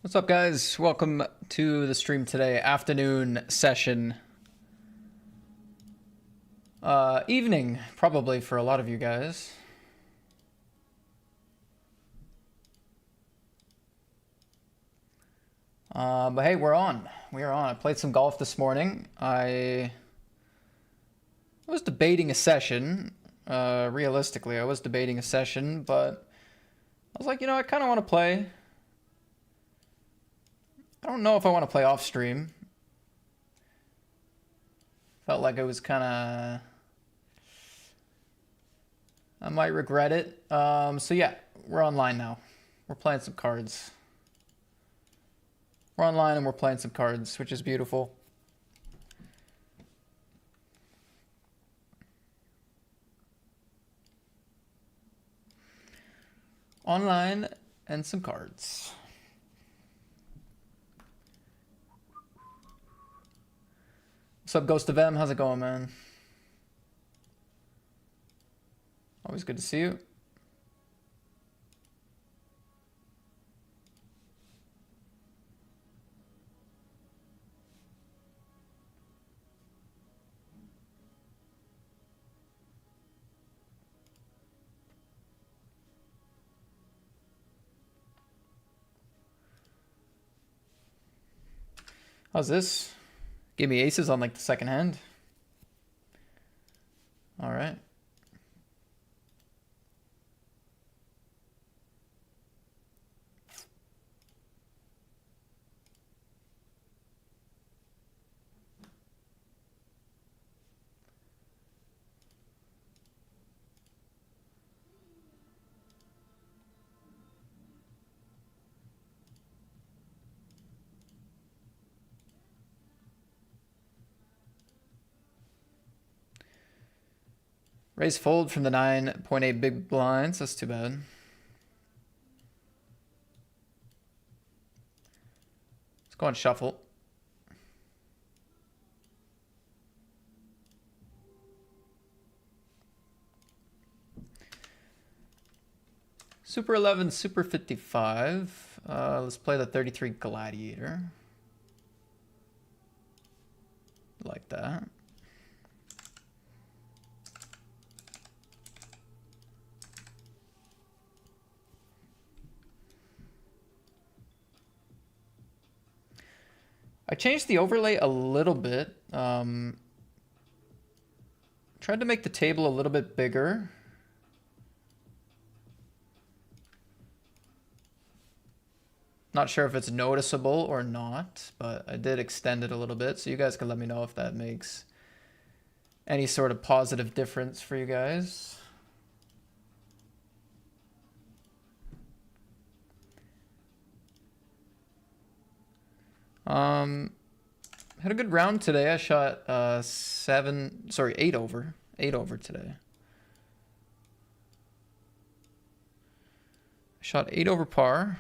What's up, guys? Welcome to the stream today. Afternoon session. Evening, probably for a lot of you guys. But hey, we're on. We are on. I played some golf this morning. I was debating a session. Realistically, I was debating a session, but I was like, I kind of want to play. I don't know if I want to play off stream. Felt like it was kind of... I might regret it. So yeah, we're online now. We're playing some cards. We're online and we're playing some cards, which is beautiful. Online and some cards. What's up, Ghost of M? How's it going, man? Always good to see you. How's this? Give me aces on like the second hand. All right. Raise fold from the 9.8 big blinds. That's too bad. Let's go on shuffle. Super 11, Super 55. Let's play the 33 Gladiator. Like that. I changed the overlay a little bit. Tried to make the table a little bit bigger. Not sure if it's noticeable or not, but I did extend it a little bit, so you guys can let me know if that makes any sort of positive difference for you guys. Had a good round today. I shot 8 over. 8 over today. I shot 8 over par.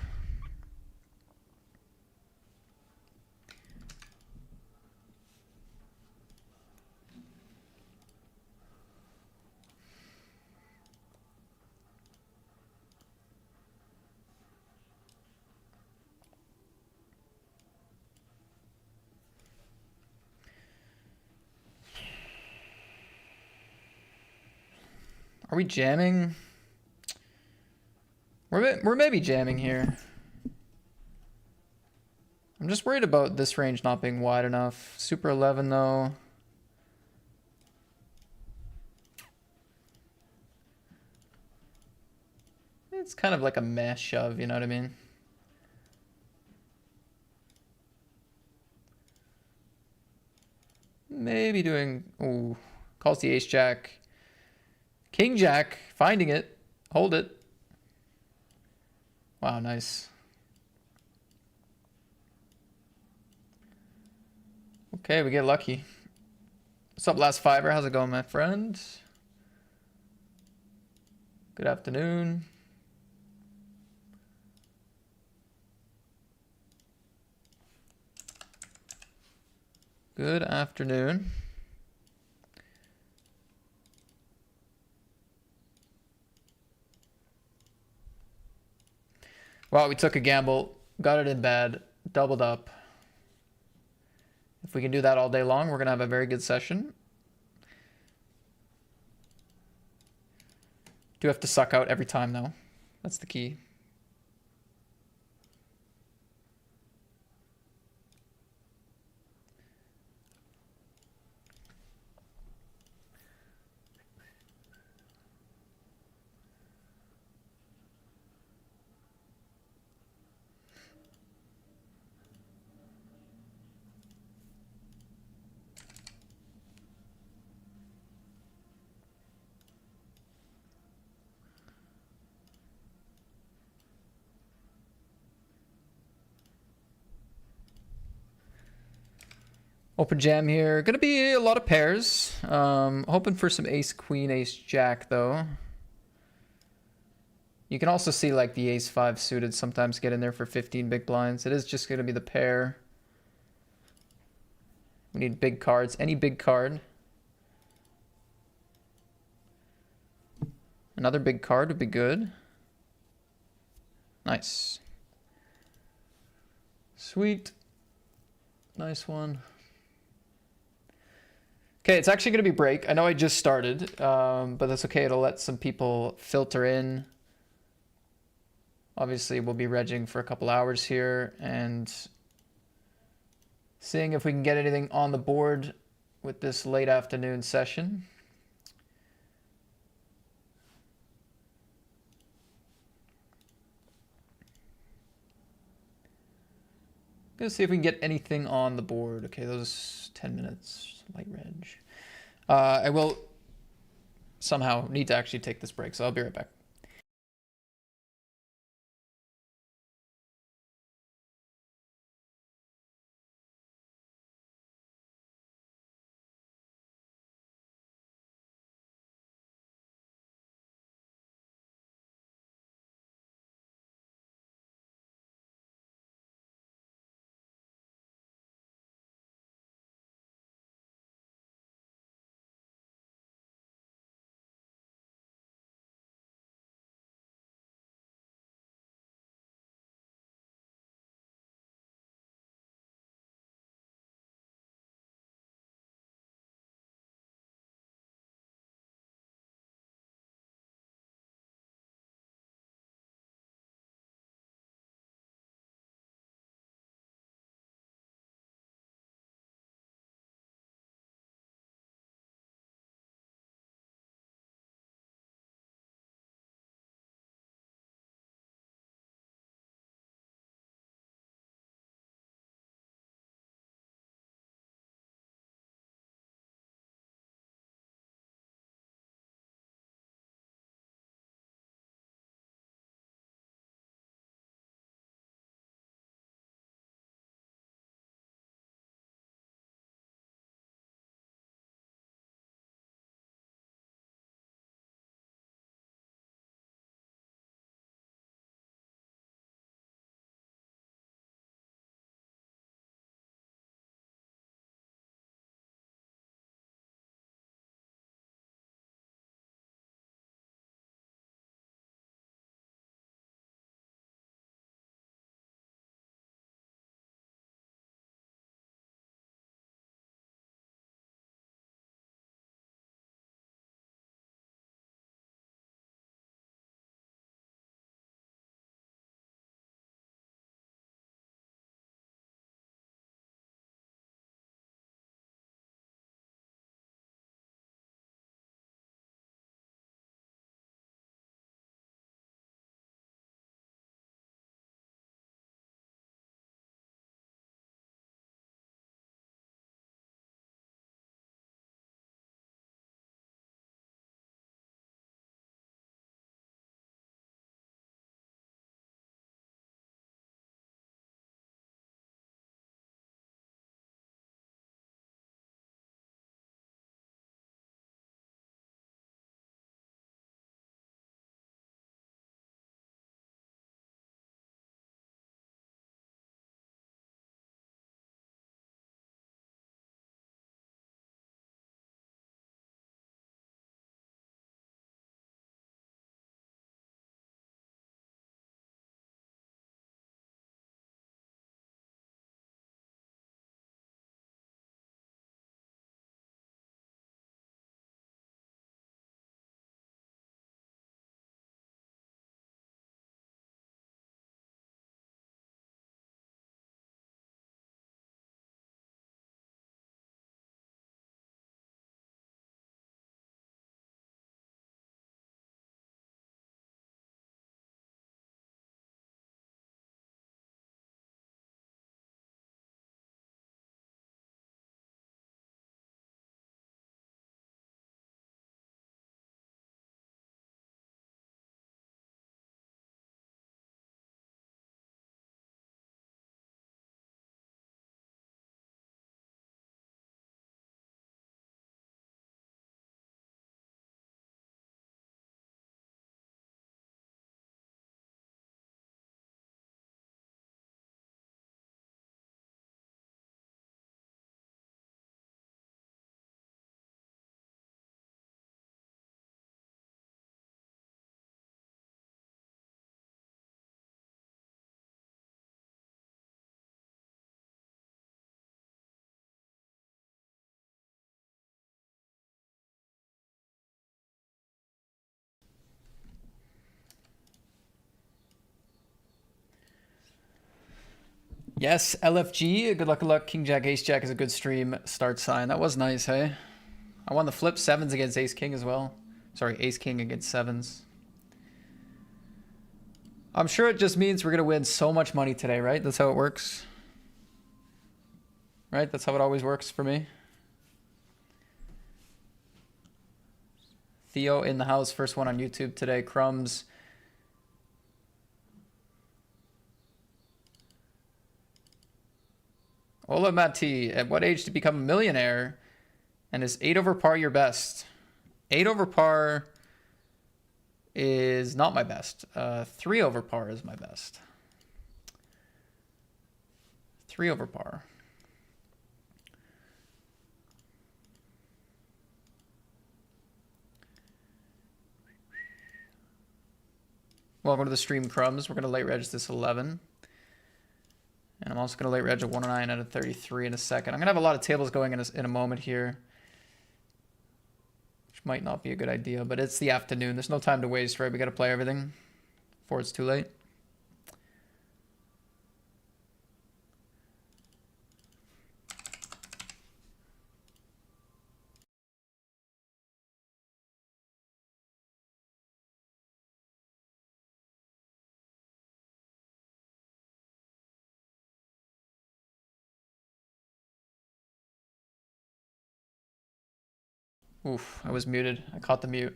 Are we jamming? We're maybe jamming here. I'm just worried about this range not being wide enough. Super 11 though. It's kind of like a meh shove, you know what I mean? Maybe doing... Ooh. Calls the ace jack. King jack. Finding it. Hold it. Wow, nice. Okay, we get lucky. What's up, Last Fiver? How's it going, my friend? Good afternoon. Good afternoon. Wow, we took a gamble got it in bad, doubled up. If we can do that all day long, we're going to have a very good session. Do have to suck out every time, though. That's the key. Open jam here. Gonna be a lot of pairs. Hoping for some ace queen, ace jack though. You can also see like the ace 5 suited sometimes get in there for 15 big blinds. It is just gonna be the pair. We need big cards. Any big card. Another big card would be good. Nice. Sweet. Nice one. Okay, it's actually going to be break. I know I just started, but that's okay. It'll let some people filter in. Obviously, we'll be regging for a couple hours here and seeing if we can get anything on the board with this late afternoon session. Gonna see if we can get anything on the board. Okay, those 10 minutes, light reg. I will somehow need to actually take this break, so I'll be right back. Yes, LFG. Good luck, good luck. King Jack, Ace Jack is a good stream start sign. That was nice, hey? I won the flip sevens against Ace King as well. Sorry, Ace King against sevens. I'm sure it just means we're going to win so much money today, right? That's how it works. Right? That's how it always works for me. Theo in the house. First one on YouTube today. Crumbs. Ola Mati. At what age to become a millionaire? And is 8 over par your best? 8 over par is not my best. 3 over par is my best. 3 over par. Welcome to the stream, Crumbs. We're going to late reg this 11. And I'm also going to late reg a 109 out of 33 in a second. I'm going to have a lot of tables going in a moment here. Which might not be a good idea, but it's the afternoon. There's no time to waste, right? We got to play everything before it's too late. Oof, I was muted. I caught the mute.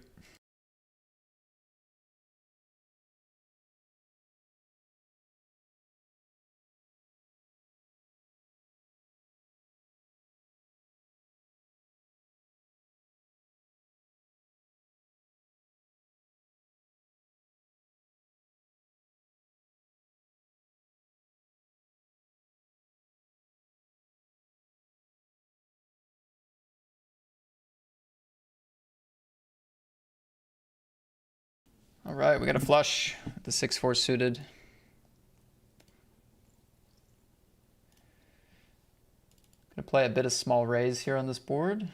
All right, we got a flush. The 6-4 suited. Gonna play a bit of small raise here on this board.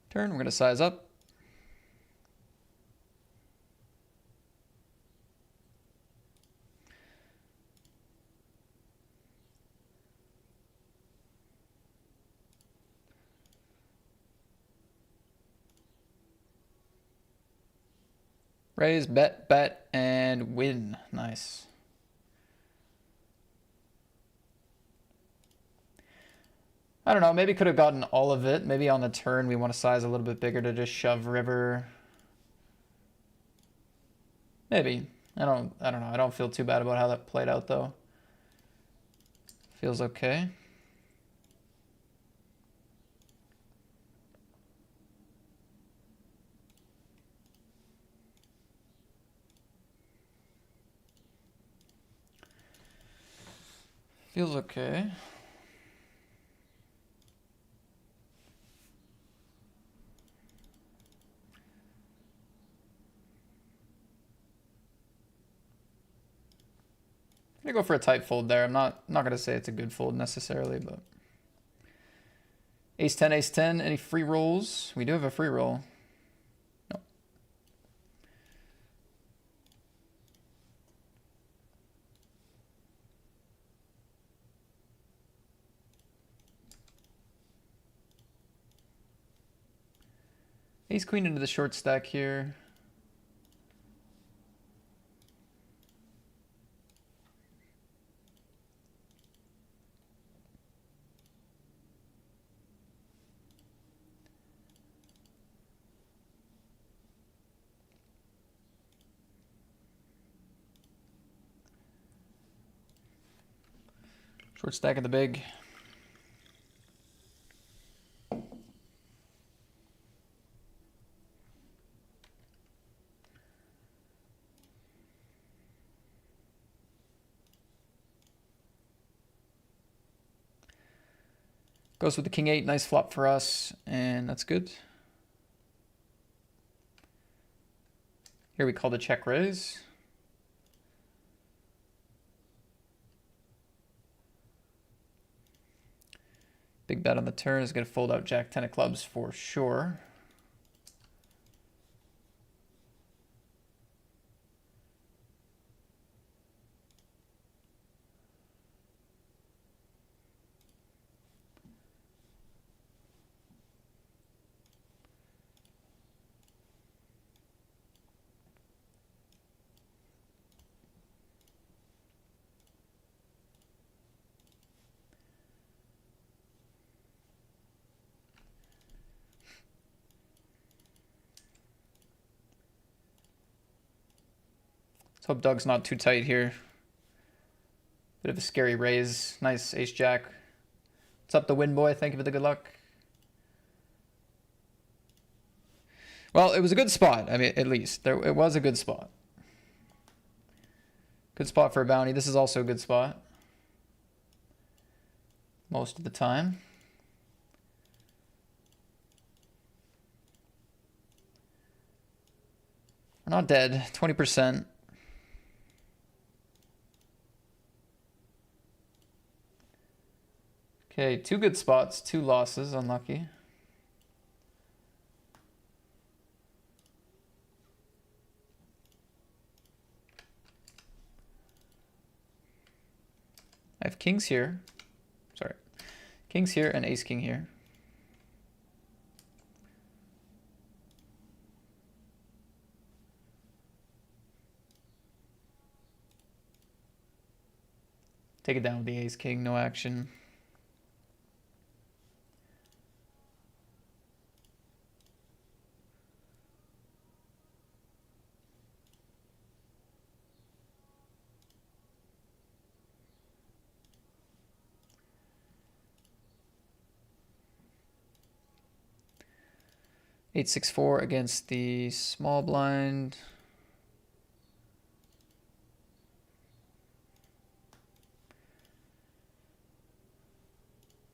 Turn, we're gonna size up. Raise, bet, bet, and win. Nice. I don't know, maybe could have gotten all of it. Maybe on the turn we want to size a little bit bigger to just shove river. Maybe. I don't know. I don't feel too bad about how that played out though. Feels okay. Feels okay. I'm gonna go for a tight fold there. I'm not gonna say it's a good fold necessarily, but ace 10, ace 10. Any free rolls? We do have a free roll. No. Ace queen into the short stack here. Short stack in the big. Goes with the king 8, nice flop for us, and that's good. Here we call the check raise. Big bet on the turn is going to fold out Jack 10 of clubs for sure. Let's hope Doug's not too tight here. Bit of a scary raise. Nice ace jack. What's up, the win boy? Thank you for the good luck. Well, it was a good spot. I mean, at least it was a good spot. Good spot for a bounty. This is also a good spot. Most of the time. We're not dead. 20%. Okay, 2 good spots, 2 losses, unlucky. I have kings here. Sorry. Kings here and ace king here. Take it down with the ace king, no action. Eight, 6, 4 against the small blind.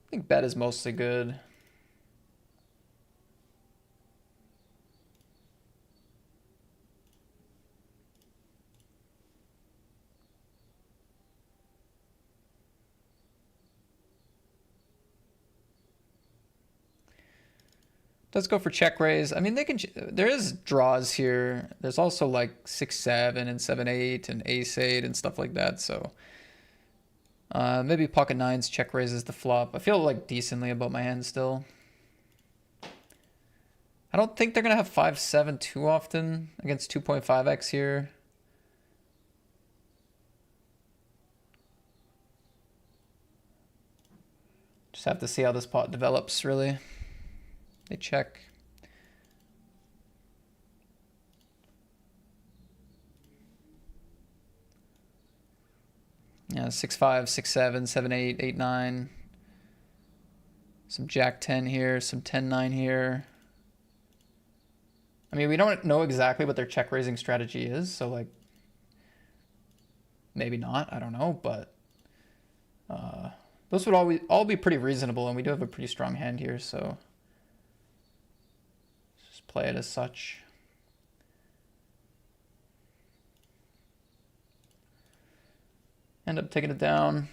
I think bet is mostly good. Does go for check raise. I mean, they can. There is draws here. There's also like 6-7 and 7-8 and ace-8 and stuff like that. So maybe pocket nines check raises the flop. I feel like decently about my hand still. I don't think they're gonna have 5-7 too often against 2.5x here. Just have to see how this pot develops, really. They check. Yeah, 6-5, 6-7, 7-8, 8-9. Some jack 10 here, some 10-9 here. I mean, we don't know exactly what their check raising strategy is, so like maybe not, I don't know, but those would all be pretty reasonable, and we do have a pretty strong hand here, so just play it as such. End up taking it down.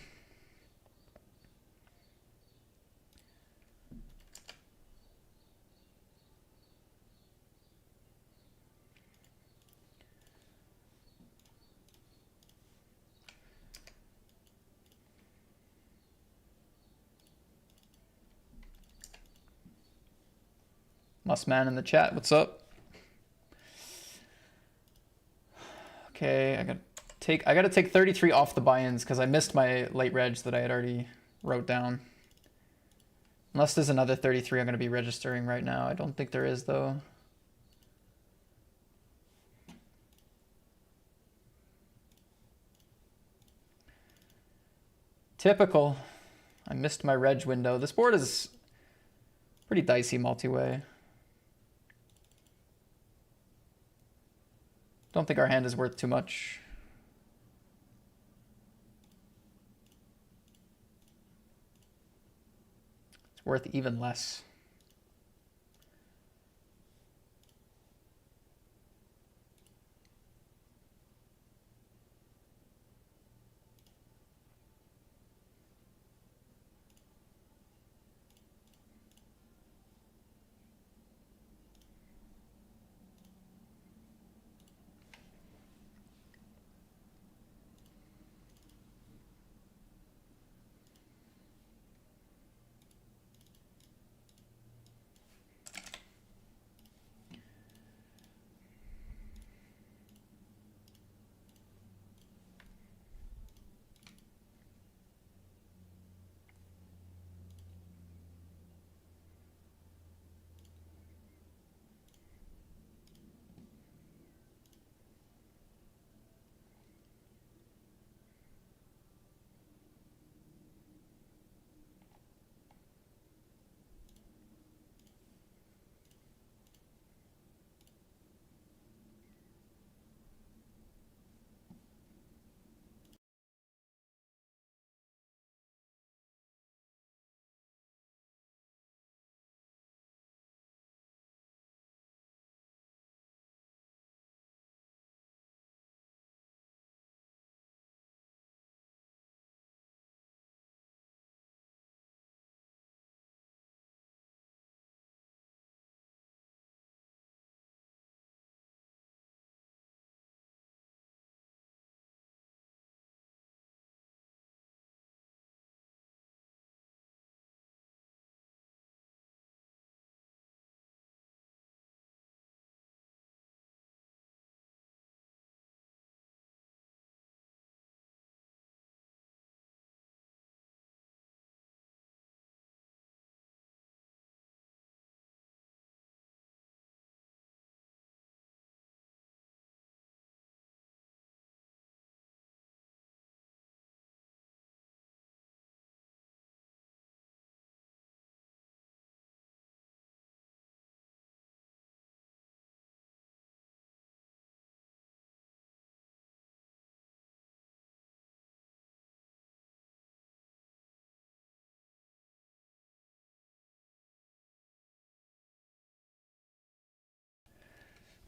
Mussman in the chat, what's up? Okay, I gotta take 33 off the buy-ins because I missed my late reg that I had already wrote down. Unless there's another 33 I'm gonna be registering right now. I don't think there is though. Typical. I missed my reg window. This board is pretty dicey multi-way. Don't think our hand is worth too much. It's worth even less.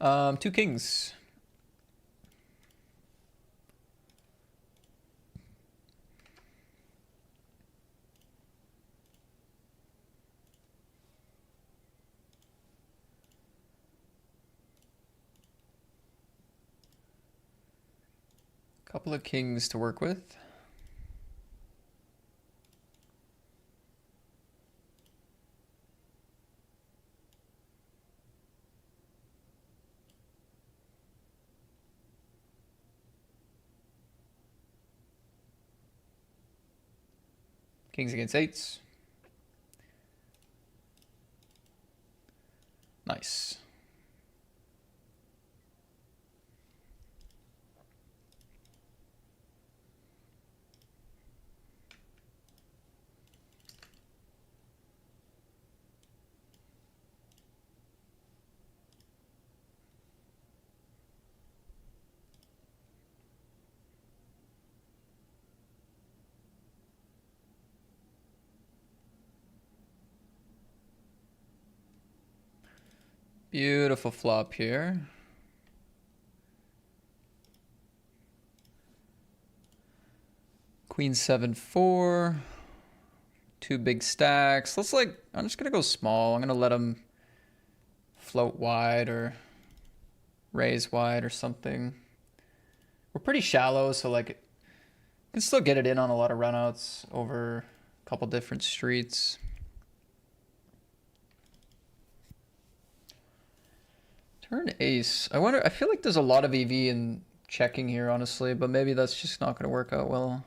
Two kings. Couple of kings to work with. Kings against eights. Nice. Beautiful flop here. Queen 7-4. Two big stacks. I'm just gonna go small. I'm gonna let him float wide or raise wide or something. We're pretty shallow, so like, can still get it in on a lot of runouts over a couple different streets. Turn ace. I feel like there's a lot of EV in checking here, honestly, but maybe that's just not going to work out well.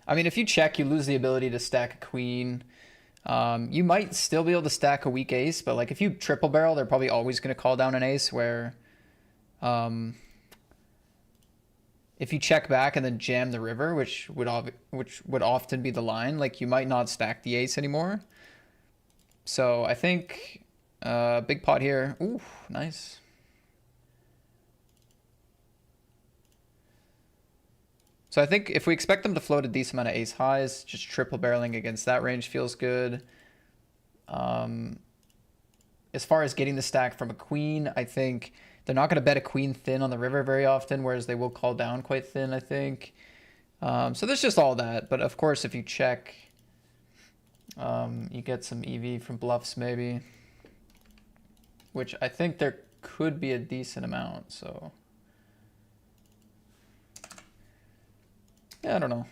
I mean, if you check, you lose the ability to stack a queen. You might still be able to stack a weak ace, but like if you triple barrel, they're probably always going to call down an ace where if you check back and then jam the river, which would often be the line, like you might not stack the ace anymore. So I think big pot here. Ooh, nice. So I think if we expect them to float a decent amount of ace highs, just triple barreling against that range feels good. As far as getting the stack from a queen, I think they're not going to bet a queen thin on the river very often, whereas they will call down quite thin, I think. So there's just all that. But of course, if you check, you get some EV from bluffs maybe, which I think there could be a decent amount, so... Yeah, I don't know.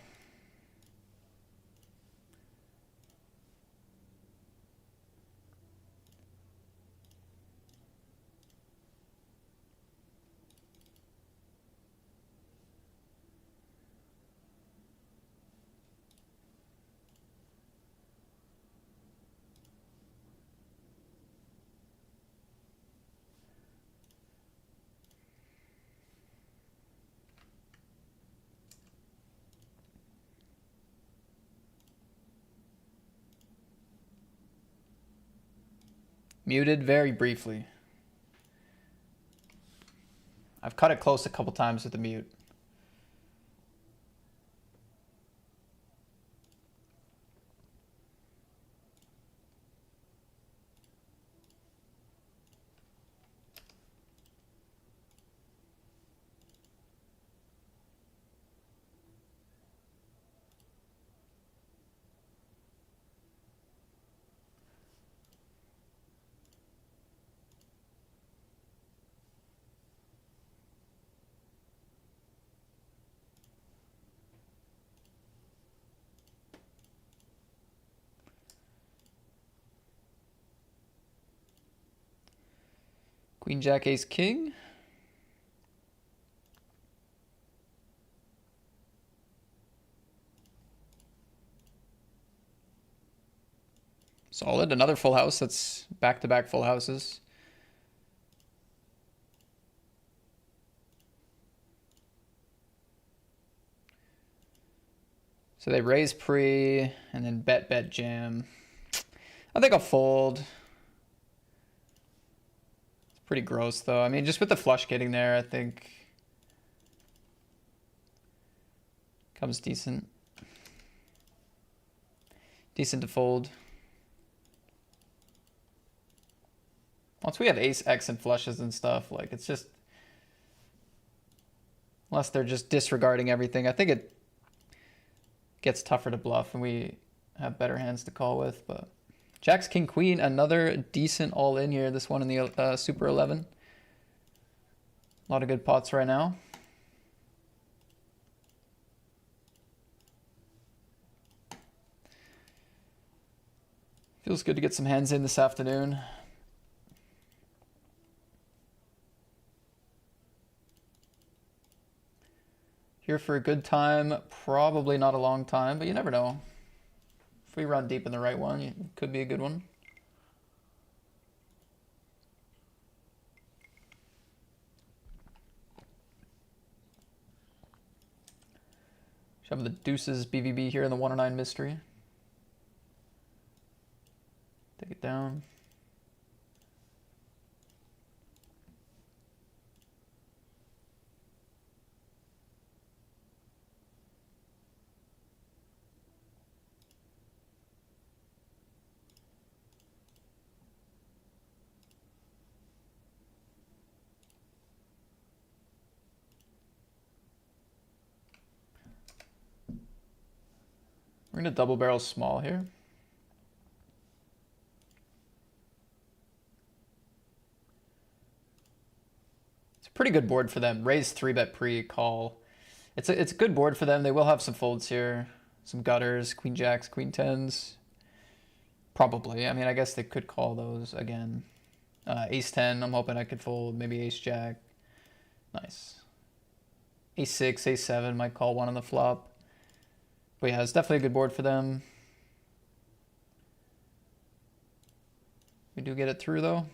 Muted very briefly. I've cut it close a couple times with the mute. Queen, jack, ace, king. Solid. Another full house. That's back-to-back full houses. So they raise pre and then bet jam. I think I'll fold. It's pretty gross though. I mean, just with the flush getting there, I think comes decent. Decent to fold. Once we have ace X and flushes and stuff, like it's just, unless they're just disregarding everything, I think it gets tougher to bluff and we have better hands to call with. But Jacks, King, Queen, another decent all in here. This one in the Super 11. A lot of good pots right now. Feels good to get some hands in this afternoon. Here for a good time, probably not a long time, but you never know. If we run deep in the right one, it could be a good one. Should have the deuces BVB here in the 109 mystery. Take it down. We're gonna double barrel small here. It's a pretty good board for them. Raise 3-bet pre, call. It's a good board for them. They will have some folds here, some gutters, queen jacks, queen tens. Probably. I mean, I guess they could call those again. Ace 10, I'm hoping I could fold. Maybe ace jack. Nice. Ace 6, ace 7, might call one on the flop. But yeah, it's definitely a good board for them. We do get it through though.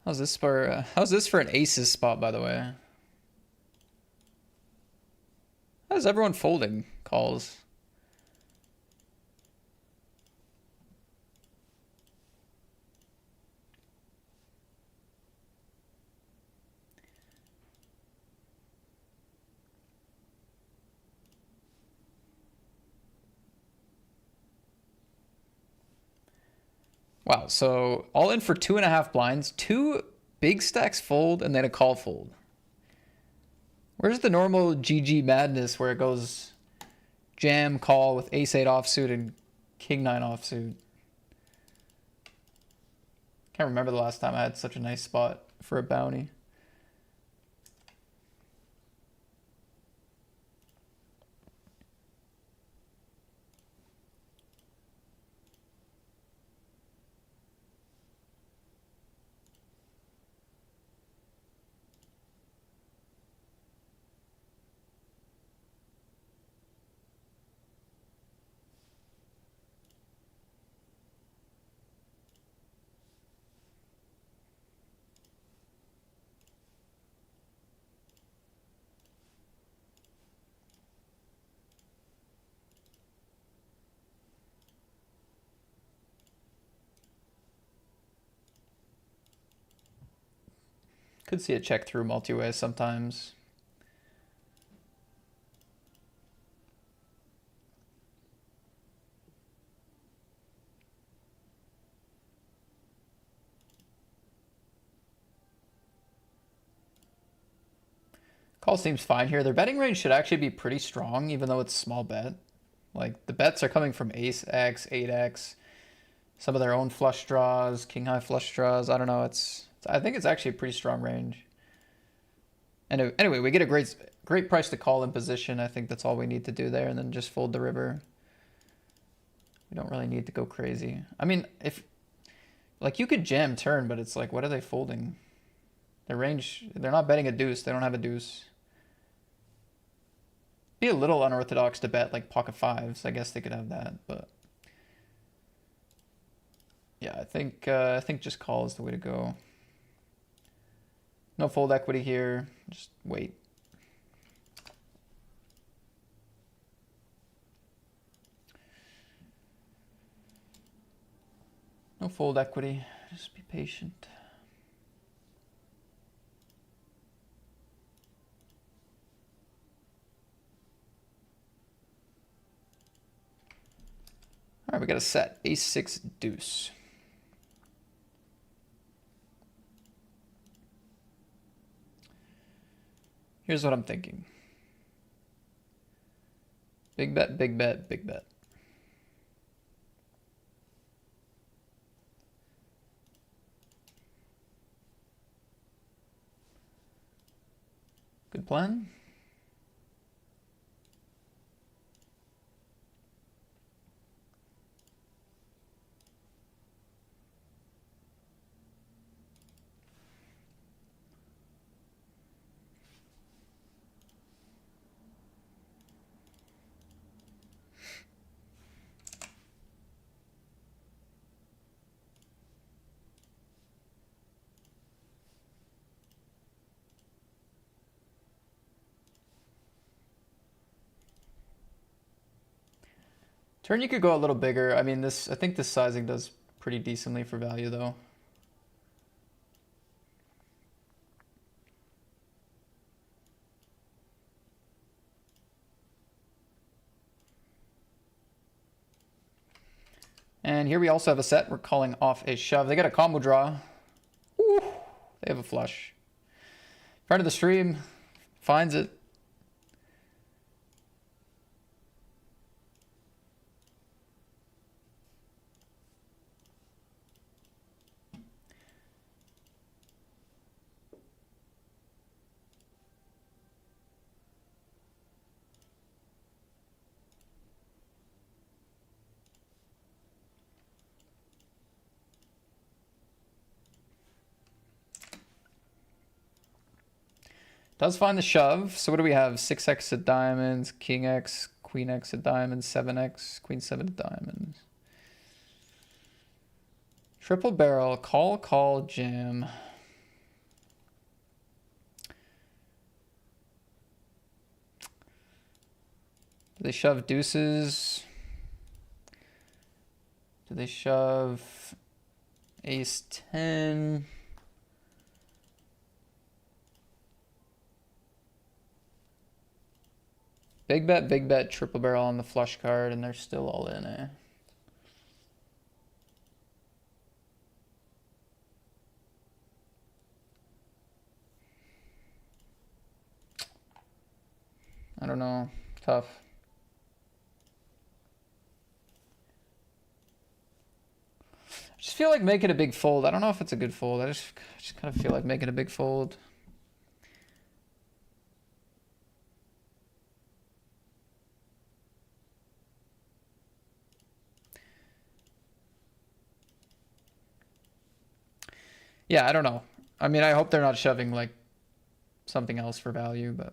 How's this for an aces spot, by the way? How's everyone folding calls? Wow, so all in for 2.5 blinds, 2 big stacks fold, and then a call fold. Where's the normal GG madness where it goes jam call with ace 8 offsuit and king 9 offsuit? Can't remember the last time I had such a nice spot for a bounty. Could see a check through multi-way sometimes. Call seems fine here. Their betting range should actually be pretty strong, even though it's small bet. Like, the bets are coming from ace X, 8X, some of their own flush draws, king high flush draws. I don't know. I think it's actually a pretty strong range. And anyway, we get a great price to call in position. I think that's all we need to do there, and then just fold the river. We don't really need to go crazy. I mean, if like you could jam turn, but it's like, what are they folding? Their range, they're not betting a deuce. They don't have a deuce. Be a little unorthodox to bet like pocket fives. I guess they could have that, but yeah, I think just call is the way to go. No fold equity here. Just wait. No fold equity. Just be patient. All right, we got a set. Ace six deuce. Here's what I'm thinking. Big bet, big bet, big bet. Good plan. Turn you could go a little bigger. I mean, I think this sizing does pretty decently for value though. And here we also have a set. We're calling off a shove. They got a combo draw. Ooh, they have a flush. Friend of the stream finds it. Does find the shove. So what do we have? 6x of diamonds, king x, queen x of diamonds, 7x, queen 7 of diamonds. Triple barrel, call, jam. Do they shove deuces? Do they shove ace 10? Big bet, triple barrel on the flush card, and they're still all in, eh? I don't know. Tough. I just feel like making a big fold. I don't know if it's a good fold. I just kind of feel like making a big fold. Yeah, I don't know. I mean, I hope they're not shoving like something else for value, but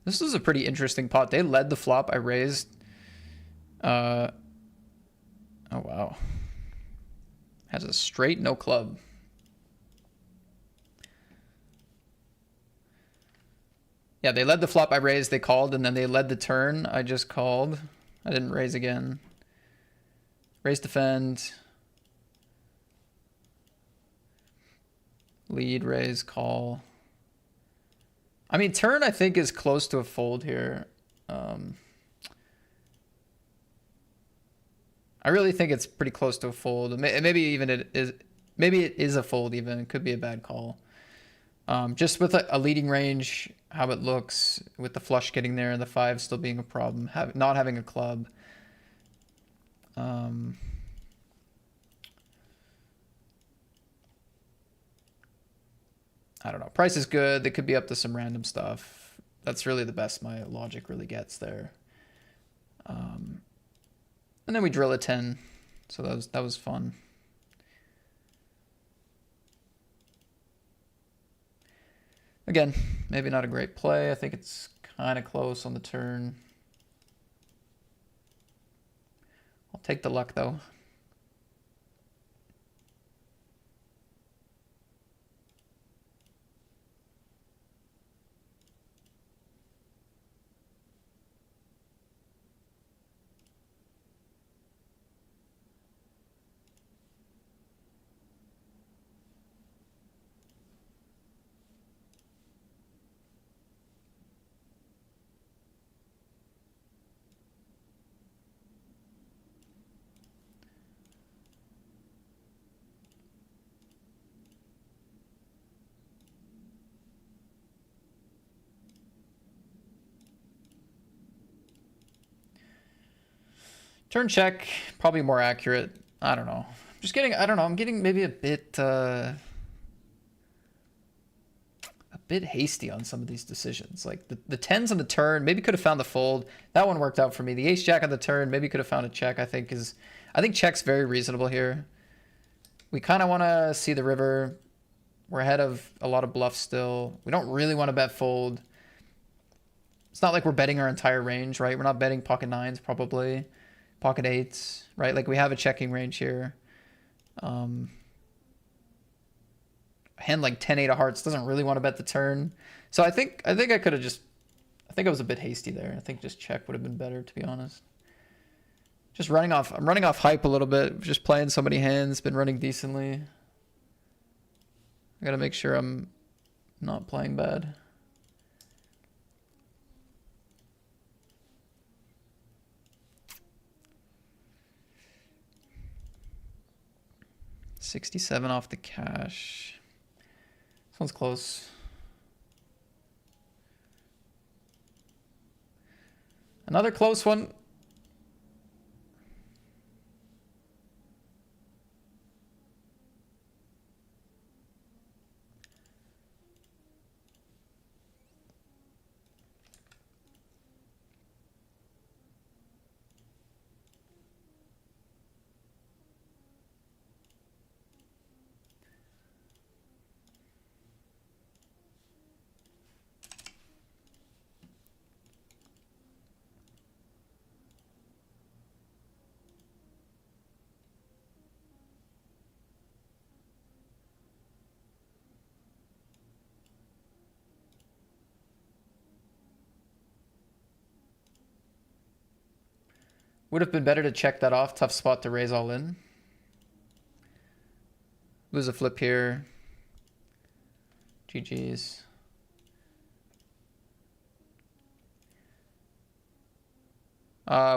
this is a pretty interesting pot. They led the flop. I raised. Oh, wow. Has a straight, no club. Yeah, they led the flop. I raised. They called, and then they led the turn. I just called. I didn't raise again. Raise, defend. Lead, raise, call. I mean, turn, I think, is close to a fold here. I really think it's pretty close to a fold. Maybe even it is. Maybe it is a fold. Even it could be a bad call. Just with a leading range, how it looks with the flush getting there and the five still being a problem. Not having a club. I don't know. Price is good. They could be up to some random stuff. That's really the best my logic really gets there. And then we drill a 10. So that was fun. Again, maybe not a great play. I think it's kind of close on the turn. I'll take the luck though. Turn check, probably more accurate. I don't know. I don't know. I'm getting maybe a bit hasty on some of these decisions. Like the tens on the turn, maybe could have found the fold. That one worked out for me. The ace jack on the turn, maybe could have found a check. I think check's very reasonable here. We kind of want to see the river. We're ahead of a lot of bluffs still. We don't really want to bet fold. It's not like we're betting our entire range, right? We're not betting pocket nines probably. Pocket eights, right? Like we have a checking range here. Hand like 10-8 of hearts doesn't really want to bet the turn. So I think I could have I think I was a bit hasty there. I think just check would have been better, to be honest. Just I'm running off hype a little bit. Just playing so many hands, been running decently. I gotta make sure I'm not playing bad. $67 off the cash. This one's close. Another close one. Would have been better to check that off. Tough spot to raise all in. Lose a flip here. GG's.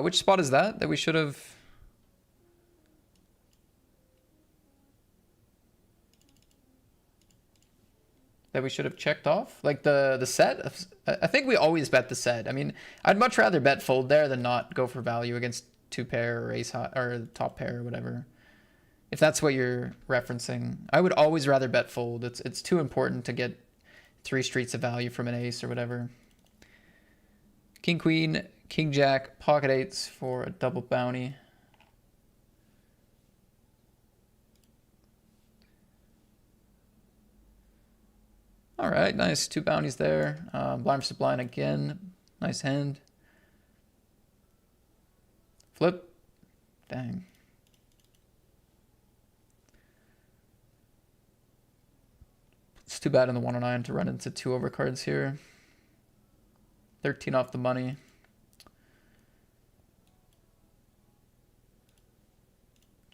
Which spot is that we should have... that we should have checked off? Like the set? I think we always bet the set. I mean, I'd much rather bet fold there than not go for value against two pair or ace high or top pair or whatever. If that's what you're referencing, I would always rather bet fold. It's too important to get 3 streets of value from an ace or whatever. King, queen, king, jack, pocket eights for a double bounty. All right, nice. 2 bounties there. Blind versus blind again. Nice hand. Flip. Dang. It's too bad in the 109 to run into 2 overcards here. 13 off the money.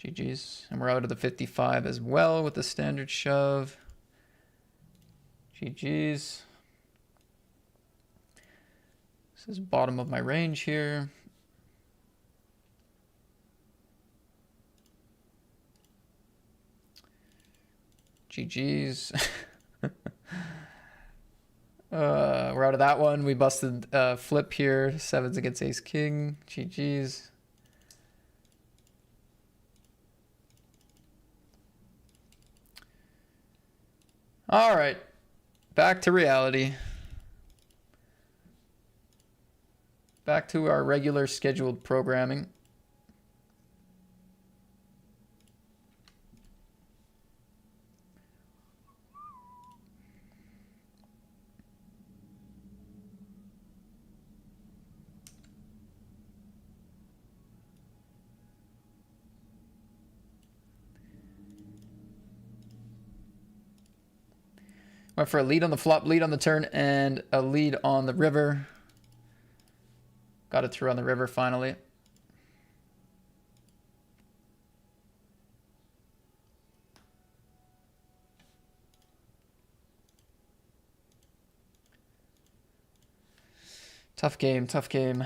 GG's. And we're out of the 55 as well with the standard shove. GG's. This is bottom of my range here. GG's. We're out of that one. We busted flip here. Sevens against ace king. GG's. All right, back to reality. Back to our regular scheduled programming. Went for a lead on the flop, lead on the turn, and a lead on the river. Got it through on the river finally. Tough game, tough game.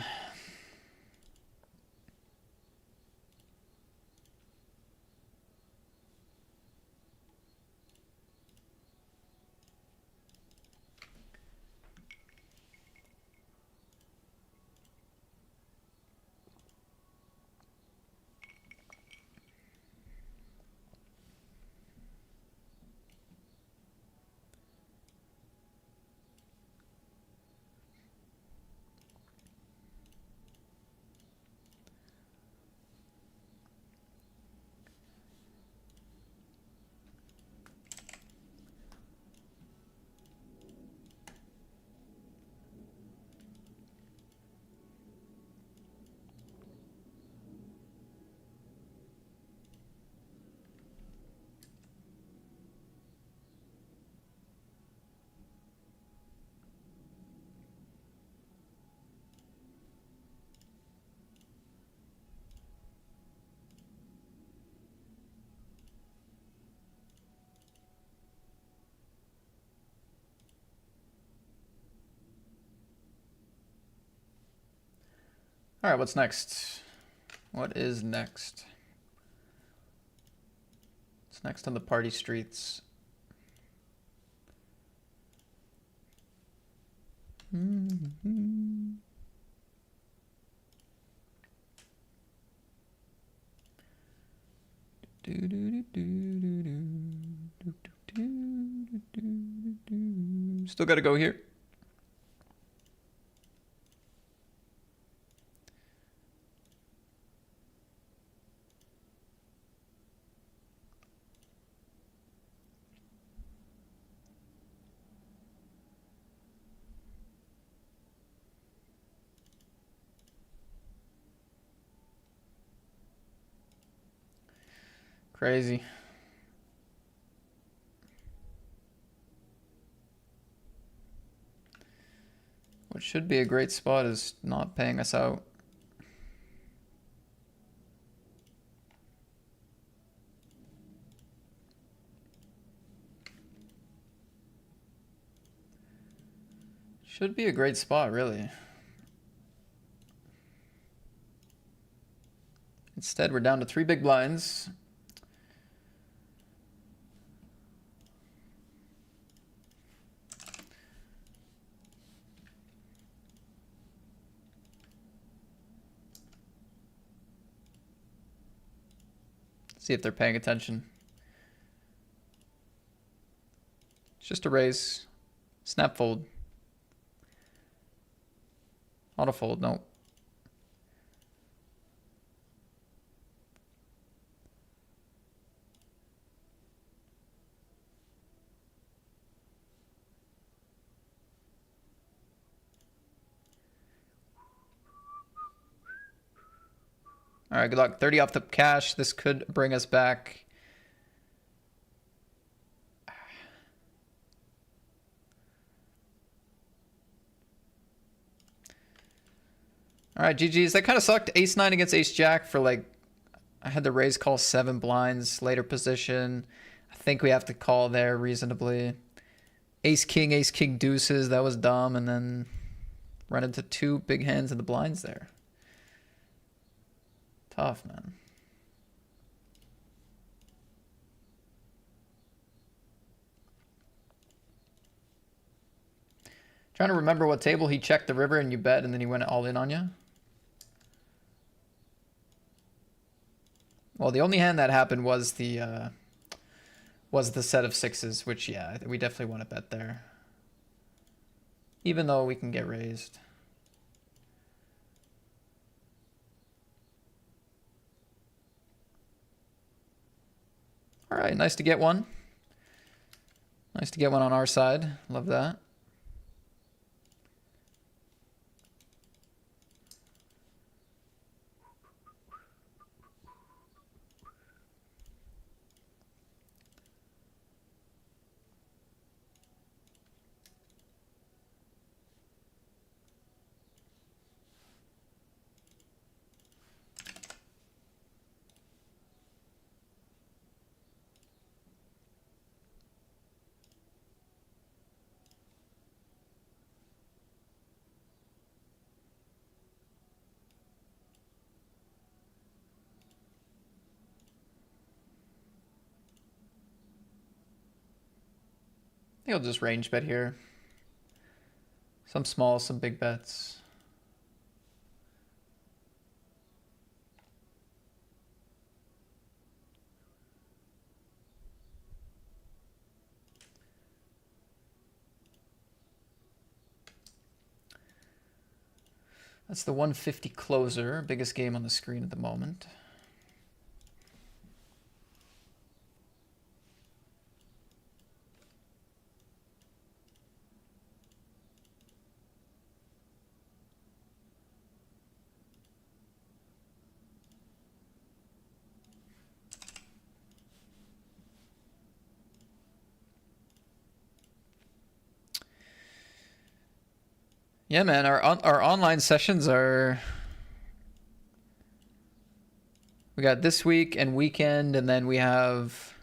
All right, what's next? What is next? What's next on the party streets? Still got to go here. Crazy. What should be a great spot is not paying us out. Should be a great spot, really. Instead, we're down to 3 big blinds. See if they're paying attention. It's just a raise. Snap fold. Auto fold, no. All right, good luck. 30 off the cash. This could bring us back. All right, GG's. That kind of sucked. Ace-9 against Ace-Jack for like... I had the raise call 7 blinds, later position. I think we have to call there reasonably. Ace-King deuces. That was dumb. And then run into 2 big hands in the blinds there. Tough, man. Trying to remember what table he checked the river and you bet and then he went all in on you. Well, the only hand that happened was the set of sixes, which, yeah, we definitely want to bet there. Even though we can get raised. All right, nice to get one. Nice to get one on our side. Love that. I think I'll just range bet here. Some small, some big bets. That's the 150 closer, biggest game on the screen at the moment. Yeah, man, our online sessions are... We got this week and weekend, and then we have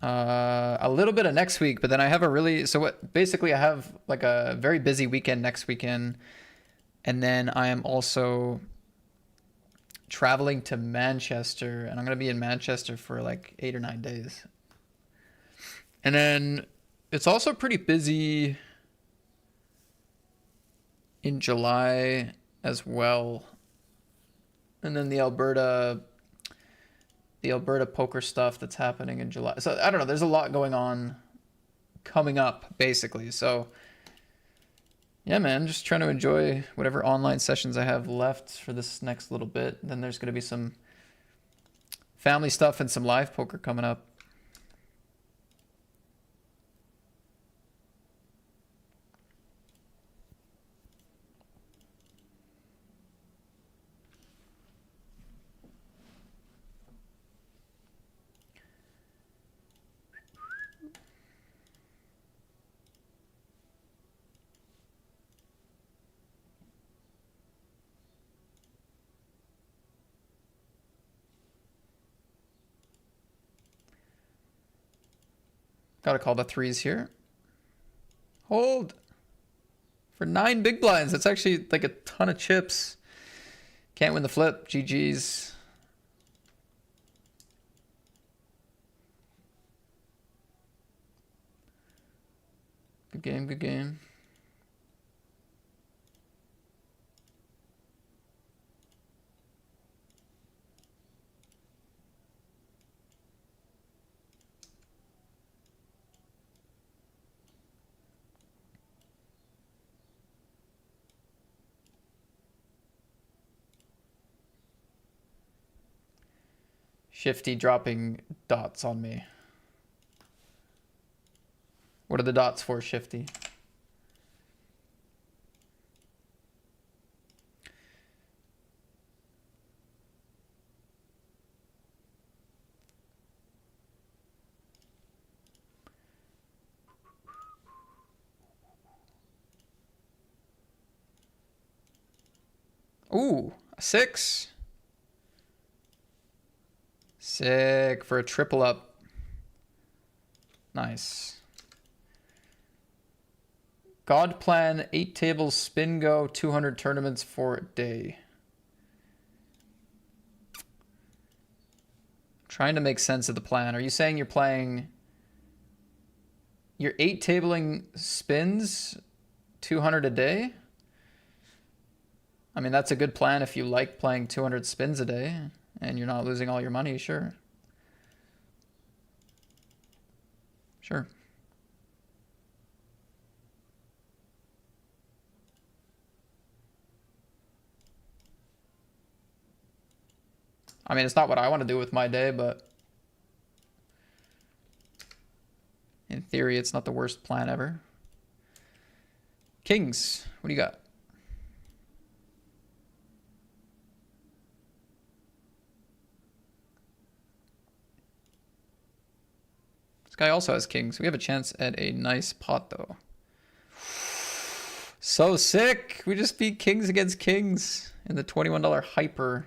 a little bit of next week, but then I have a really... So what? Basically, I have like a very busy weekend next weekend, and then I am also traveling to Manchester, and I'm going to be in Manchester for like 8 or 9 days. And then it's also pretty busy in July as well. And then the Alberta poker stuff that's happening in July. So I don't know, there's a lot going on coming up basically. So yeah, man, just trying to enjoy whatever online sessions I have left for this next little bit. Then there's going to be some family stuff and some live poker coming up. Gotta call the threes here. Hold. For 9 big blinds. That's actually like a ton of chips. Can't win the flip. GG's. Good game, good game. Shifty dropping dots on me. What are the dots for, Shifty? Ooh, a 6. Sick for a triple up. Nice. God plan, 8 tables, spin go, 200 tournaments for a day. Trying to make sense of the plan. Are you saying you're playing You're 8 tabling spins, 200 a day. I mean, that's a good plan if you like playing 200 spins a day and you're not losing all your money, sure. Sure. I mean, it's not what I want to do with my day, but in theory, it's not the worst plan ever. Kings, what do you got? This guy also has kings. We have a chance at a nice pot, though. So sick! We just beat kings against kings in the $21 hyper.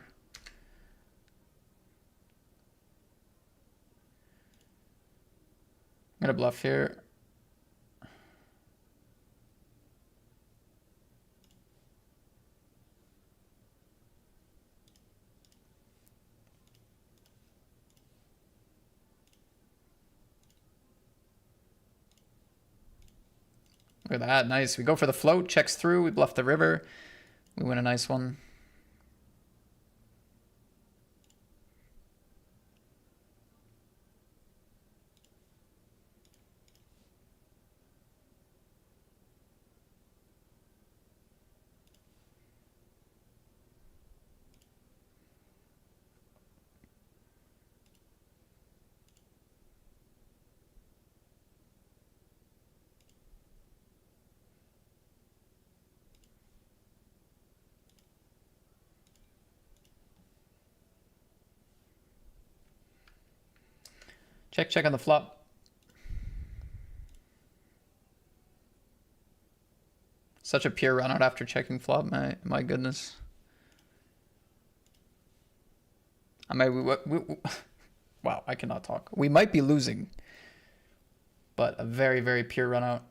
I'm gonna bluff here. Look at that, nice. We go for the float, checks through, we bluff the river. We win a nice one. Check on the flop. Such a pure run out after checking flop, my goodness. I mean, wow, I cannot talk. We might be losing, but a very, very pure run out.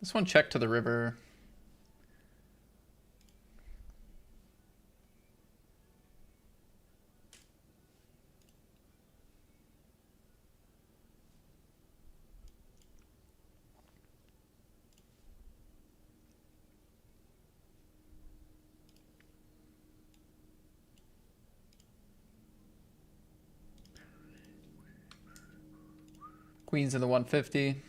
This one check to the river. Queens in the 150.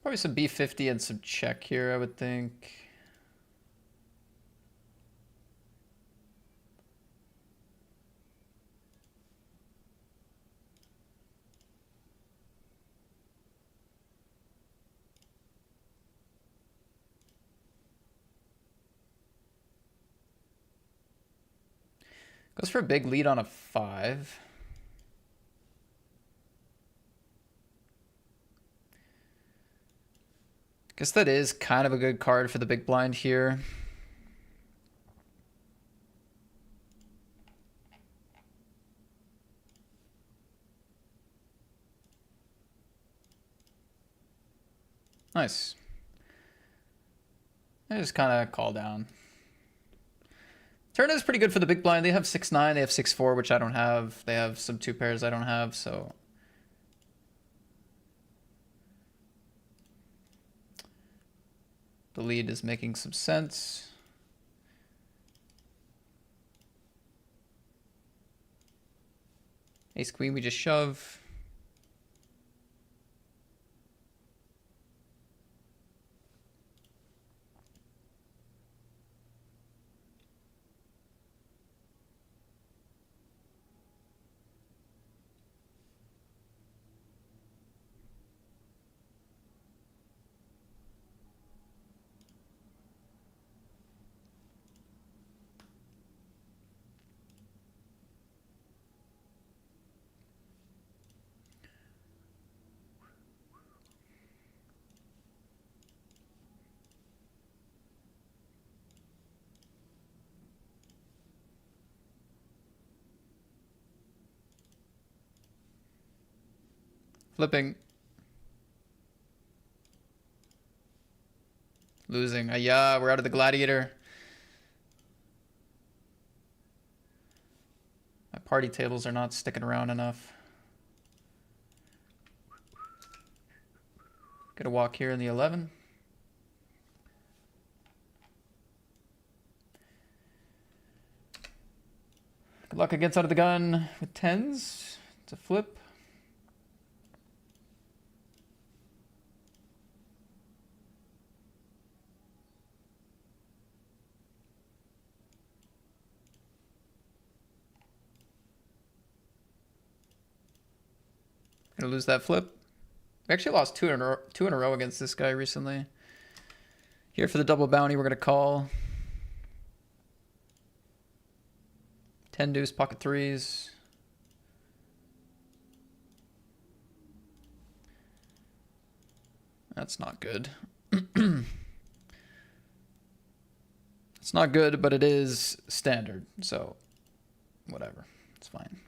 Probably some B50 and some check here, I would think. Goes for a big lead on a 5. Guess that is kind of a good card for the big blind here. Nice. I just kind of call down. Turn is pretty good for the big blind. They have 6-9, they have 6-4, which I don't have. They have some 2 pairs I don't have, so. The lead is making some sense. Ace queen, we just shove. Flipping. Losing. Yeah, we're out of the gladiator. My party tables are not sticking around enough. Get a walk here in the 11. Good luck against out of the gun with 10s. It's a flip. Gonna lose that flip. We actually lost two in a row against this guy recently. Here for the double bounty, we're gonna call. 10 deuce, pocket threes. That's not good. It's not good, but it is standard, so whatever. It's fine.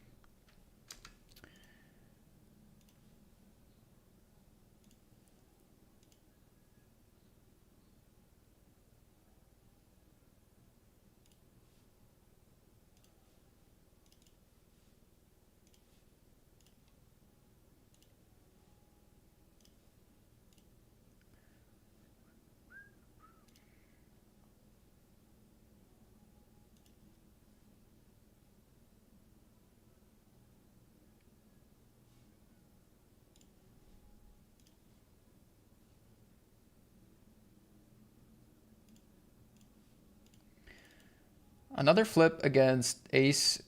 Another flip against against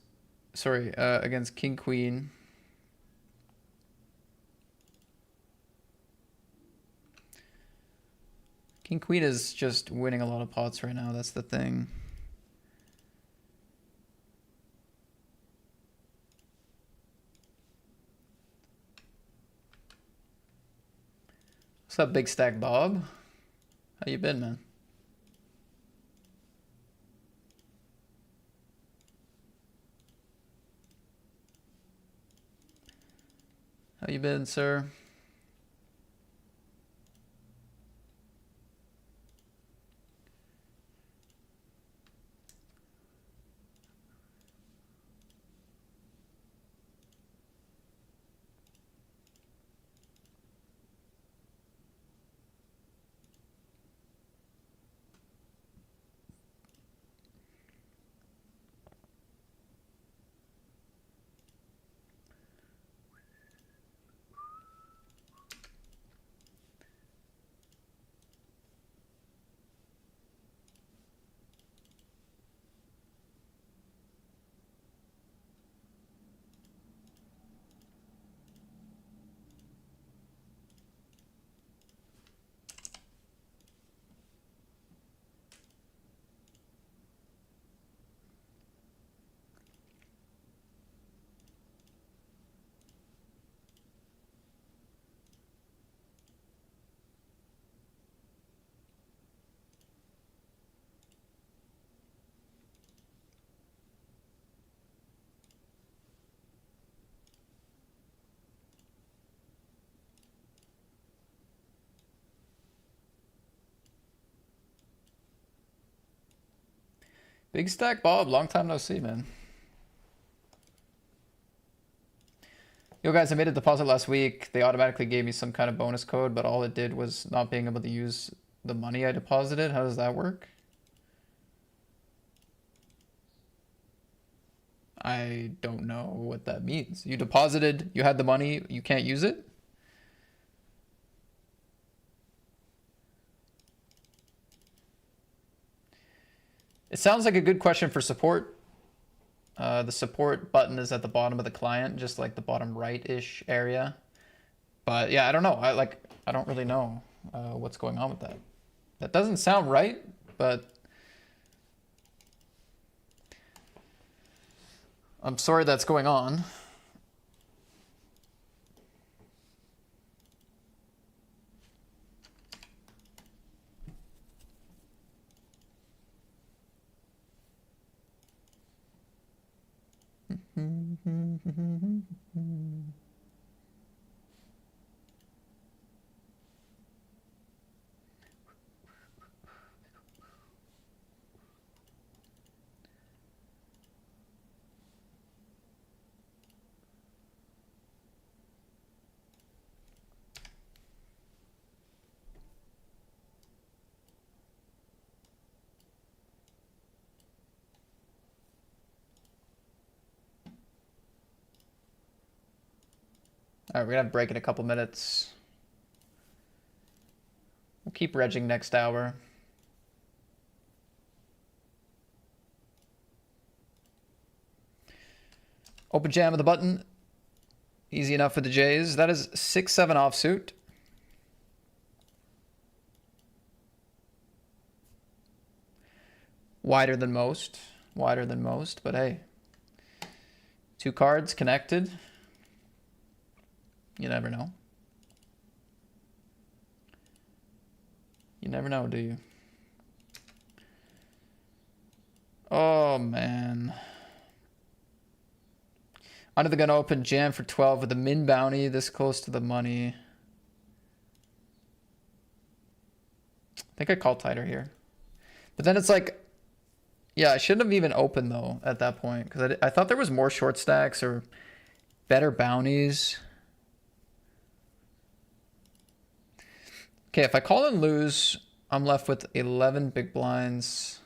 king queen. King queen is just winning a lot of pots right now. That's the thing. What's up, Big Stack Bob? How you been, man? How you been, sir? Big Stack Bob, long time no see, man. Yo guys, I made a deposit last week. They automatically gave me some kind of bonus code, but all it did was not being able to use the money I deposited. How does that work? I don't know what that means. You deposited, you had the money, you can't use it? It sounds like a good question for support. The support button is at the bottom of the client, just like the bottom right-ish area. But yeah, I don't know. I don't really know what's going on with that. That doesn't sound right, but I'm sorry that's going on. All right, we're gonna have a break in a couple minutes. We'll keep regging next hour. Open jam of the button. Easy enough for the Jays. That is 6-7 offsuit. Wider than most. Wider than most, but hey. Two cards connected. You never know. You never know, do you? Oh, man. Under the gun open, jam for 12 with a min bounty this close to the money. I think I call tighter here. But then it's like, yeah, I shouldn't have even opened though at that point because I thought there was more short stacks or better bounties. Okay, if I call and lose, I'm left with 11 big blinds.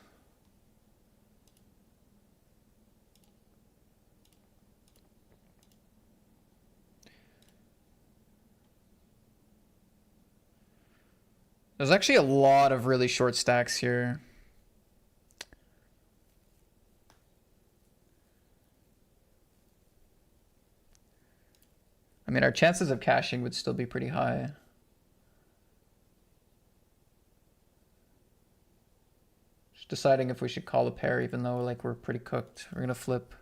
There's actually a lot of really short stacks here. I mean, our chances of cashing would still be pretty high. Just deciding if we should call a pair even though like we're pretty cooked. We're gonna flip.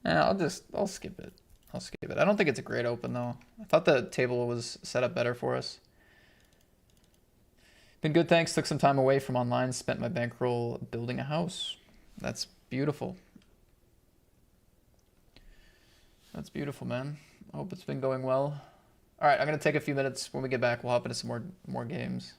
Yeah, I'll skip it. I'll skip it. I don't think it's a great open though. I thought the table was set up better for us. Been good, thanks. Took some time away from online. Spent my bankroll building a house. That's beautiful. That's beautiful, man. I hope it's been going well. All right, I'm gonna take a few minutes. When we get back, we'll hop into some more games.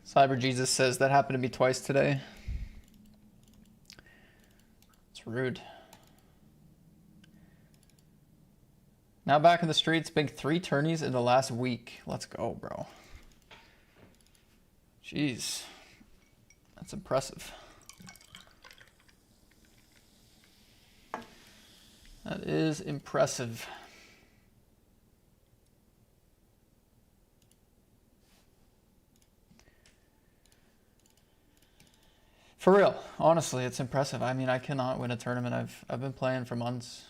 Cyber Jesus says that happened to me twice today. It's rude. Now back in the streets, big 3 tourneys in the last week. Let's go, bro. Jeez. That's impressive. That is impressive. For real, honestly, it's impressive. I mean, I cannot win a tournament. I've been playing for months.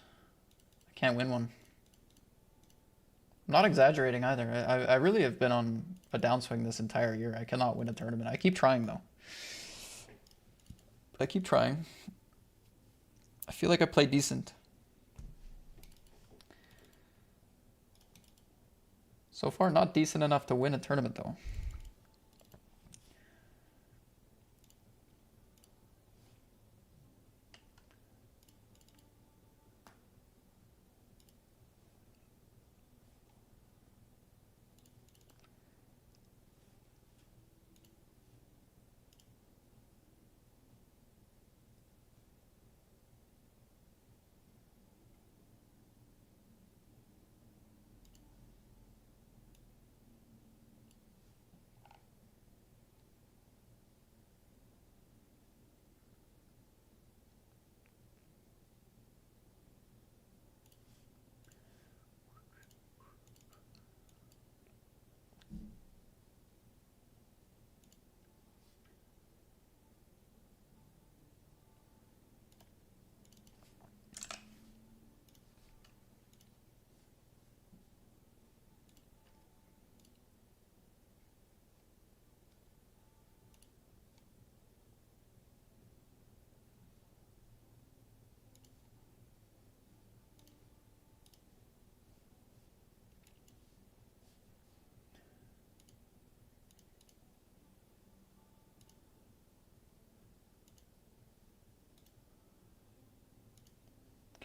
I can't win one. I'm not exaggerating either. I really have been on a downswing this entire year. I cannot win a tournament. I keep trying though. I keep trying. I feel like I play decent. So far, not decent enough to win a tournament though.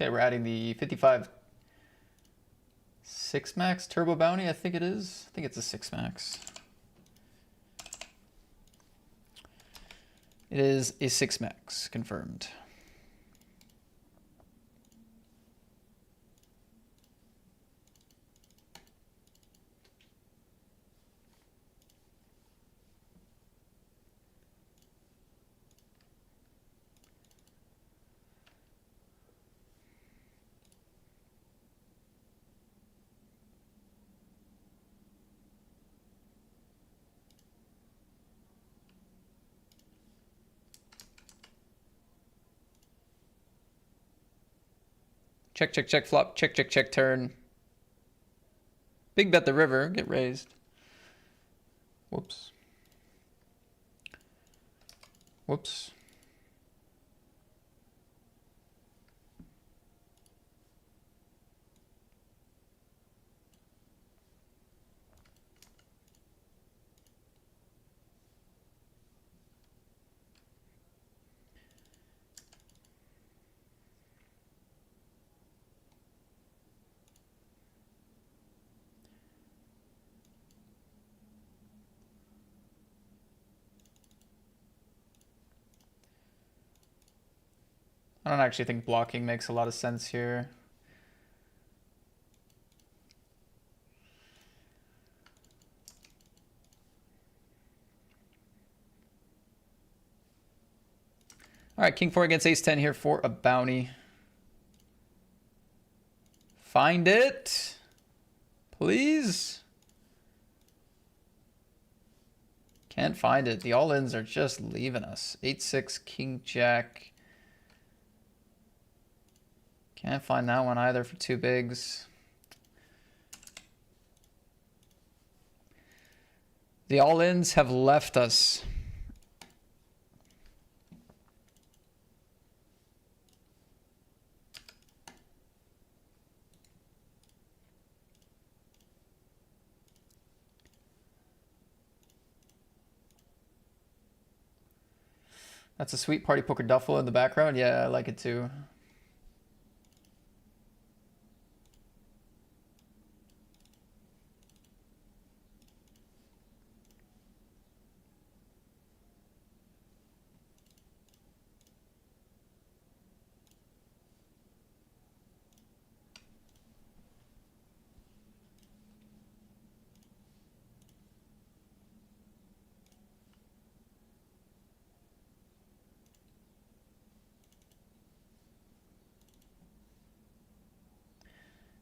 Okay, we're adding the 55 6 max turbo bounty, I think it is. I think it's a 6 max. It is a 6 max, confirmed. Check, check, check, flop. Check, check, check, turn. Big bet the river. Get raised. Whoops. Whoops. I don't actually think blocking makes a lot of sense here. All right, king 4 against ace 10 here for a bounty. Find it, please. Can't find it. The all-ins are just leaving us. 8-6, king jack. Can't find that one either for 2 bigs. The all-ins have left us. That's a sweet party poker duffel in the background. Yeah, I like it too.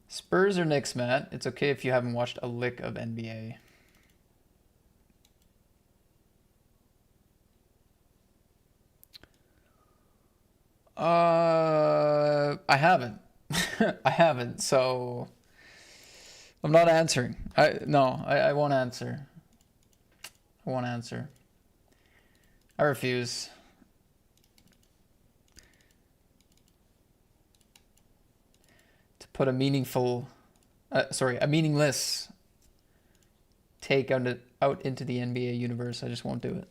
Spurs or Knicks, Matt? It's okay if you haven't watched a lick of NBA. I haven't. I haven't, so I'm not answering. I won't answer. I won't answer. I refuse. To put a a meaningless take out into the NBA universe. I just won't do it.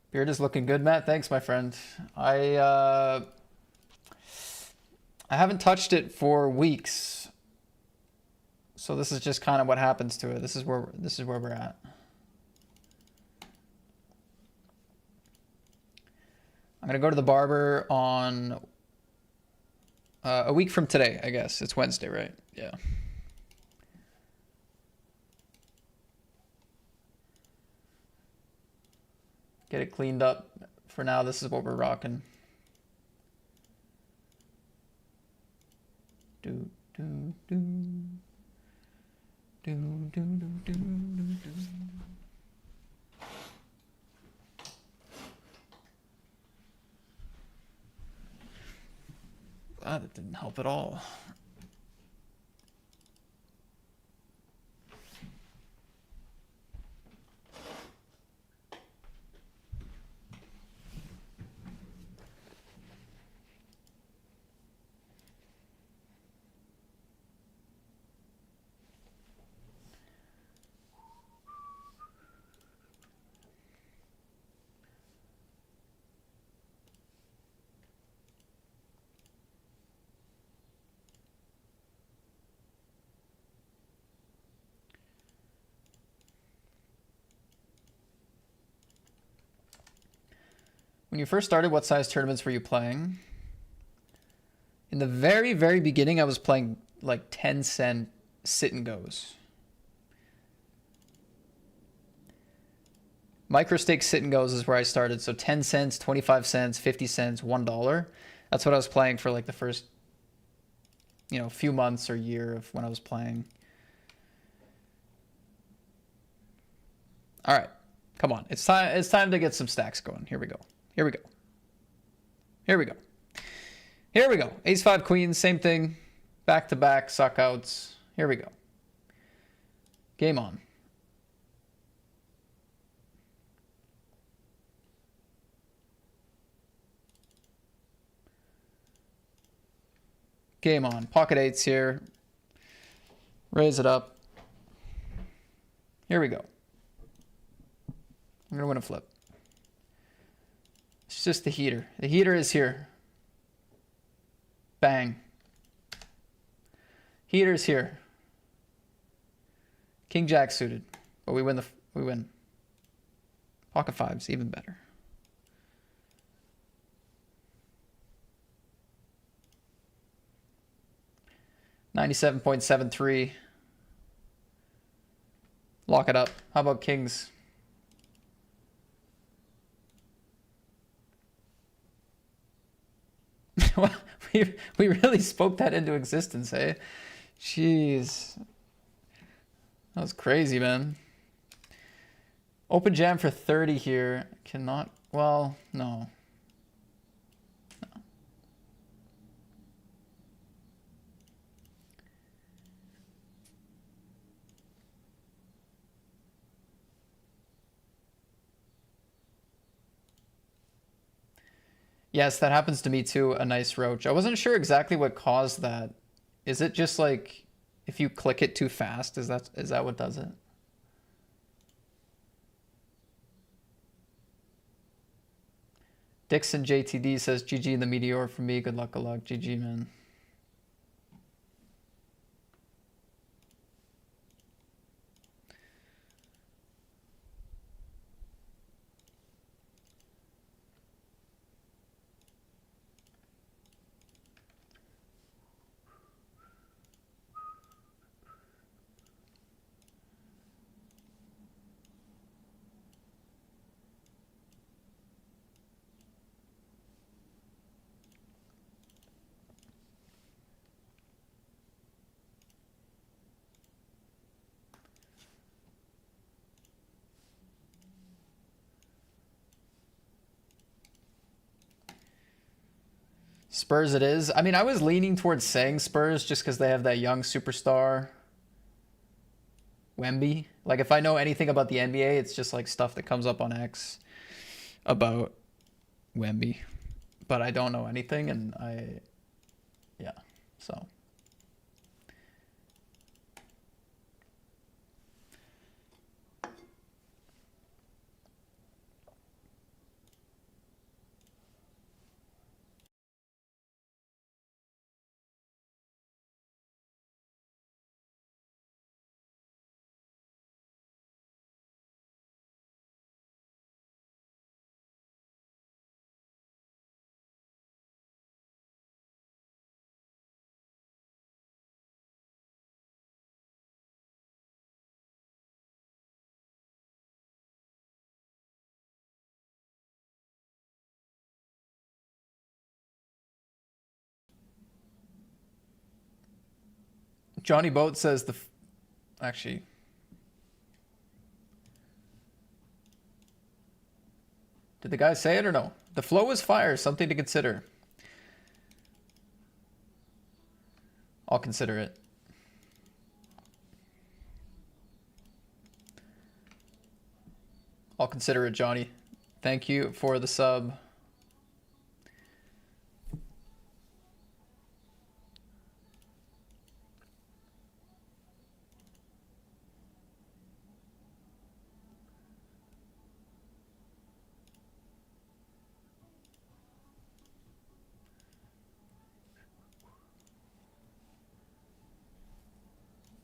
Beard is looking good, Matt. Thanks, my friend. I haven't touched it for weeks, so this is just kind of what happens to it. This is where we're at. I'm gonna go to the barber on a week from today, I guess. It's Wednesday, right? Yeah. Get it cleaned up. For now, this is what we're rocking. Do do do do do do do do. Ah, that didn't help at all. When you first started, what size tournaments were you playing? In the very, very beginning, I was playing like 10-cent sit and goes. Microstake sit and goes is where I started. So 10 cents, 25 cents, 50 cents, $1. That's what I was playing for like the first, few months or year of when I was playing. All right. Come on. It's time to get some stacks going. Here we go. Here we go. Here we go. Here we go. Ace 5 queens, same thing. Back to back suckouts. Here we go. Game on. Game on. Pocket eights here. Raise it up. Here we go. I'm going to win a flip. It's just the heater. The heater is here. Bang. Heater's here. King Jack suited. But we win. We win. Pocket fives, even better. $97.73. Lock it up. How about kings? we really spoke that into existence, eh? Jeez. That was crazy, man. Open jam for 30 here. Cannot... Well, no. Yes, that happens to me too, a nice roach. I wasn't sure exactly what caused that. Is it just like if you click it too fast? Is that what does it? Dixon JTD says GG in the Meteor for me. Good luck, GG, man. Spurs it is. I mean, I was leaning towards saying Spurs just because they have that young superstar, Wemby. Like, if I know anything about the NBA, it's just like stuff that comes up on X about Wemby. But I don't know anything, and yeah, so. Johnny Boat says actually, did the guy say it or no? The flow is fire, something to consider. I'll consider it. I'll consider it, Johnny. Thank you for the sub.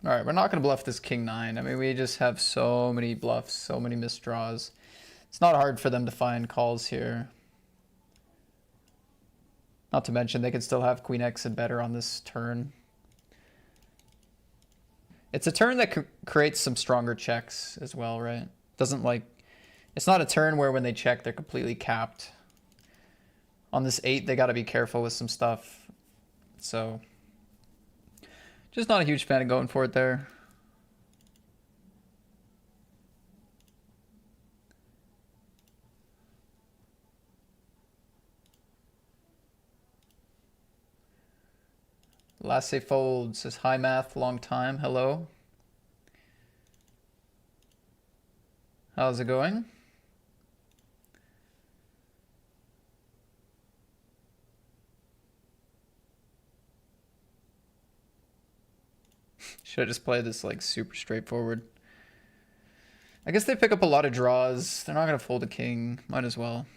All right, we're not going to bluff this king nine. I mean, we just have so many bluffs, so many misdraws. It's not hard for them to find calls here. Not to mention, they could still have queen X and better on this turn. It's a turn that creates some stronger checks as well, right? Doesn't like... It's not a turn where when they check, they're completely capped. On this 8, they got to be careful with some stuff. So... Just not a huge fan of going for it there. Lasse Fold says, hi math, long time, hello. How's it going? Should I just play this like super straightforward? I guess they pick up a lot of draws. They're not going to fold a king. Might as well.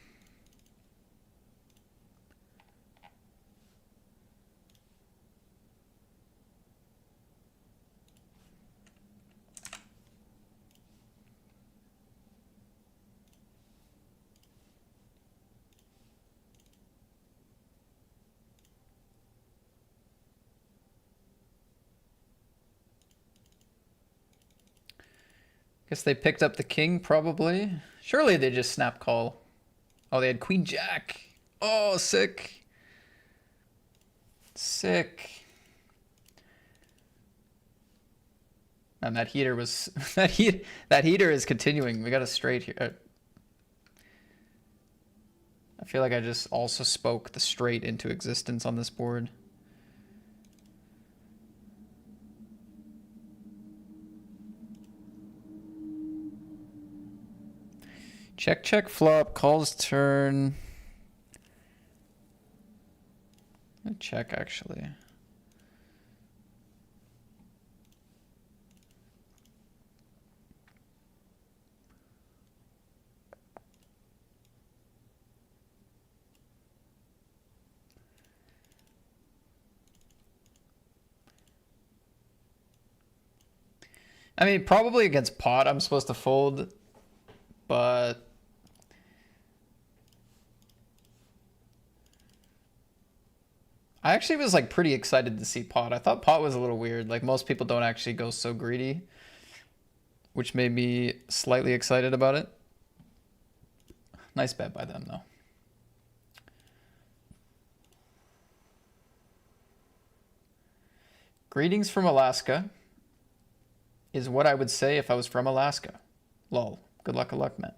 Guess they picked up the king, probably. Surely they just snap call. Oh, they had queen jack. Oh, sick. Sick. And that heater was... that heater is continuing. We got a straight here. I feel like I just also spoke the straight into existence on this board. Check, check, flop, calls turn. Check, actually. I mean, probably against pot, I'm supposed to fold, but... I actually was like pretty excited to see pot. I thought pot was a little weird. Like most people don't actually go so greedy, which made me slightly excited about it. Nice bet by them though. Greetings from Alaska is what I would say if I was from Alaska. Lol. Good luck, man.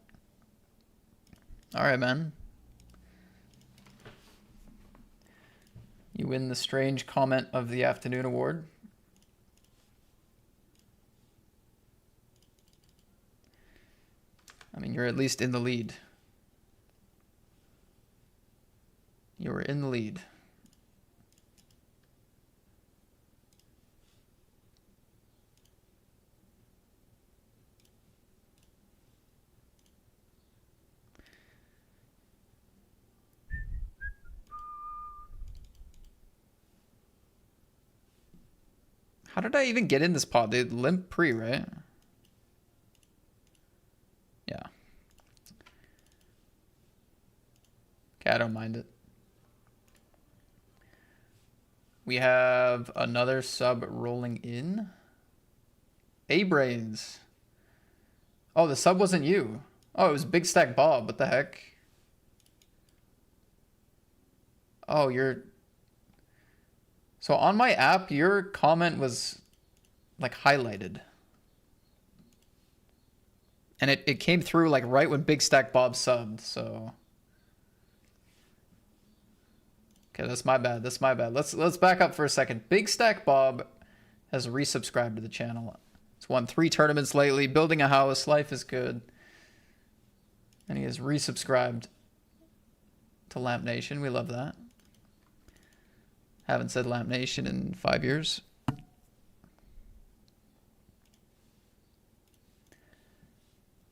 All right, man. You win the strange comment of the afternoon award. I mean, you're at least in the lead. You were in the lead. How did I even get in this pod? They limp pre, right? Yeah. Okay, I don't mind it. We have another sub rolling in. A-Brains. Oh, the sub wasn't you. Oh, it was Big Stack Bob. What the heck? Oh, you're... So on my app, your comment was like highlighted. And it came through like right when Big Stack Bob subbed, so... Okay, that's my bad. That's my bad. Let's back up for a second. Big Stack Bob has resubscribed to the channel. He's won 3 tournaments lately, building a house, life is good. And he has resubscribed to Lamp Nation. We love that. Haven't said Lamp Nation in 5 years.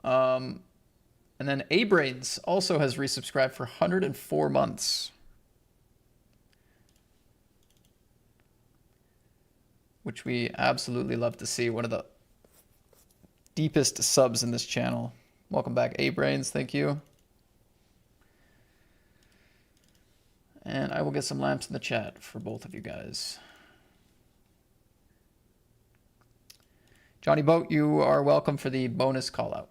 And then A-Brains also has resubscribed for 104 months. Which we absolutely love to see. One of the deepest subs in this channel. Welcome back, A-Brains. Thank you. And I will get some lamps in the chat for both of you guys. Johnny Boat, you are welcome for the bonus call out.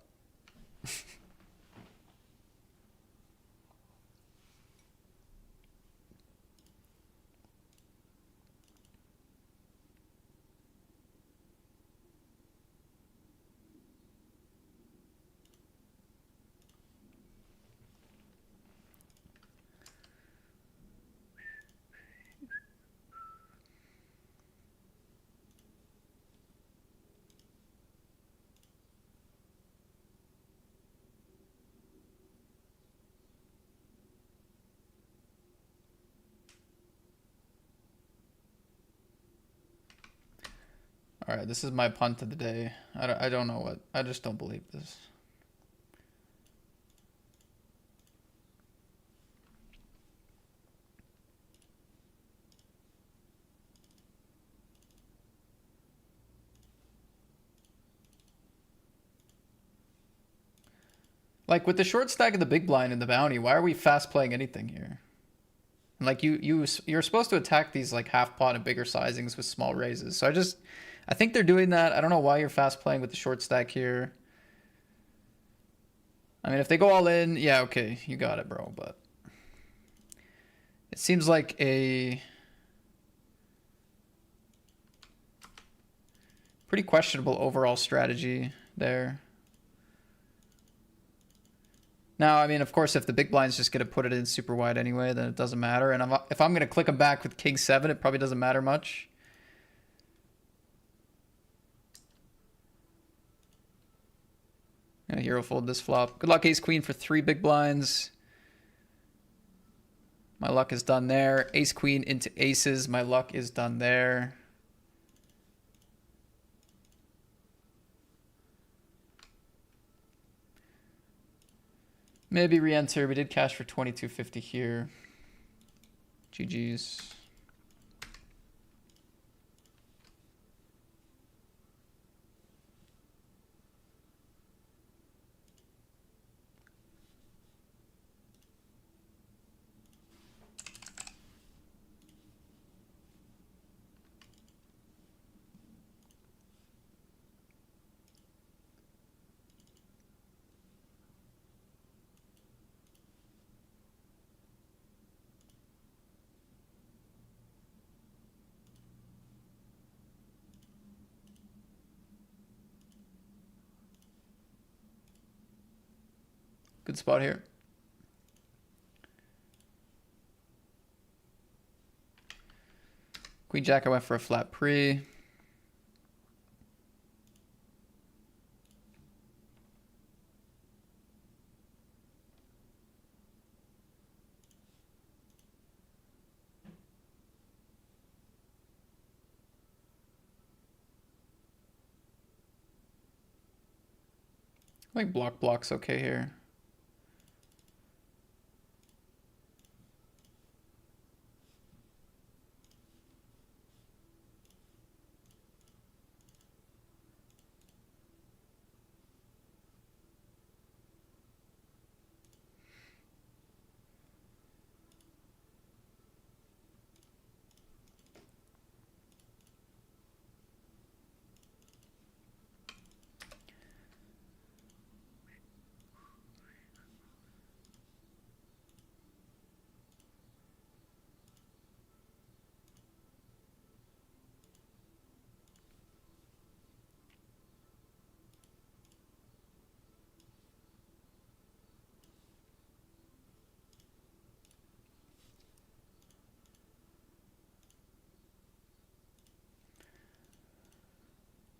All right, this is my punt of the day. I don't know what. I just don't believe this. Like with the short stack of the big blind and the bounty, why are we fast playing anything here? Like you're supposed to attack these like half pot and bigger sizings with small raises. So I think they're doing that. I don't know why you're fast playing with the short stack here. I mean, if they go all in, yeah, okay, you got it, bro. But it seems like a pretty questionable overall strategy there. Now, I mean, of course, if the big blind's just going to put it in super wide anyway, then it doesn't matter. And if I'm going to click them back with King 7, it probably doesn't matter much. Gonna hero fold this flop. Good luck, Ace Queen for 3 big blinds. My luck is done there. Ace Queen into aces. My luck is done there. Maybe re-enter. We did cash for 22.50 here. GG's. Good spot here. Queen Jack, I went for a flat pre. I think block's okay here.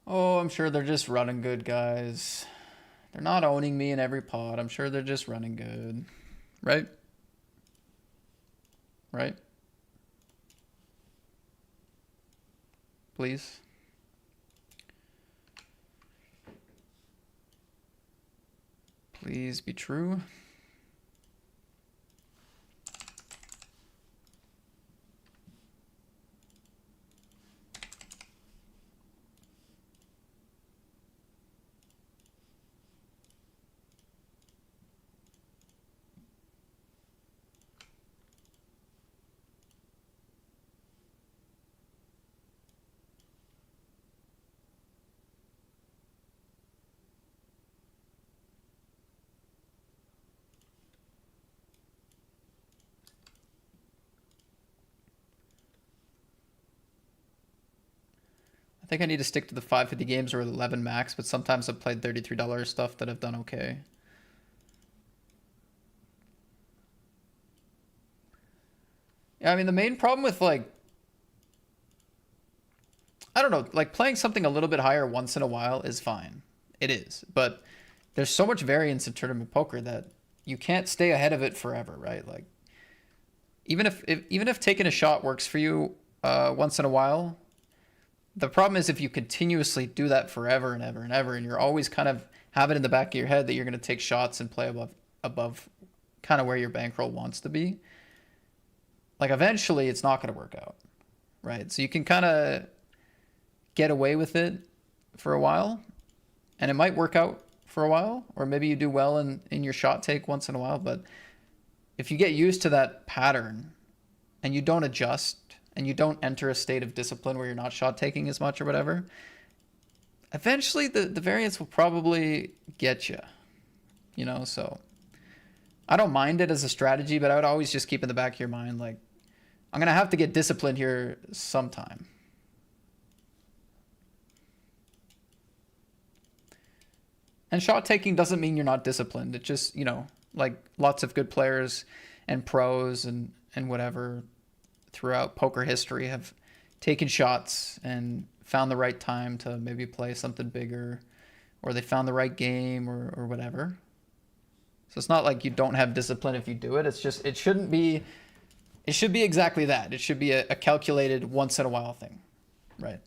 Oh, I'm sure they're just running good, guys. They're not owning me in every pot. I'm sure they're just running good. Right? Right? Please. Please be true. I think I need to stick to the 550 games or 11 max, but sometimes I've played $33 stuff that have done okay. Yeah, I mean, the main problem with, like, I don't know, like playing something a little bit higher once in a while is fine. It is. But there's so much variance in tournament poker that you can't stay ahead of it forever, right? Like, even if taking a shot works for you once in a while, the problem is if you continuously do that forever and ever and ever, and you're always kind of have it in the back of your head that you're going to take shots and play above kind of where your bankroll wants to be, like eventually it's not going to work out, right? So you can kind of get away with it for a while, and it might work out for a while, or maybe you do well in your shot take once in a while, but if you get used to that pattern and you don't adjust and you don't enter a state of discipline where you're not shot taking as much or whatever, eventually the variance will probably get you, you know? So I don't mind it as a strategy, but I would always just keep in the back of your mind, like, I'm going to have to get disciplined here sometime. And shot taking doesn't mean you're not disciplined. It just, you know, like lots of good players and pros and whatever throughout poker history have taken shots and found the right time to maybe play something bigger, or they found the right game or whatever. So it's not like you don't have discipline if you do it. It's just, it should be exactly that. It should be a calculated once in a while thing, right?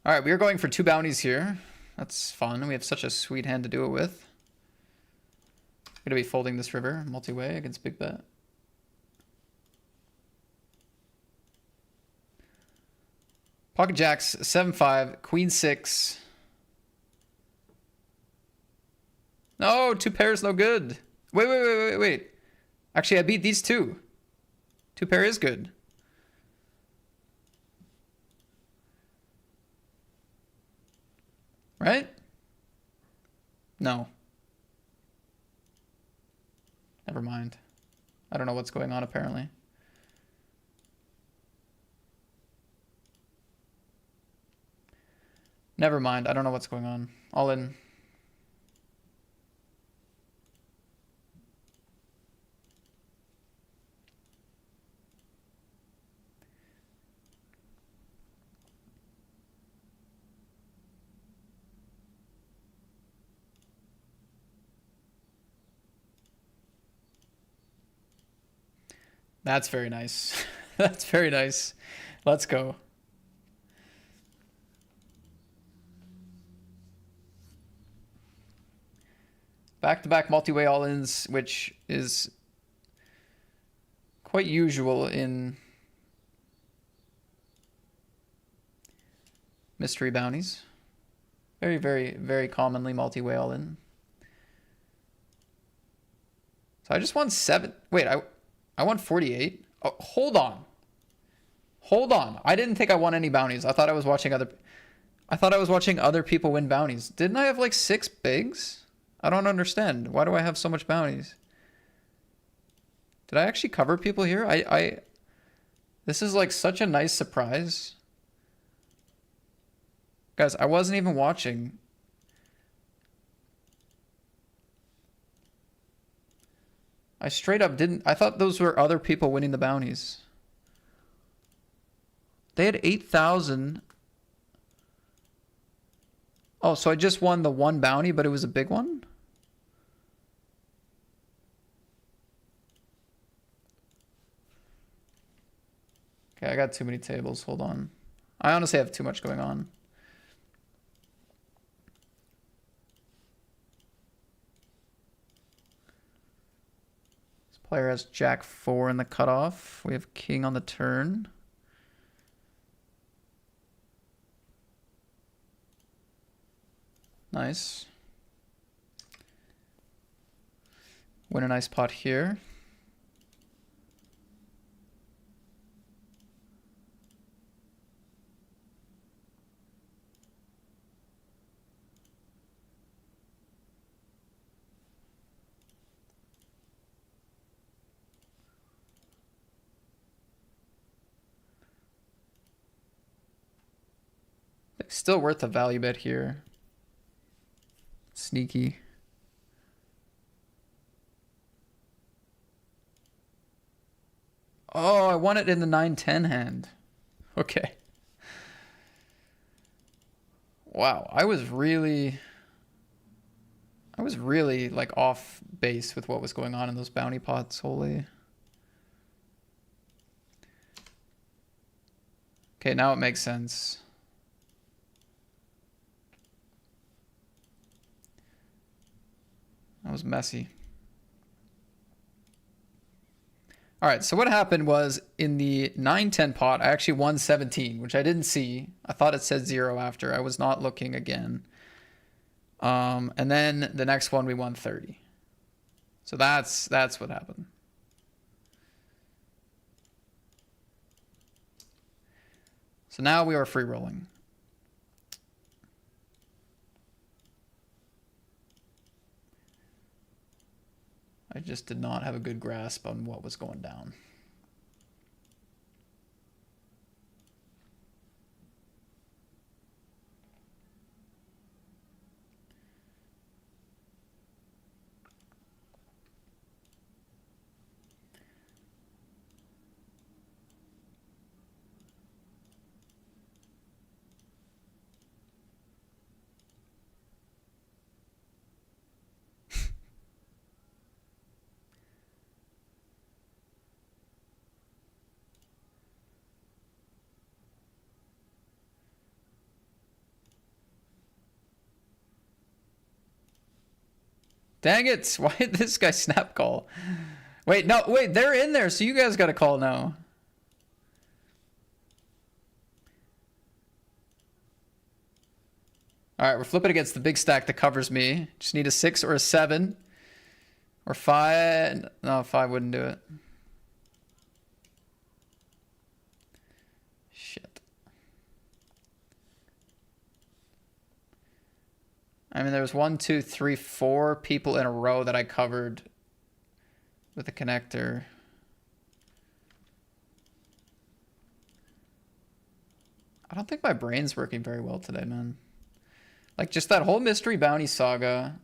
All right, we are going for 2 bounties here. That's fun. We have such a sweet hand to do it with. Gonna be folding this river multi-way against big bet. Pocket jacks, 7-5, queen 6. No, 2 pairs, no good. Wait. Actually, I beat these 2. 2 pair is good. Right? No. Never mind. I don't know what's going on apparently. Never mind. I don't know what's going on. All in. That's very nice. That's very nice. Let's go. Back-to-back multi-way all-ins, which is quite usual in mystery bounties. Very commonly multi-way all-in. So I just won 7. Wait, I won 48. Oh, hold on. Hold on. I didn't think I won any bounties. I thought I was watching other people win bounties. Didn't I have like 6 bigs? I don't understand. Why do I have so much bounties? Did I actually cover people here? This is like such a nice surprise. Guys, I wasn't even watching. I straight up didn't. I thought those were other people winning the bounties. They had 8,000. Oh, so I just won the 1 bounty, but it was a big one? Okay, I got too many tables. Hold on. I honestly have too much going on. This player has Jack 4 in the cutoff. We have King on the turn. Nice. Win a nice pot here. Still worth a value bet here. Sneaky. Oh, I won it in the 9-10 hand. Okay. Wow, I was really like off base with what was going on in those bounty pots. Holy. Okay, now it makes sense. That was messy. All right, so what happened was in the 9-10 pot, I actually won 17, which I didn't see. I thought it said 0 after. I was not looking again. And then the next one we won 30. So that's what happened. So now we are free rolling. I just did not have a good grasp on what was going down. Dang it! Why did this guy snap call? Wait, no, wait, they're in there, so you guys gotta call now. Alright, we're flipping against the big stack that covers me. Just need a 6 or a 7. Or 5. No, 5 wouldn't do it. Shit. I mean, there was 1, 2, 3, 4 people in a row that I covered with a connector. I don't think my brain's working very well today, man. Like, just that whole mystery bounty saga.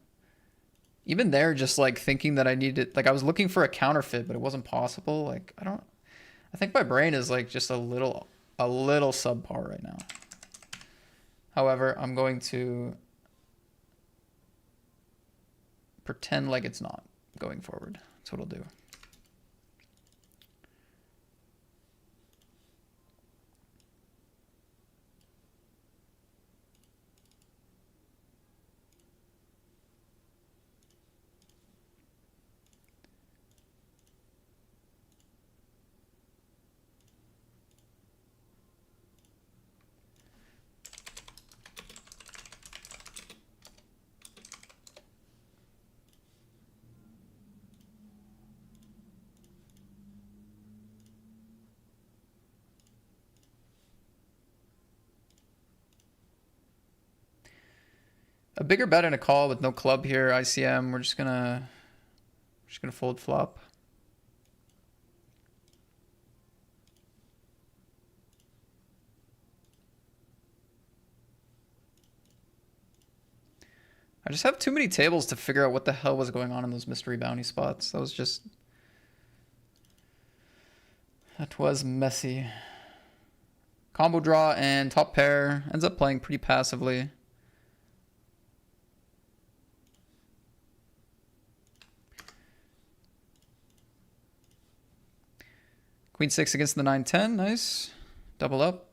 Even there, just like thinking that I needed, like I was looking for a counterfeit, but it wasn't possible. Like, I think my brain is like just a little subpar right now. However, I'm going to pretend like it's not going forward. That's what I'll do. A bigger bet in a call with no club here, ICM. We're just gonna fold flop. I just have too many tables to figure out what the hell was going on in those mystery bounty spots. That was messy. Combo draw and top pair. Ends up playing pretty passively. Queen 6 against the 9-10. Nice. Double up.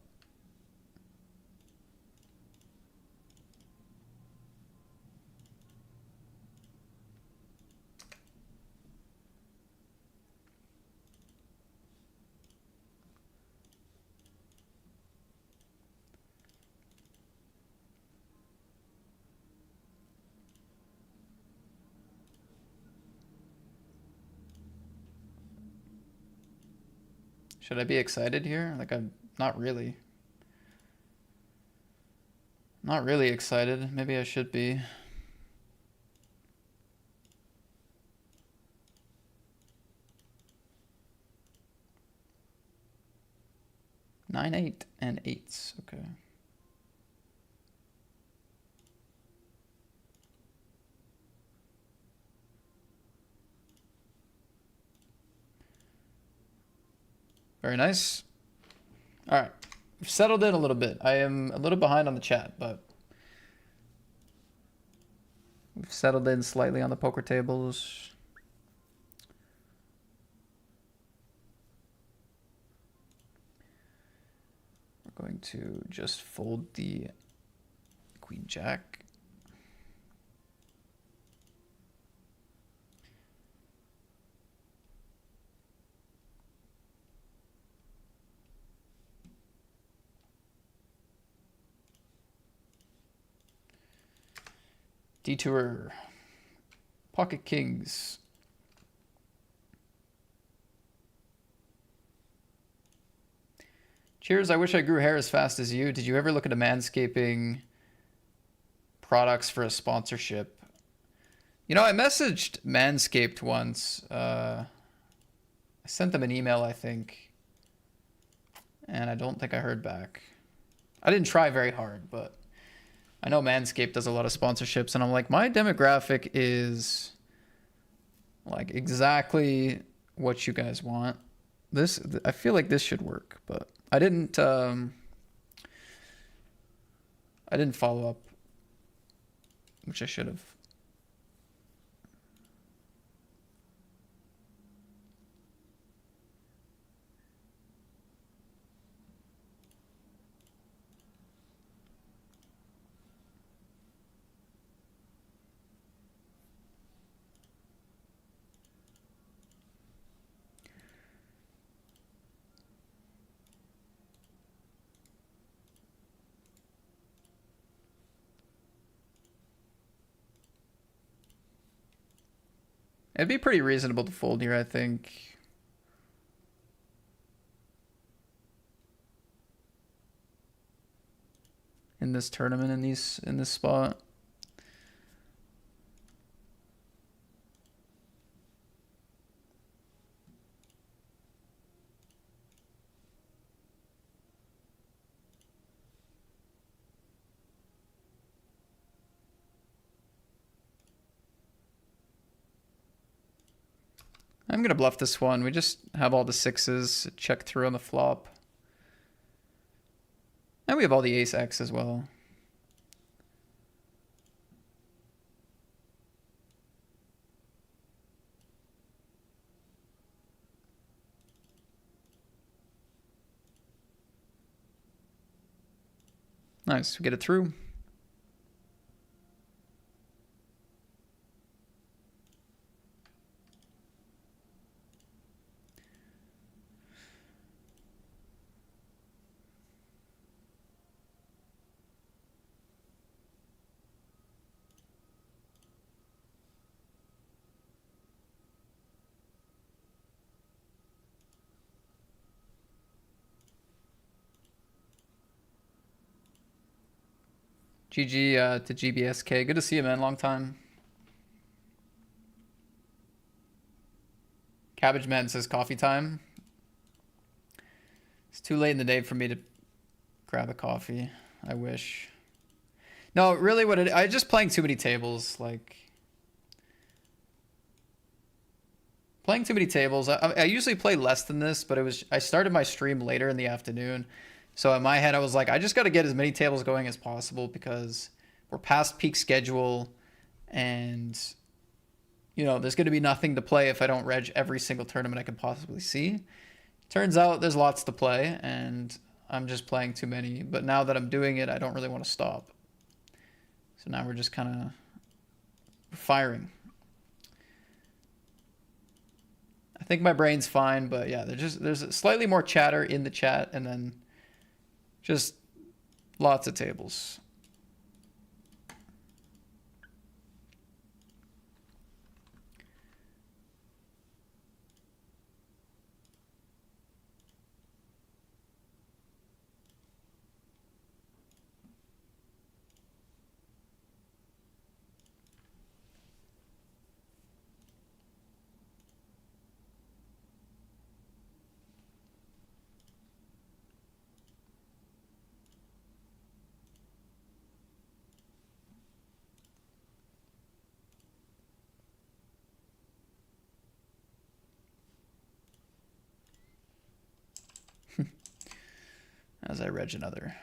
Should I be excited here? Like, I'm not really. Not really excited. Maybe I should be. Nine, 8, and 8s. Okay. Very nice. All right. We've settled in a little bit. I am a little behind on the chat, but we've settled in slightly on the poker tables. We're going to just fold the Queen Jack. Detour. Pocket Kings. Cheers, I wish I grew hair as fast as you. Did you ever look into manscaping products for a sponsorship? You know, I messaged Manscaped once. I sent them an email, I think. And I don't think I heard back. I didn't try very hard, but I know Manscaped does a lot of sponsorships, and I'm like, my demographic is like exactly what you guys want. I feel like this should work, but I didn't follow up, which I should have. It'd be pretty reasonable to fold here, I think. In this tournament, in this spot. I'm gonna bluff this one. We just have all the sixes, check through on the flop. And we have all the ace X as well. Nice, we get it through. GG to GBSK. Good to see you, man. Long time. Cabbage Man says coffee time. It's too late in the day for me to grab a coffee. I wish. No, really, I just playing too many tables. Like playing too many tables. I usually play less than this, but I started my stream later in the afternoon. So in my head, I was like, I just got to get as many tables going as possible because we're past peak schedule and, you know, there's going to be nothing to play if I don't reg every single tournament I can possibly see. Turns out there's lots to play and I'm just playing too many. But now that I'm doing it, I don't really want to stop. So now we're just kind of firing. I think my brain's fine, but yeah, there's slightly more chatter in the chat and then just lots of tables. As I reg another.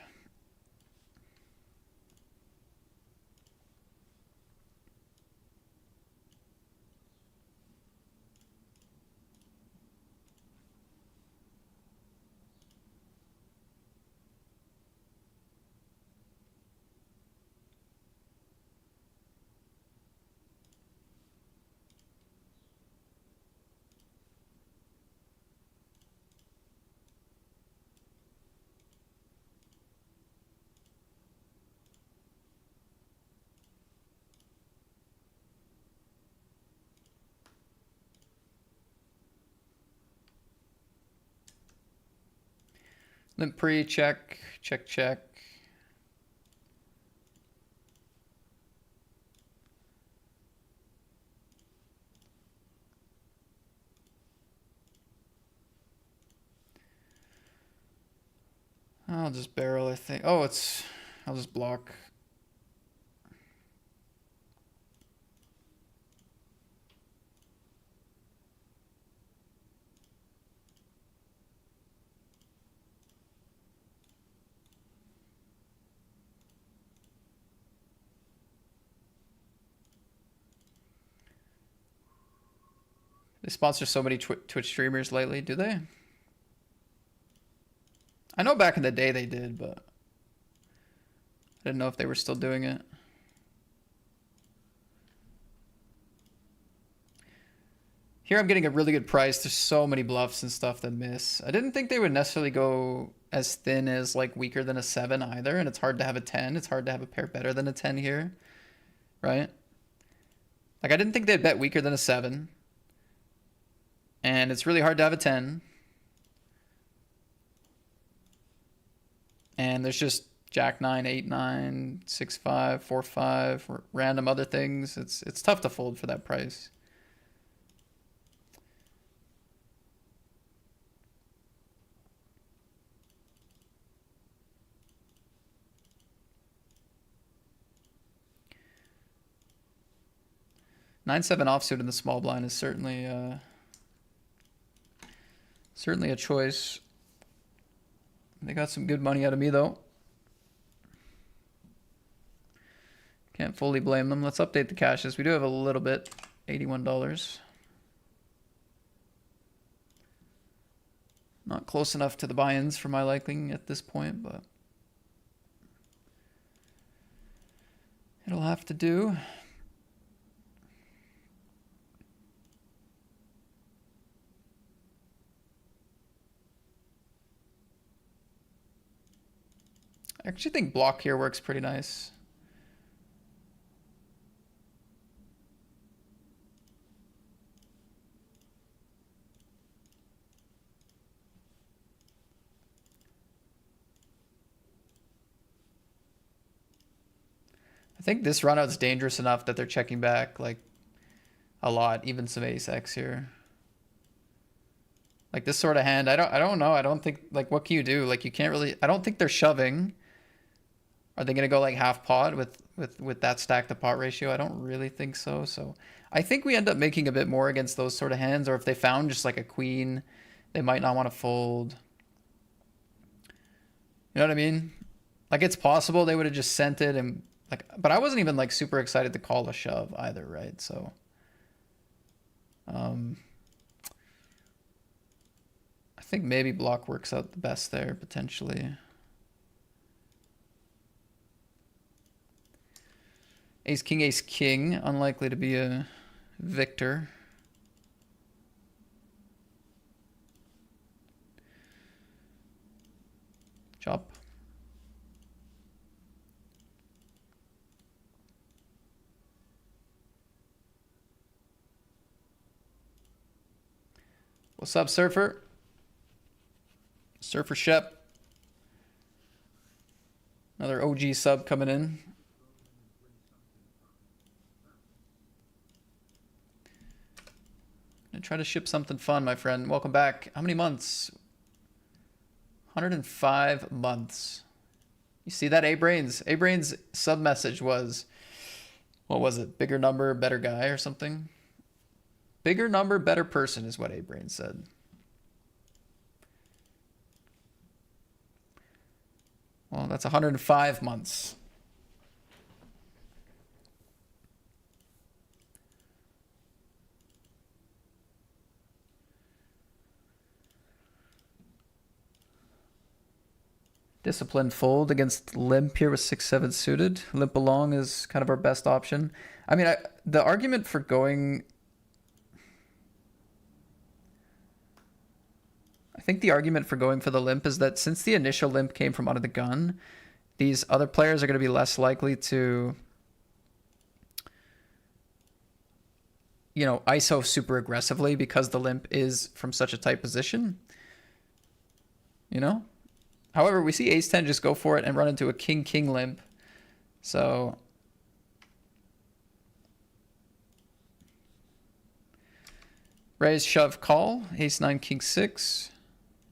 Limp pre, check, check, check. I'll just barrel, I think. Oh, I'll just block. They sponsor so many Twitch streamers lately, do they? I know back in the day they did, but I didn't know if they were still doing it. Here I'm getting a really good price. There's so many bluffs and stuff that miss. I didn't think they would necessarily go as thin as like weaker than a 7 either, and it's hard to have a 10. It's hard to have a pair better than a 10 here, right? Like I didn't think they'd bet weaker than a 7. And it's really hard to have a 10. And there's just Jack 9, 8, 9, 6, 5, 4, 5, random other things. It's tough to fold for that price. Nine, 7 offsuit in the small blind is certainly certainly a choice. They got some good money out of me though. Can't fully blame them. Let's update the cashes. We do have a little bit, $81. Not close enough to the buy-ins for my liking at this point, but it'll have to do. I actually think block here works pretty nice. I think this runout's dangerous enough that they're checking back like a lot, even some ace X here. Like this sort of hand, I don't know. I don't think, like, what can you do? Like, you can't really, I don't think they're shoving. Are they gonna go like half pot with that stack to pot ratio? I don't really think so. So I think we end up making a bit more against those sort of hands, or if they found just like a queen, they might not want to fold. You know what I mean? Like, it's possible they would have just sent it and like, but I wasn't even like super excited to call a shove either, right? So I think maybe block works out the best there potentially. Ace king, unlikely to be a victor. Chop. What's up, Surfer? Surfer Shep. Another OG sub coming in. Gonna try to ship something fun, my friend. Welcome back. How many months? 105 months. You see that, A-Brains? A-Brains sub message was, what was it? Bigger number, better guy or something? Bigger number, better person is what A-Brains said. Well, that's 105 months. Disciplined fold against limp here with 6-7 suited. Limp along is kind of our best option. I mean, the argument for going... I think the argument for going for the limp is that since the initial limp came from under the gun, these other players are going to be less likely to, you know, ISO super aggressively because the limp is from such a tight position. You know? However, we see ace 10 just go for it and run into a king limp. So raise, shove, call. Ace 9, king 6.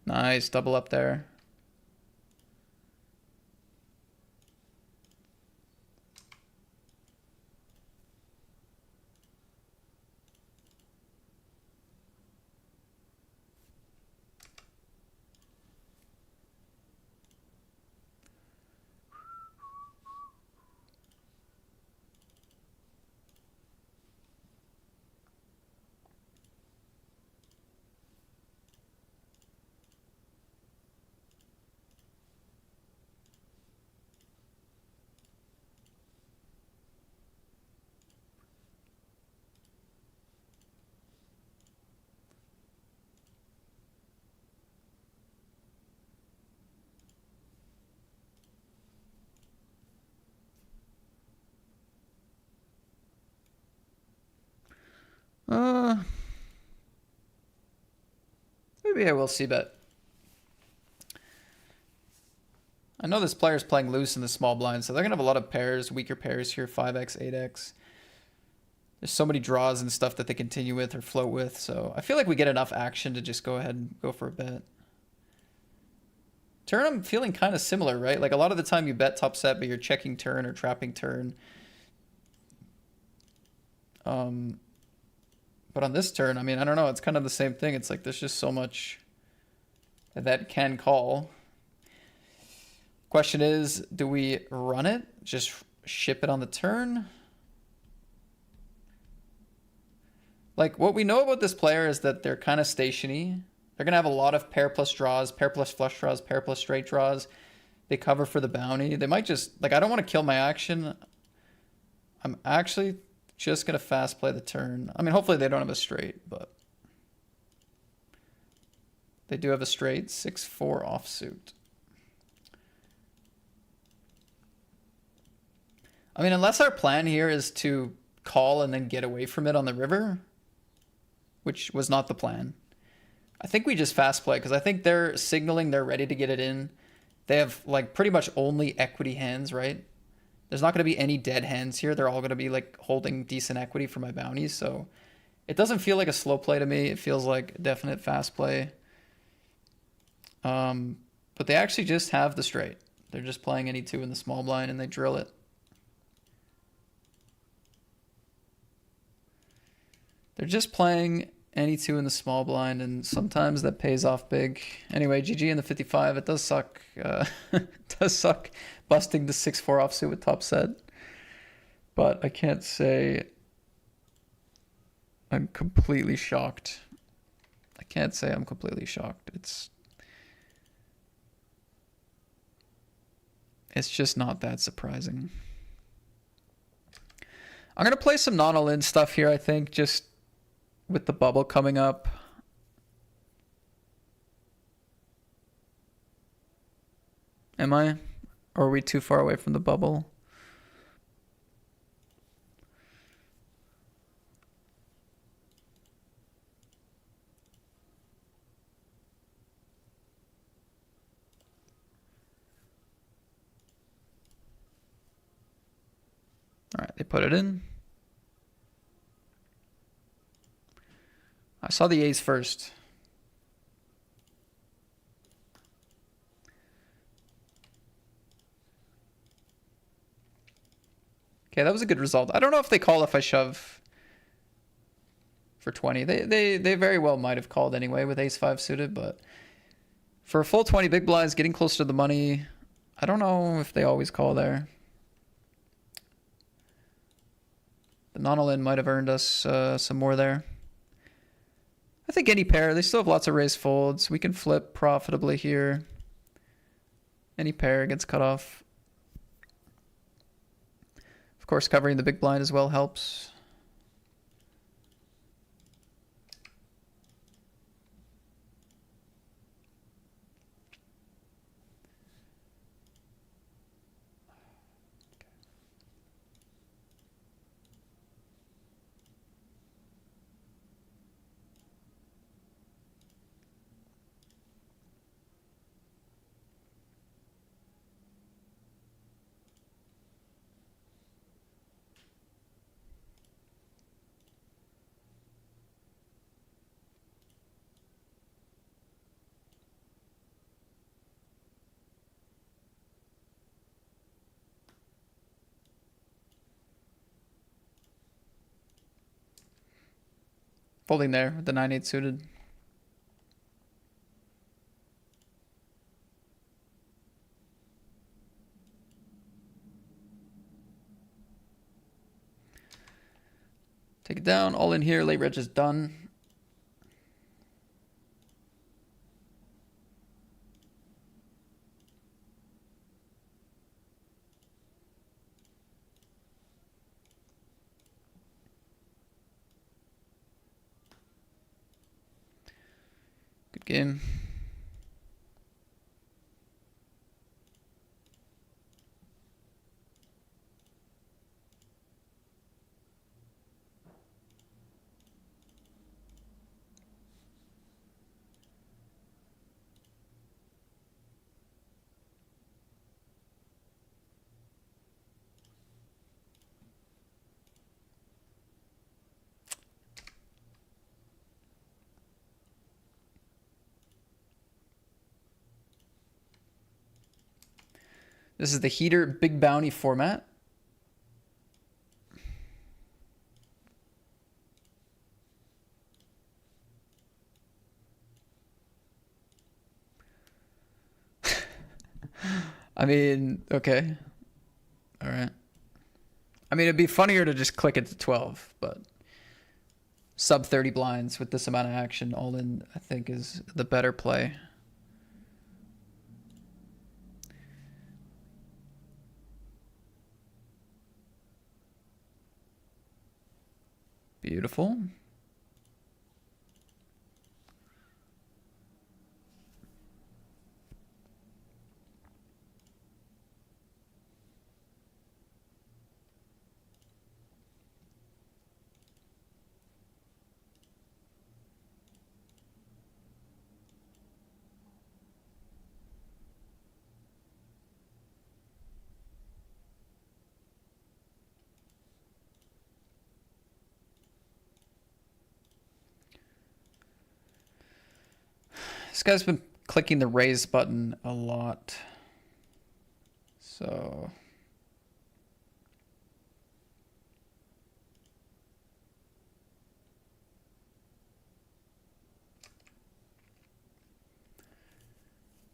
Nice, double up there. Maybe I will c-bet. I know this player's playing loose in the small blind, so they're going to have a lot of pairs, weaker pairs here, 5x, 8x. There's so many draws and stuff that they continue with or float with, so I feel like we get enough action to just go ahead and go for a bet. Turn, I'm feeling kind of similar, right? Like a lot of the time you bet top set, but you're checking turn or trapping turn. But on this turn, I mean, I don't know. It's kind of the same thing. It's like there's just so much that can call. Question is, do we run it? Just ship it on the turn? Like, what we know about this player is that they're kind of stationy. They're going to have a lot of pair plus draws, pair plus flush draws, pair plus straight draws. They cover for the bounty. They might just... Like, I don't want to kill my action. I'm actually just going to fast play the turn. I mean, hopefully they don't have a straight, but... They do have a straight 6-4 offsuit. I mean, unless our plan here is to call and then get away from it on the river, which was not the plan. I think we just fast play because I think they're signaling they're ready to get it in. They have like pretty much only equity hands, right? There's not going to be any dead hands here. They're all going to be like holding decent equity for my bounties. So it doesn't feel like a slow play to me. It feels like a definite fast play. But they actually just have the straight. They're just playing any two in the small blind and they drill it. They're just playing any two in the small blind, and sometimes that pays off big. Anyway, GG in the 55. It does suck. It does suck busting the 6-4 offsuit with top set. But I can't say I'm completely shocked. I can't say I'm completely shocked. It's just not that surprising. I'm going to play some non-all-in stuff here, I think, just with the bubble coming up. Am I? Or are we too far away from the bubble? All right, they put it in. I saw the A's first. Okay, that was a good result. I don't know if they call if I shove for 20. They very well might have called anyway with ace-5 suited, but for a full 20 big blinds, getting close to the money, I don't know if they always call there. The non-all-in might have earned us some more there. I think any pair, they still have lots of raise folds. We can flip profitably here. Any pair gets cut off. Of course, covering the big blind as well helps. Folding there with the 9-8 suited. Take it down, all in here, late reg is done. Good game. This is the Heater Big Bounty format. I mean, okay. All right. I mean, it'd be funnier to just click it to 12, but sub 30 blinds with this amount of action all in, I think, is the better play. Beautiful. This guy's been clicking the raise button a lot. So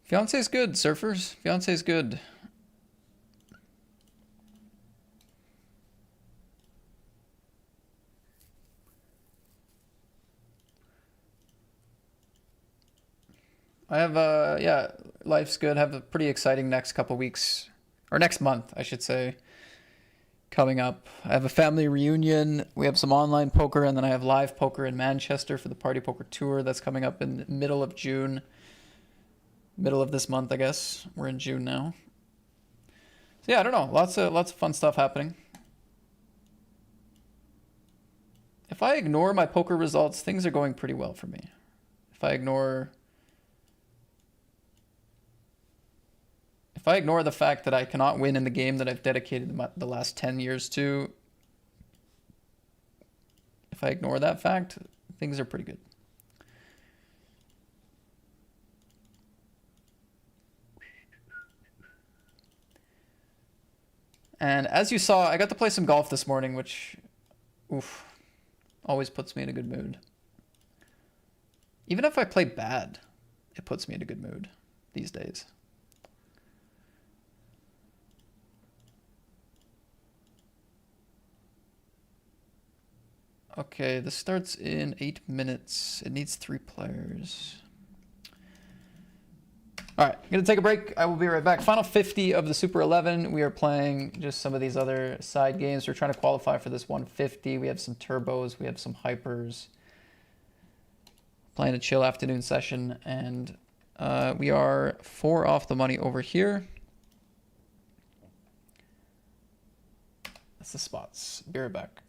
Fiance's good, surfers. Fiance's good. I have yeah, life's good. Have a pretty exciting next couple weeks, or next month, I should say, coming up. I have a family reunion. We have some online poker, and then I have live poker in Manchester for the Party Poker Tour that's coming up in the middle of June. Middle of this month, I guess. We're in June now. So yeah, I don't know. Lots of fun stuff happening. If I ignore my poker results, things are going pretty well for me. If I ignore the fact that I cannot win in the game that I've dedicated the last 10 years to, if I ignore that fact, things are pretty good. And as you saw, I got to play some golf this morning, which, oof, always puts me in a good mood. Even if I play bad, it puts me in a good mood these days. Okay, this starts in 8 minutes. It needs 3 players. All right, I'm going to take a break. I will be right back. Final 50 of the Super 11. We are playing just some of these other side games. We're trying to qualify for this 150. We have some turbos. We have some hypers. Playing a chill afternoon session. And we are 4 off the money over here. That's the spots. Be right back.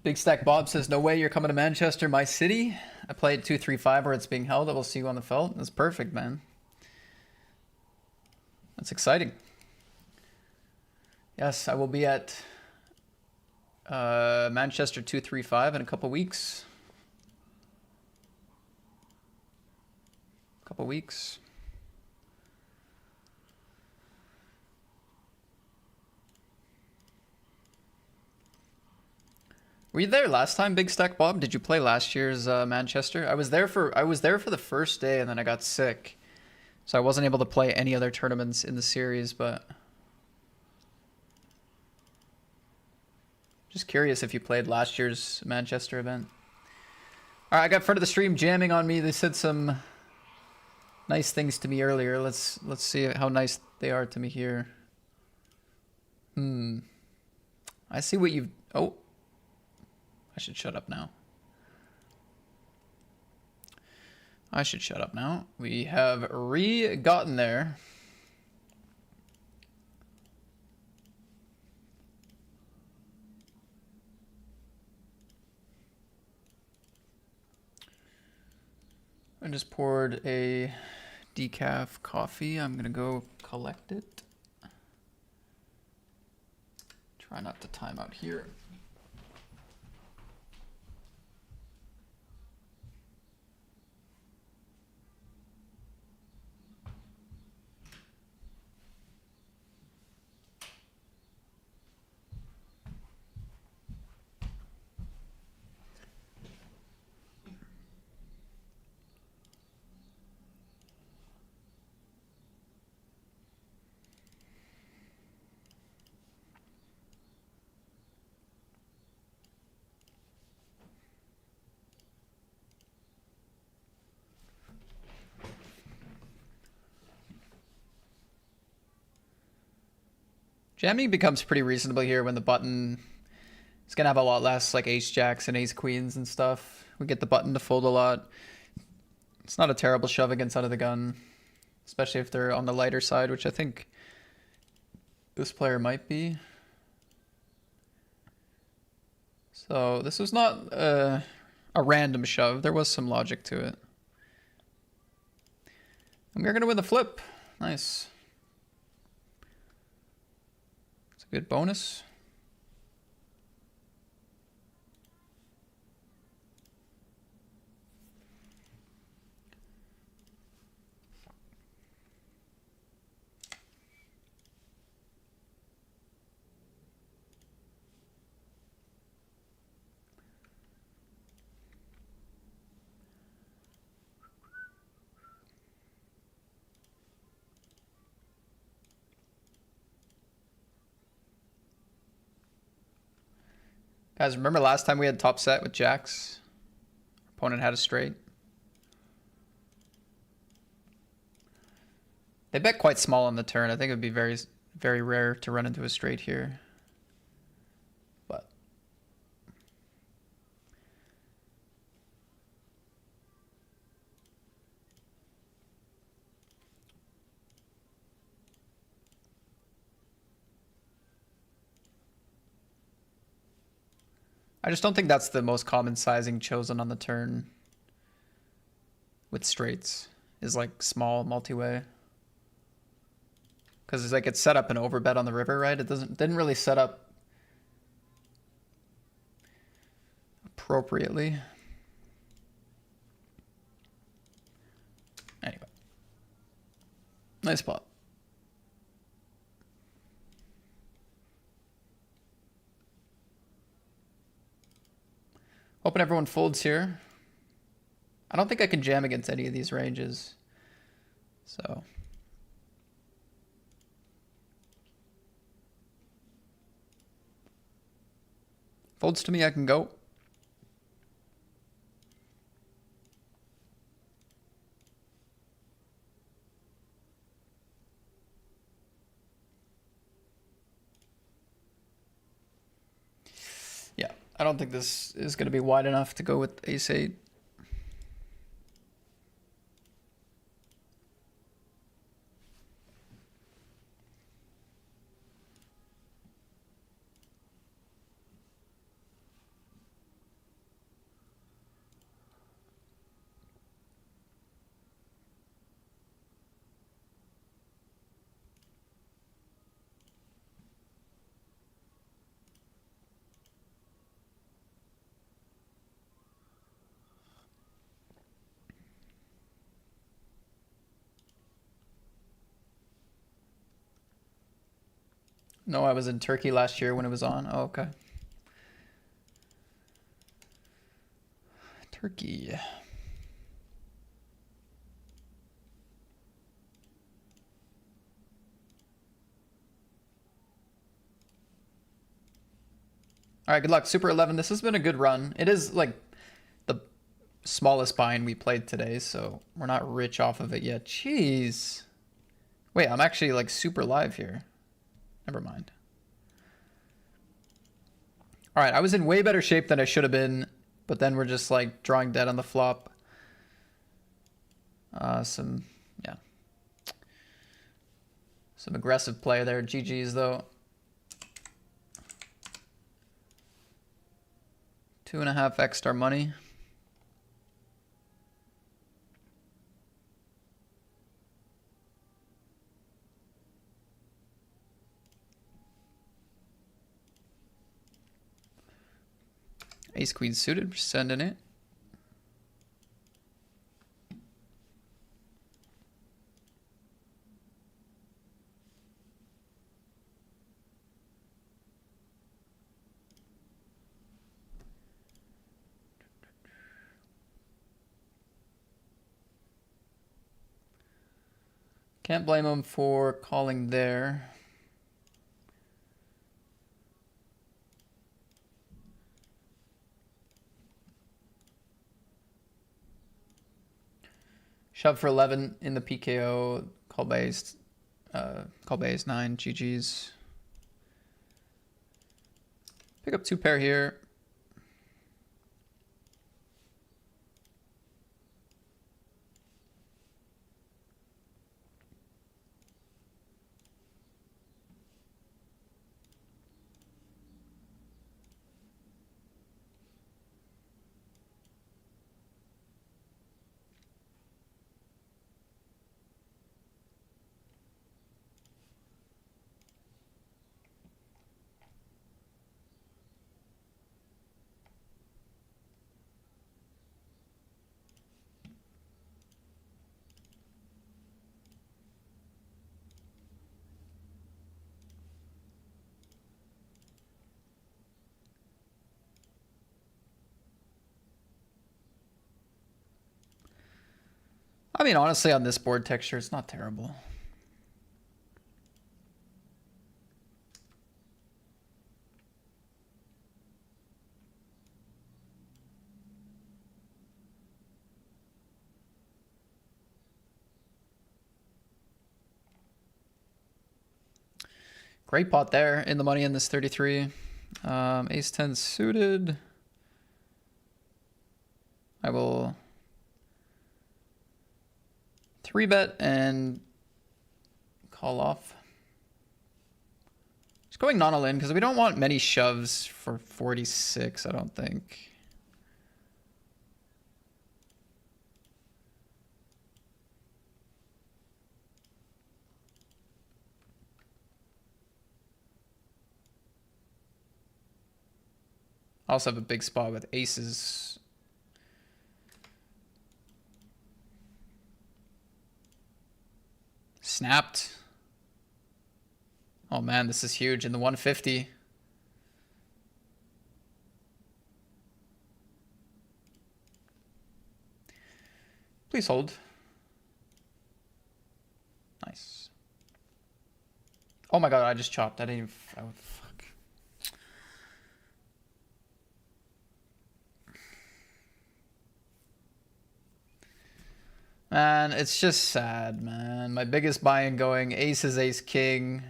Big Stack Bob says, no way you're coming to Manchester, my city. I played 235 where it's being held. I will see you on the felt. That's perfect, man. That's exciting. Yes, I will be at Manchester 235 in a couple weeks. Couple weeks. Were you there last time, Big Stack Bob? Did you play last year's Manchester? I was there for the first day and then I got sick. So I wasn't able to play any other tournaments in the series, but just curious if you played last year's Manchester event. All right, I got front of the stream jamming on me. They said some nice things to me earlier. Let's see how nice they are to me here. I see what you've... Oh. I should shut up now. I should shut up now. We have gotten there. I just poured a decaf coffee. I'm gonna go collect it. Try not to time out here. Jamming becomes pretty reasonable here when the button is going to have a lot less like ace jacks and ace queens and stuff. We get the button to fold a lot. It's not a terrible shove against out of the gun, especially if they're on the lighter side, which I think this player might be. So this was not a random shove. There was some logic to it. And we're going to win the flip. Nice. Good bonus. Guys, remember last time we had top set with jacks? Opponent had a straight. They bet quite small on the turn. I think it would be very, very rare to run into a straight here. But I just don't think that's the most common sizing chosen on the turn with straights, is like small multi-way. Because it's like it's set up an overbet on the river, right? It didn't really set up appropriately. Anyway. Nice spot. Hoping everyone folds here. I don't think I can jam against any of these ranges. So. Folds to me, I can go. Yeah, I don't think this is going to be wide enough to go with ace-8. No, I was in Turkey last year when it was on. Oh, okay. Turkey. All right, good luck. Super 11, this has been a good run. It is like the smallest buy-in we played today, so we're not rich off of it yet. Jeez. Wait, I'm actually like super live here. Never mind. All right, I was in way better shape than I should have been, but then we're just like drawing dead on the flop. Some aggressive play there. GG's though. 2.5 extra money. Ace queen suited, we're sending it. Can't blame him for calling there. Shove for 11 in the PKO. Call base 9. GG's. Pick up 2 pair here. I mean, honestly, on this board texture, it's not terrible. Great pot there in the money in this 33. Ace 10 suited. I will 3-bet and call off. Just going non all in because we don't want many shoves for 46, I don't think. I also have a big spot with aces. Snapped. Oh man, this is huge in the 150. Please hold. Nice. Oh my god, I just chopped. I didn't even... Oh, fuck. Man, it's just sad, man. My biggest buy-in going, ace is ace king.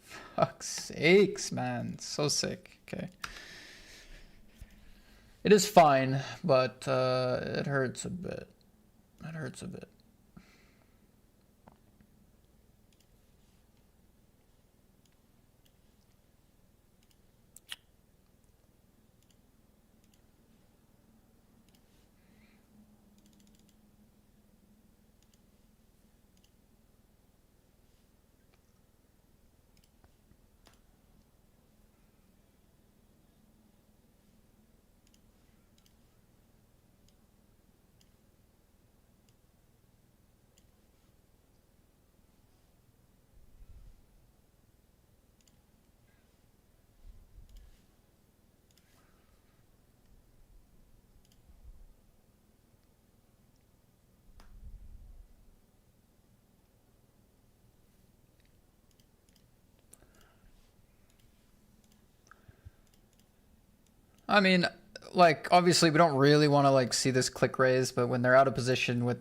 Fuck's sakes, man. So sick. Okay. It is fine, but it hurts a bit. It hurts a bit. I mean, like, obviously we don't really want to like see this click raise, but when they're out of position with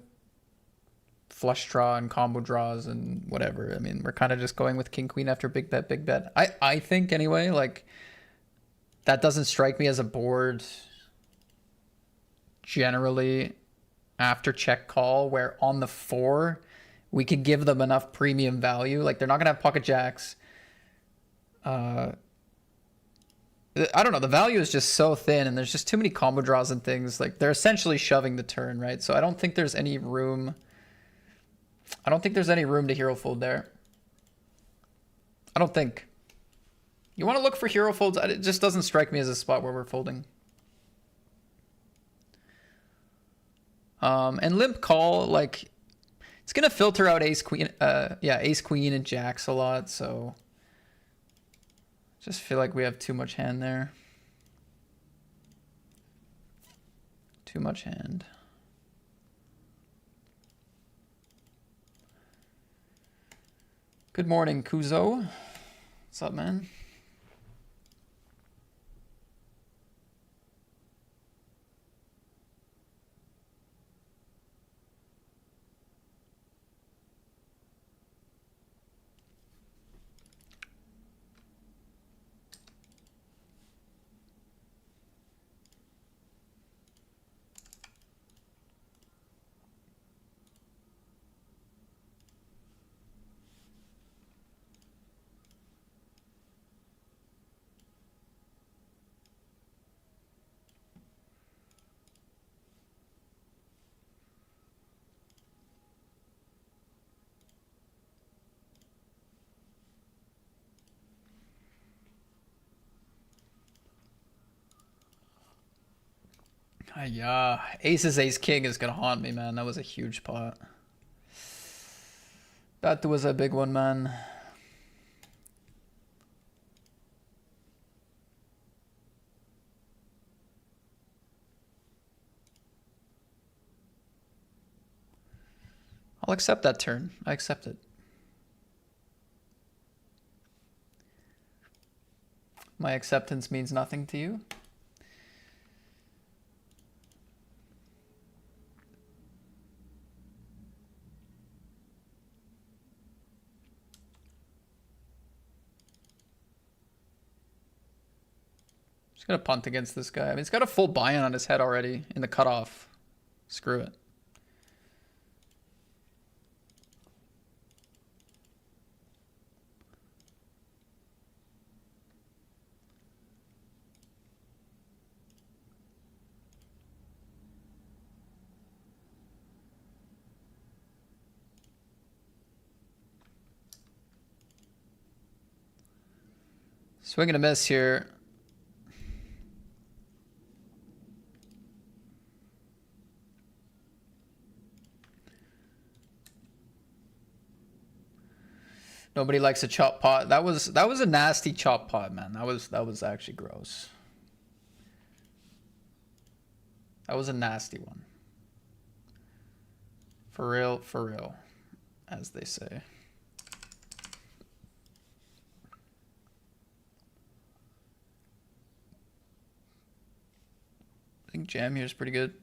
flush draw and combo draws and whatever, I mean, we're kind of just going with king queen after big bet, big bet. I think anyway, like that doesn't strike me as a board generally after check call where on the 4 we can give them enough premium value. Like they're not gonna have pocket jacks. I don't know. The value is just so thin, and there's just too many combo draws and things. Like they're essentially shoving the turn, right? So I don't think there's any room. I don't think there's any room to hero fold there. I don't think. You want to look for hero folds. It just doesn't strike me as a spot where we're folding. And limp call, like it's gonna filter out ace queen. Yeah, ace queen and jacks a lot. So. Just feel like we have too much hand there. Too much hand. Good morning, Kuzo. What's up, man? Yeah, aces, ace, king is gonna haunt me, man. That was a huge pot. That was a big one, man. I'll accept that turn. I accept it. My acceptance means nothing to you. Just gonna punt against this guy. I mean, he's got a full buy-in on his head already in the cutoff. Screw it. Swing and a miss here. Nobody likes a chop pot. That was a nasty chop pot, man. That was actually gross. That was a nasty one. For real, as they say. I think jam here is pretty good.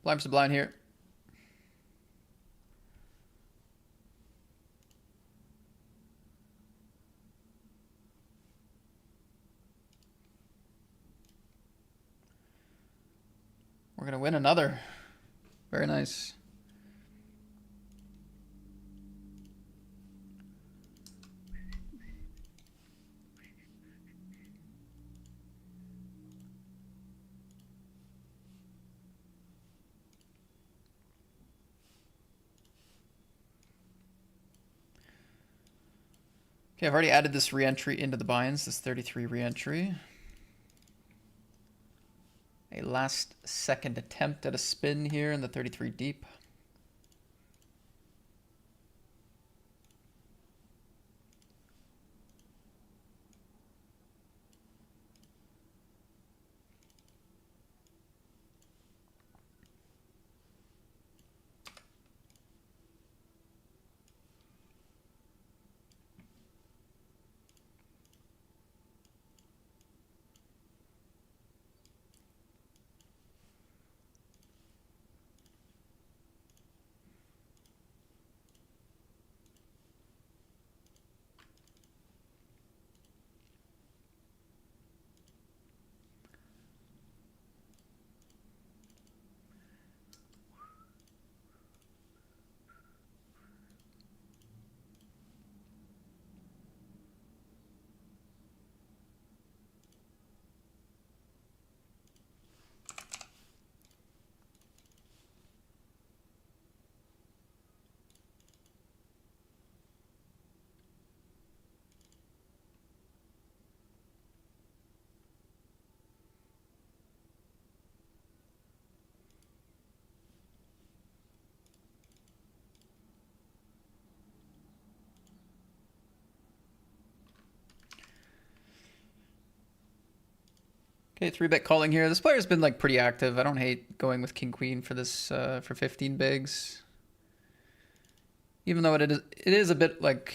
Blind to blind here. We're gonna win another. Very nice. Okay, I've already added this re-entry into the binds, this 33 re-entry. A last second attempt at a spin here in the 33 deep. Okay, 3-bet calling here. This player's been like pretty active. I don't hate going with king queen for this for 15 bigs. Even though it is a bit like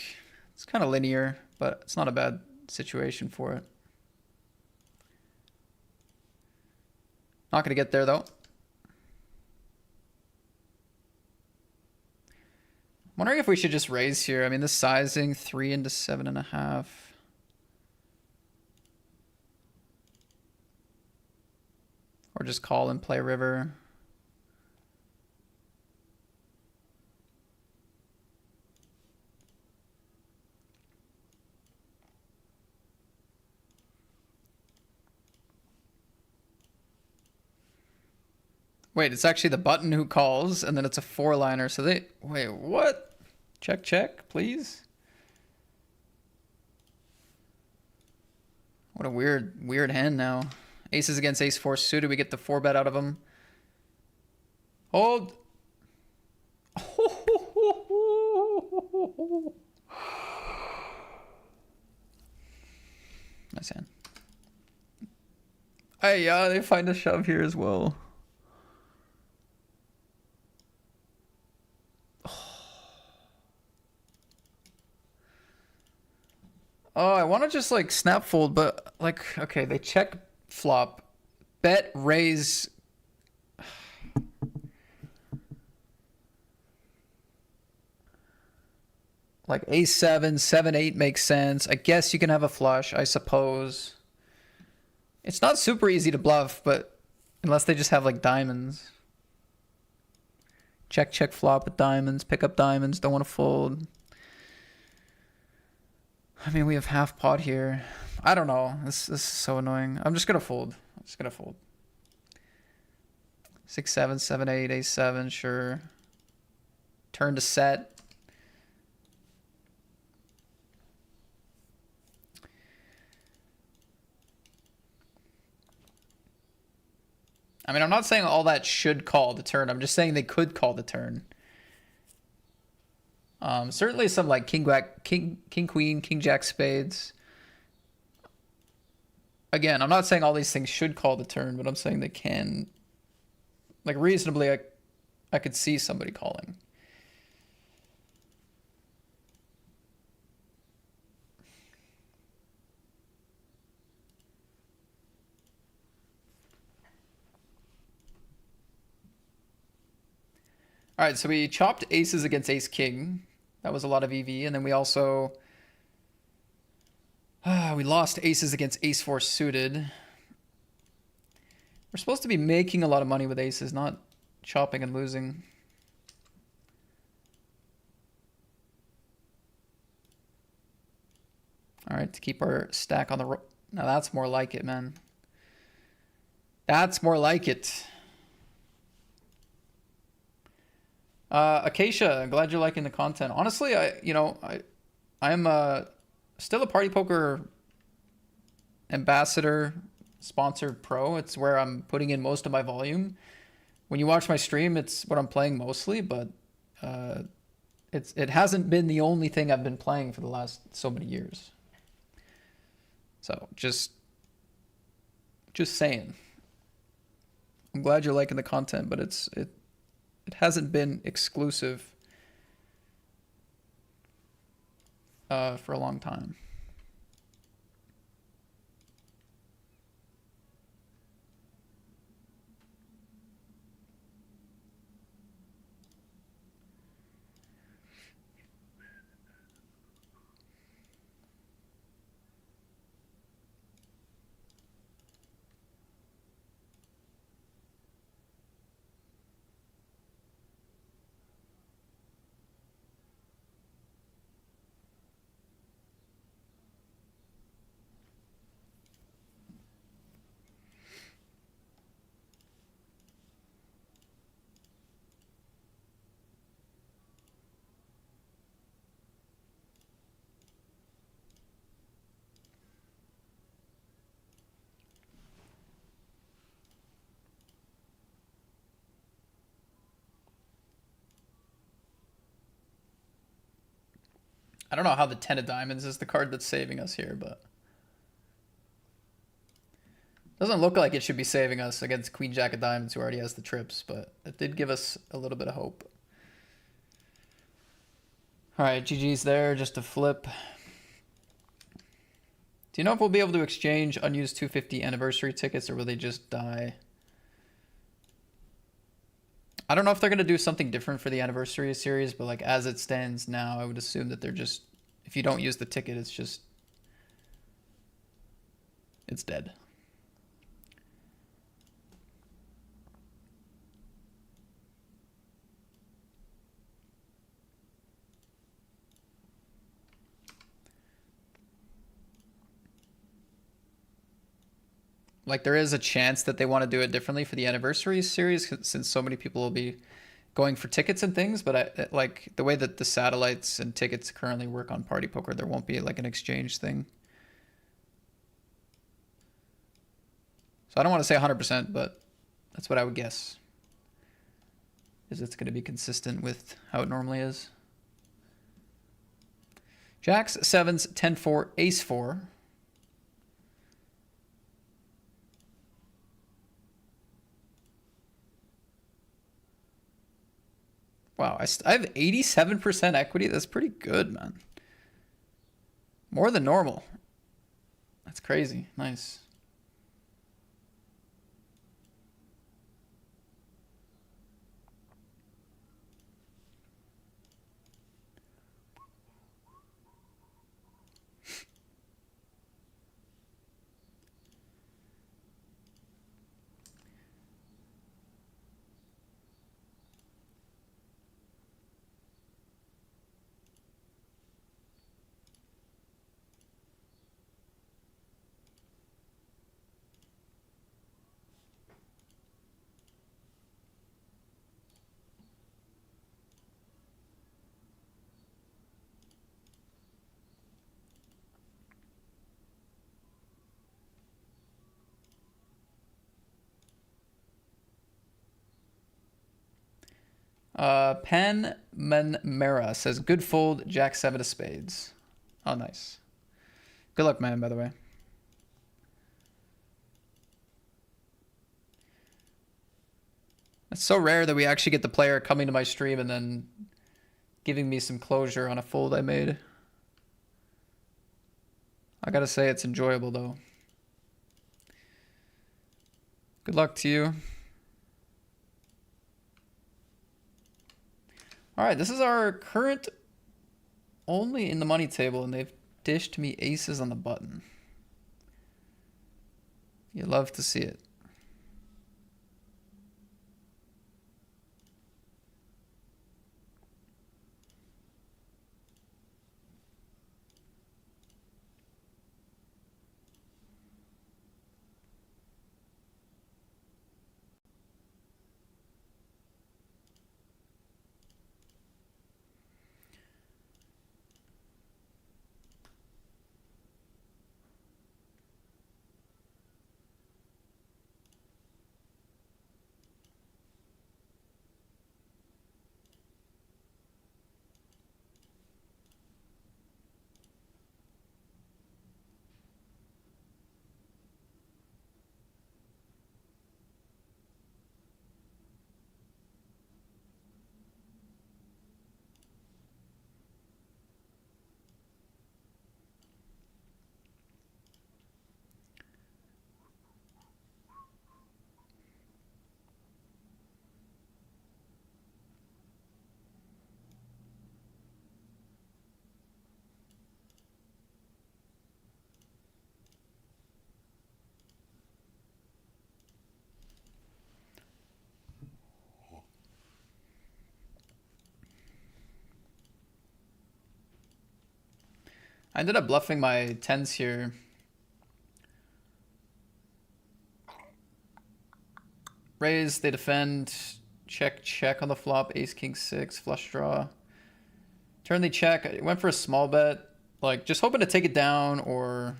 it's kind of linear, but it's not a bad situation for it. Not gonna get there though. I'm wondering if we should just raise here. I mean, this sizing 3 into 7.5. Or just call and play river. Wait, it's actually the button who calls, and then it's a 4-liner. So they... Wait, what? Check, check, please. What a weird hand now. Aces against ace-4 suited. We get the 4-bet out of him. Hold. Nice hand. Hey, yeah, they find a shove here as well. Oh, I want to just like snap fold, but like, okay, they check flop, bet, raise. Like a7, 7-8 makes sense. I guess you can have a flush, I suppose. It's not super easy to bluff, but unless they just have like diamonds. Check, check flop with diamonds, pick up diamonds, don't want to fold. I mean, we have half pot here. I don't know. This is so annoying. I'm just gonna fold. I'm just gonna fold. 6-7, 7-8, a7, sure. Turn to set. I mean, I'm not saying all that should call the turn. I'm just saying they could call the turn. Certainly some like king queen, king jack spades. Again, I'm not saying all these things should call the turn, but I'm saying they can. Like reasonably, I could see somebody calling. All right, so we chopped aces against ace king. That was a lot of EV, and then we also we lost aces against ace four suited. We're supposed to be making a lot of money with aces, not chopping and losing. All right, to keep our stack on the roll. Now that's more like it, man. That's more like it. Acacia, glad you're liking the content. Honestly, I'm still a Party Poker ambassador, sponsored pro. It's where I'm putting in most of my volume. When you watch my stream, it's what I'm playing mostly, but it hasn't been the only thing I've been playing for the last so many years. So just saying. I'm glad you're liking the content, but it hasn't been exclusive for a long time. I don't know how the 10 of diamonds is the card that's saving us here, but doesn't look like it should be saving us against Queen Jack of diamonds, who already has the trips, but it did give us a little bit of hope. All right, GG's there, just a flip. Do you know if we'll be able to exchange unused 250 anniversary tickets, or will they just die? I don't know if they're going to do something different for the anniversary series, but like as it stands now, I would assume that they're just, if you don't use the ticket, it's dead. Like there is a chance that they want to do it differently for the anniversary series since so many people will be going for tickets and things, but like the way that the satellites and tickets currently work on Party Poker, there won't be like an exchange thing. So I don't want to say 100%, but that's what I would guess. Is it's going to be consistent with how it normally is. Jacks, 7s, 10-4, Ace-4. Wow, I have 87% equity. That's pretty good, man. More than normal. That's crazy. Nice. Pan Manmera says, good fold, Jack 7 of spades. Oh, nice. Good luck, man, by the way. It's so rare that we actually get the player coming to my stream and then giving me some closure on a fold I made. I gotta say, it's enjoyable, though. Good luck to you. All right, this is our current only in the money table, and they've dished me aces on the button. You love to see it. I ended up bluffing my tens here. Raise, they defend, check, check on the flop, ace, king, six, flush draw. Turn they check, I went for a small bet, like just hoping to take it down or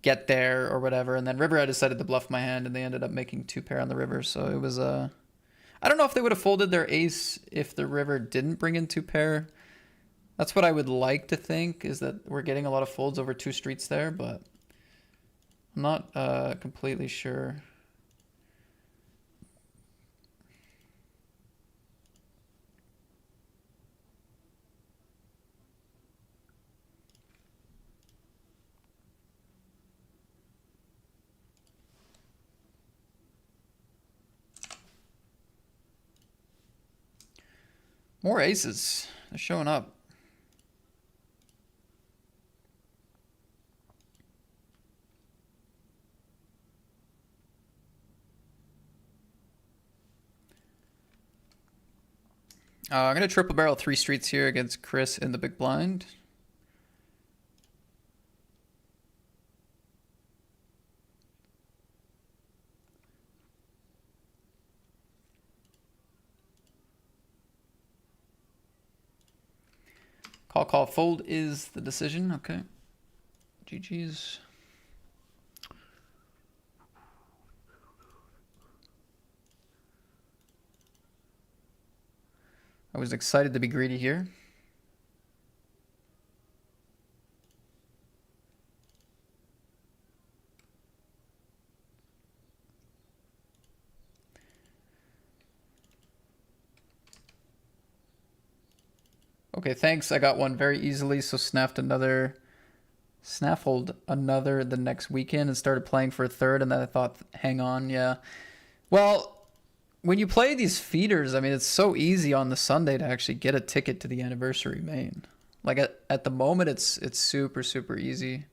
get there or whatever. And then river, I decided to bluff my hand and they ended up making two pair on the river. So it was, I don't know if they would have folded their ace if the river didn't bring in two pair. That's what I would like to think, is that we're getting a lot of folds over two streets there, but I'm not completely sure. More aces. They're showing up. I'm going to triple barrel three streets here against Chris in the big blind. Call, call, fold is the decision. Okay. GG's. I was excited to be greedy here. Okay, thanks. I got one very easily, so snaffled another the next weekend and started playing for a third, and then I thought, hang on, yeah. Well, when you play these feeders, I mean, it's so easy on the Sunday to actually get a ticket to the anniversary main. Like at the moment, it's super, super easy.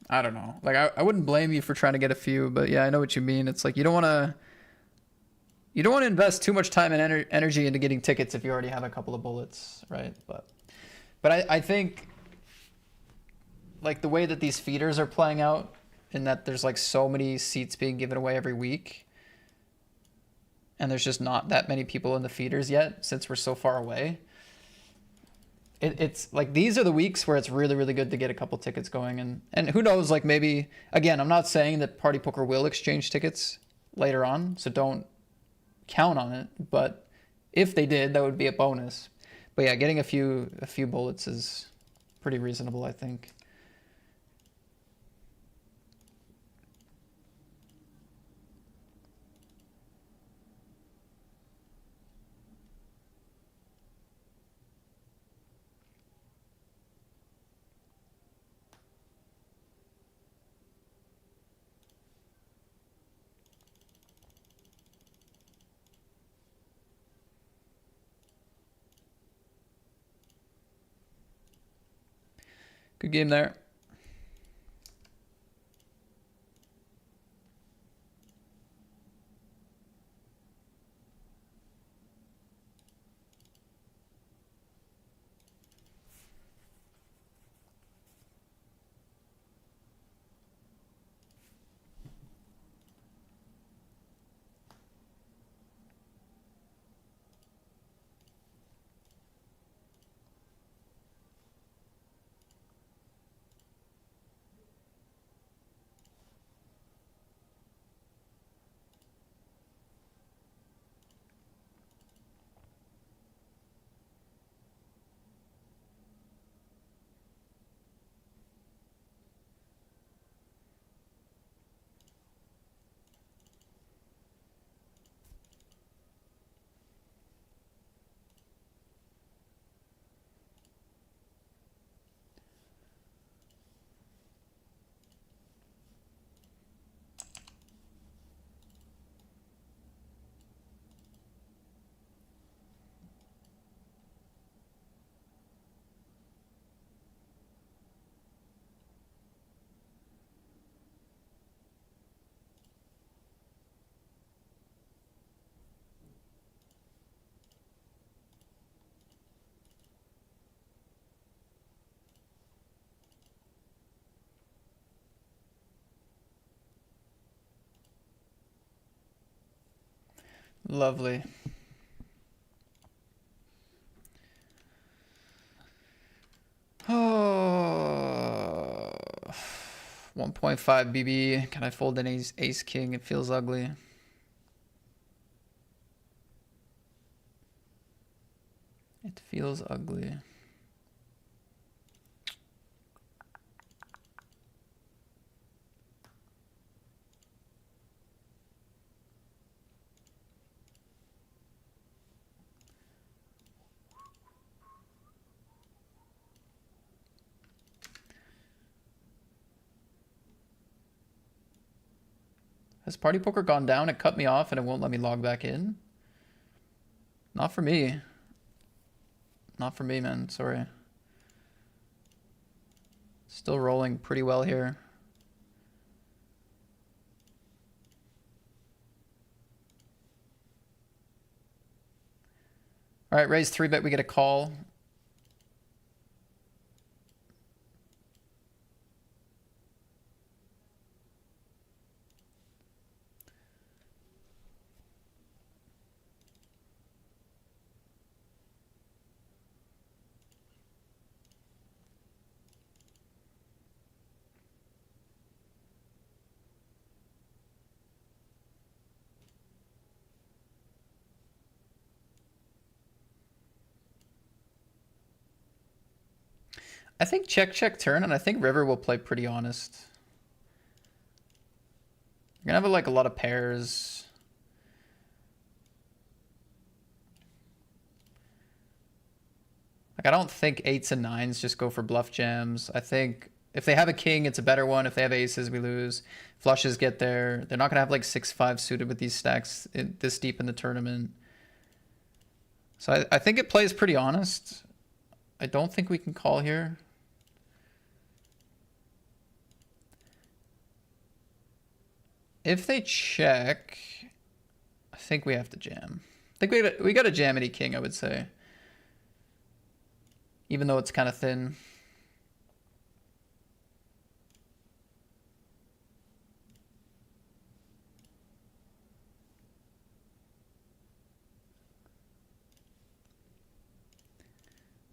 I don't know. Like I wouldn't blame you for trying to get a few, but yeah, I know what you mean. It's like you don't want to invest too much time and energy into getting tickets if you already have a couple of bullets, right? But I think like the way that these feeders are playing out, in that there's like so many seats being given away every week, and there's just not that many people in the feeders yet since we're so far away. It's like these are the weeks where it's really, really good to get a couple tickets going, and who knows, like maybe, again, I'm not saying that Party Poker will exchange tickets later on, so don't count on it, but if they did, that would be a bonus. But yeah, getting a few bullets is pretty reasonable, I think. Good game there. Lovely. Oh, 1.5 BB. Can I fold an ace king? It feels ugly. It feels ugly. Has Party Poker gone down? It cut me off and it won't let me log back in? Not for me. Not for me, man. Sorry. Still rolling pretty well here. All right, raise 3-bet. We get a call. I think check, check, turn, and I think river will play pretty honest. You're gonna have like a lot of pairs. Like I don't think 8s and 9s just go for bluff jams. I think if they have a king, it's a better one. If they have aces, we lose. Flushes get there. They're not gonna have like 6-5 suited with these stacks this deep in the tournament. So I think it plays pretty honest. I don't think we can call here. If they check, I think we have to jam. I think we got to jam any king, I would say. Even though it's kind of thin.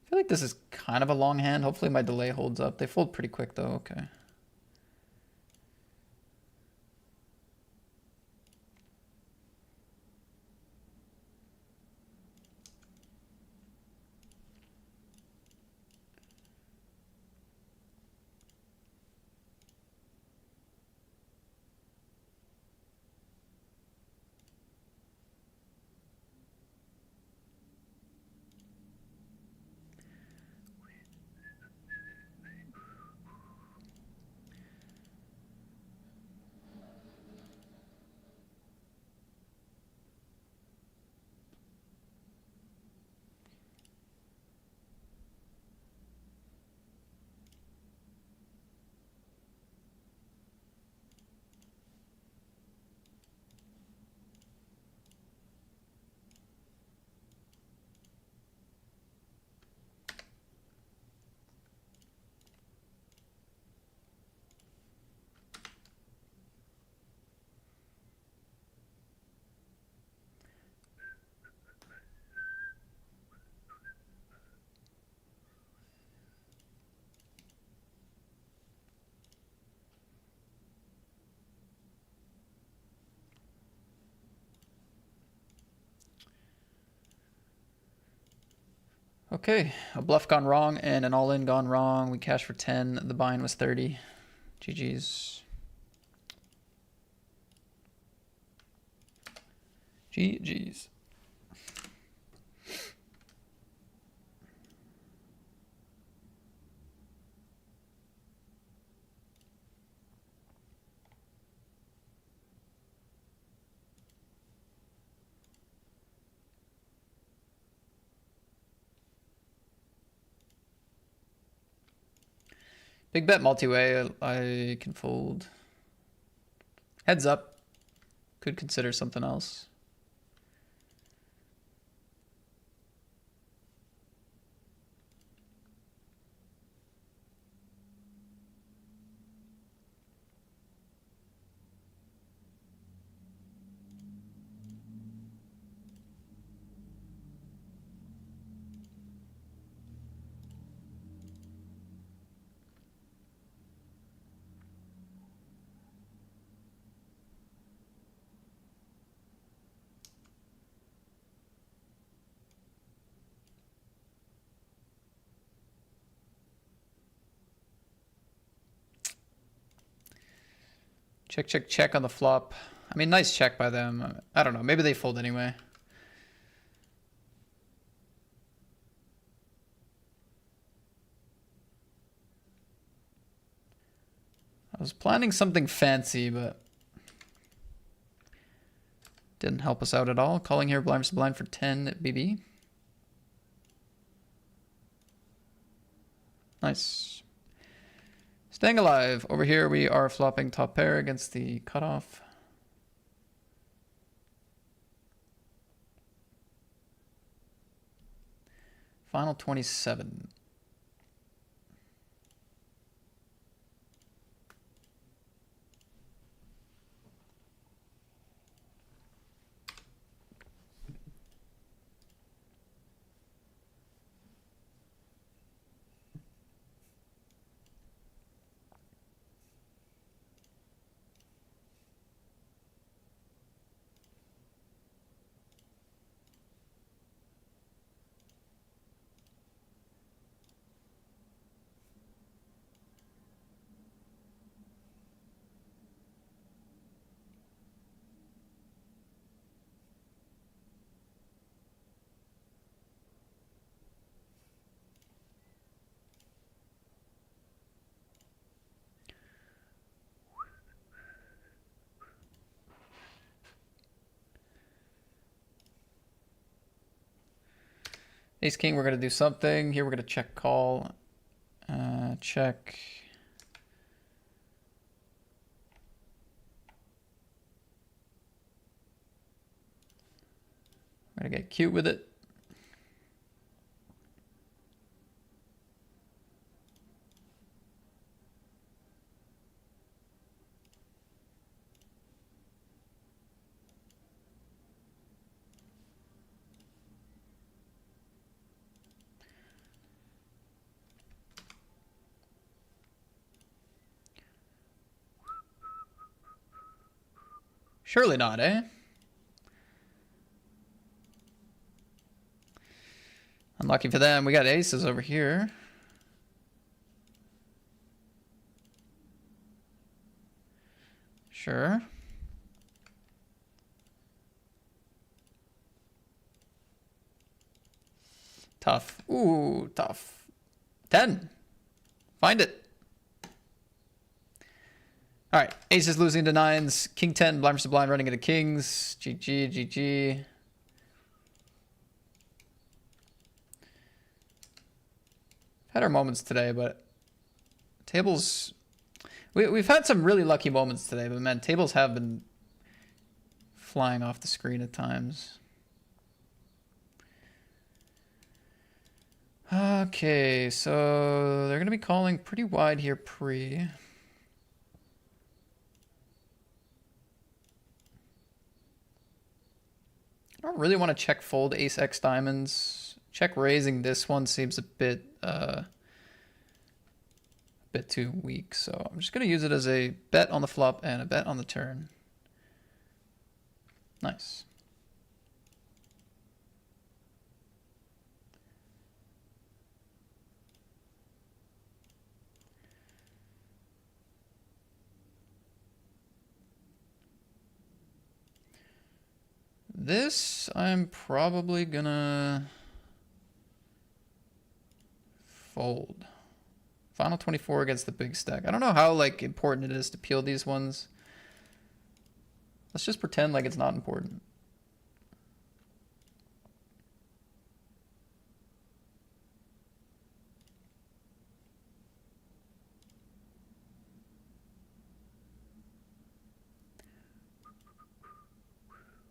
I feel like this is kind of a long hand. Hopefully my delay holds up. They fold pretty quick though. Okay. Okay, a bluff gone wrong and an all-in gone wrong. We cashed for 10. The buy-in was 30. GG's. GG's. Big bet multi-way, I can fold. Heads up. Could consider something else. Check, check, check on the flop. I mean, nice check by them. I don't know. Maybe they fold anyway. I was planning something fancy, but didn't help us out at all. Calling here blind versus blind for 10 BB. Nice. Staying alive. Over here we are flopping top pair against the cutoff. Final 27. Ace King, we're going to do something. Here we're going to check call. Check. I'm going to get cute with it. Surely not, eh? Unlucky for them. We got aces over here. Sure. Tough. Ooh, tough. 10. Find it. All right. Aces losing to nines. King 10, blind versus blind running into kings. GG, GG. Had our moments today, but tables... We've had some really lucky moments today, but man, tables have been flying off the screen at times. Okay, so they're going to be calling pretty wide here pre. I don't really want to check fold ace X diamonds. Check raising this one seems a bit too weak, so I'm just going to use it as a bet on the flop and a bet on the turn. Nice. This, I'm probably gonna fold. Final 24 against the big stack. I don't know how like important it is to peel these ones. Let's just pretend like it's not important.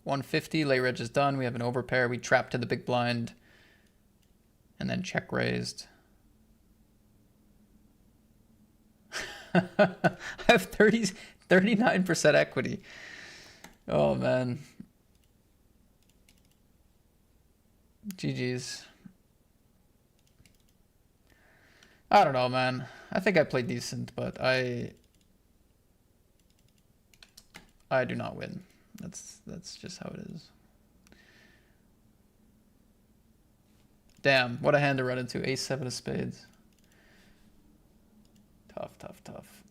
$150, lay reg is done. We have an overpair. We trap to the big blind. And then check raised. I have 39% equity. Oh, man. GG's. I don't know, man. I think I played decent, but I do not win. That's just how it is. Damn, what a hand to run into. Ace-7 of spades. Tough, tough, tough.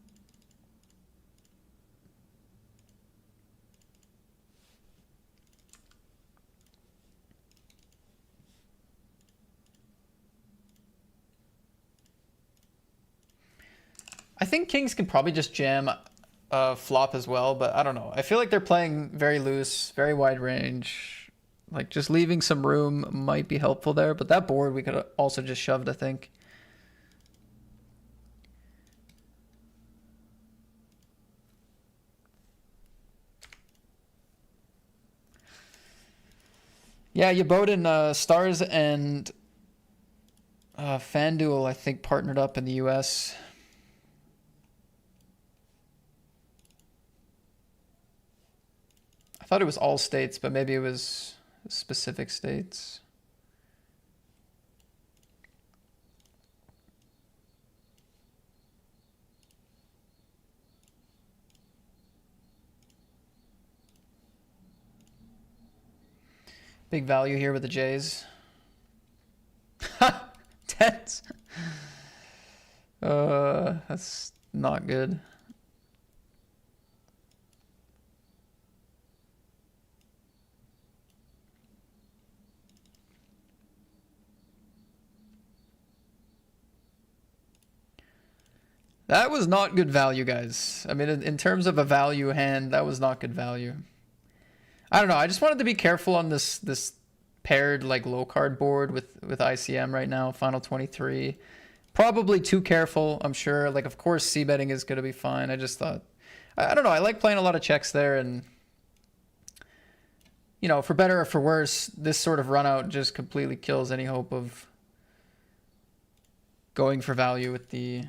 I think kings can probably just jam flop as well, but I don't know. I feel like they're playing very loose, very wide range. Like just leaving some room might be helpful there, but that board we could also just shoved, I think. Yeah, Yeboden, Stars and FanDuel, I think, partnered up in the US. I thought it was all states, but maybe it was specific states. Big value here with the Jays. Tens. That's not good. That was not good value, guys. I mean, in terms of a value hand, that was not good value. I don't know. I just wanted to be careful on this paired like low card board with ICM right now. Final 23. Probably too careful, I'm sure. Like, of course, c-betting is going to be fine. I just thought, I don't know. I like playing a lot of checks there, and you know, for better or for worse, this sort of run out just completely kills any hope of going for value with the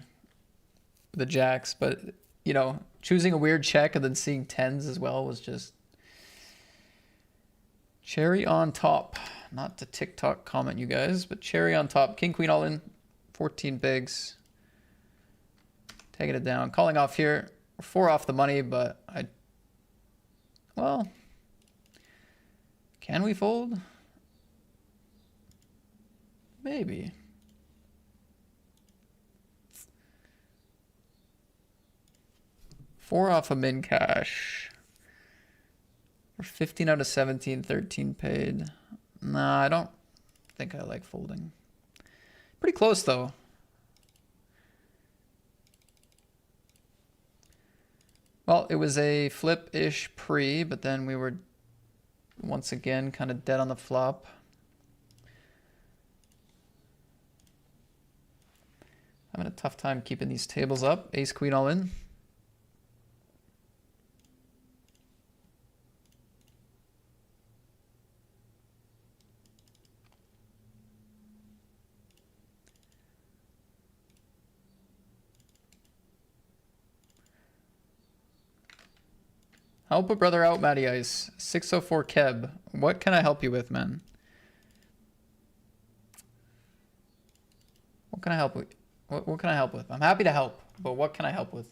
jacks. But you know, choosing a weird check and then seeing tens as well was just cherry on top. Not to TikTok comment, you guys, but cherry on top. King, queen, all in. 14 bigs. Taking it down. Calling off here. We're 4 off the money, but well, can we fold? Maybe. Four off a min cash. We're 15 out of 17, 13 paid. Nah, I don't think I like folding. Pretty close, though. Well, it was a flip-ish pre, but then we were once again kind of dead on the flop. Having a tough time keeping these tables up. Ace, queen, all in. Help a brother out, Matty Ice. 604 Keb. What can I help you with, man? What can I help with? What can I help with? I'm happy to help, but what can I help with?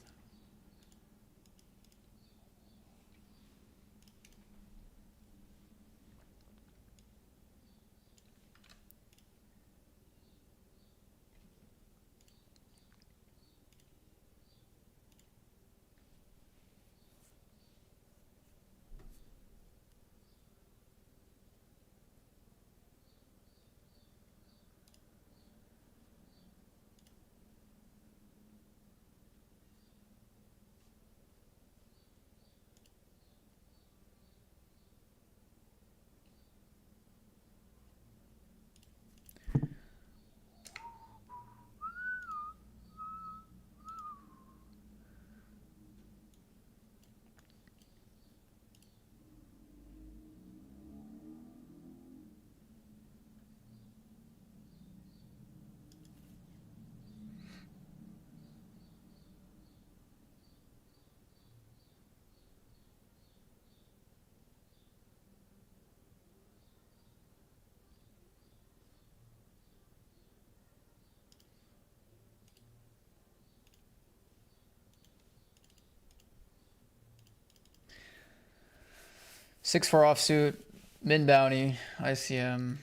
6-4 offsuit, min bounty, ICM.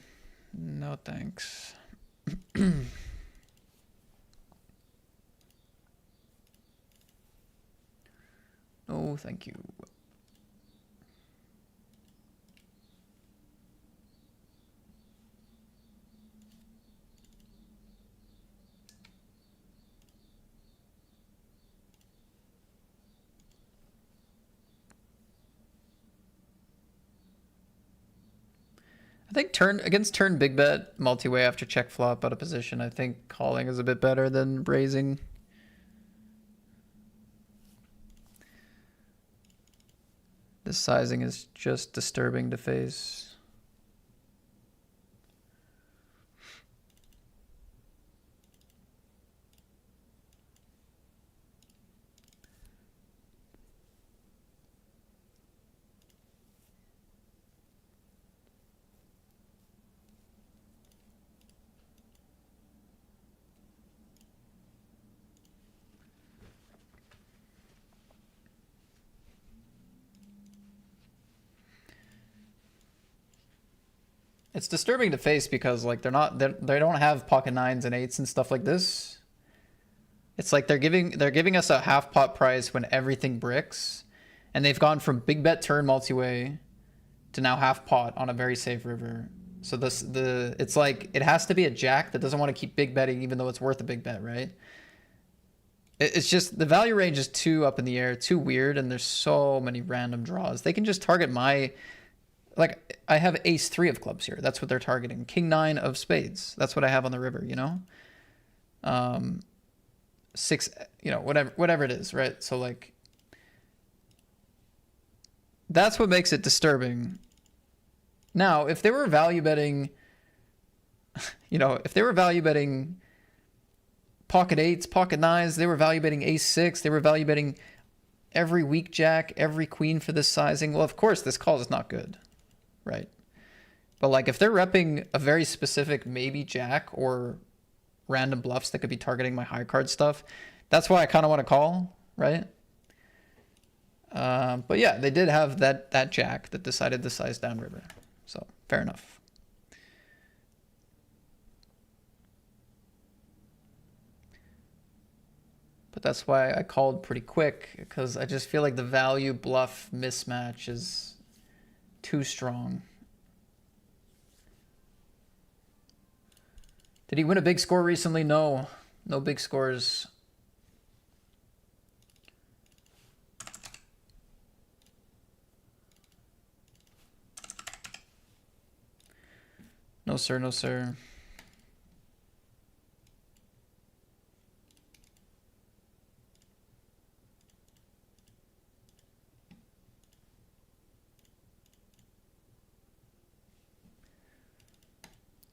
No thanks. No, thank you. I think against turn big bet multi-way after check flop out of position. I think calling is a bit better than raising. This sizing is just disturbing to face. It's disturbing to face because like they don't have pocket nines and eights and stuff like this. It's like they're giving us a half pot price when everything bricks, and they've gone from big bet turn multi-way to now half pot on a very safe river. So it's like it has to be a jack that doesn't want to keep big betting even though it's worth a big bet, right? It's just the value range is too up in the air, too weird, and there's so many random draws. They can just target my, like, I have ace 3 of clubs here. That's what they're targeting. King 9 of spades. That's what I have on the river, you know? 6, you know, whatever it is, right? So like that's what makes it disturbing. Now, if they were value betting, you know, if they were value betting pocket 8s, pocket 9s, they were value betting ace 6, they were value betting every weak jack, every queen for this sizing. Well, of course, this call is not good, right? But like if they're repping a very specific maybe jack or random bluffs that could be targeting my high card stuff, that's why I kind of want to call, right? But yeah, they did have that jack that decided to size down river. So fair enough. But that's why I called pretty quick, because I just feel like the value bluff mismatch is too strong. Did he win a big score recently? No. No big scores. No, sir. No, sir.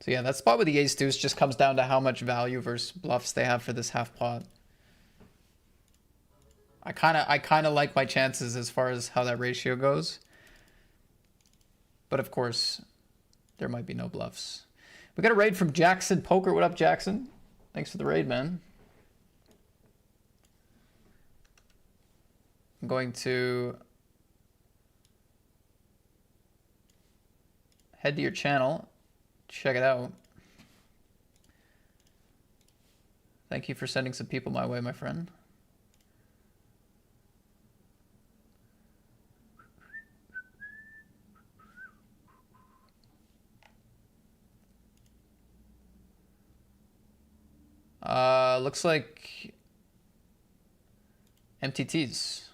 So yeah, that spot with the ace deuce just comes down to how much value versus bluffs they have for this half pot. I kind of like my chances as far as how that ratio goes. But of course, there might be no bluffs. We got a raid from Jackson Poker. What up, Jackson? Thanks for the raid, man. I'm going to head to your channel. Check it out. Thank you for sending some people my way, my friend. Looks like MTTs.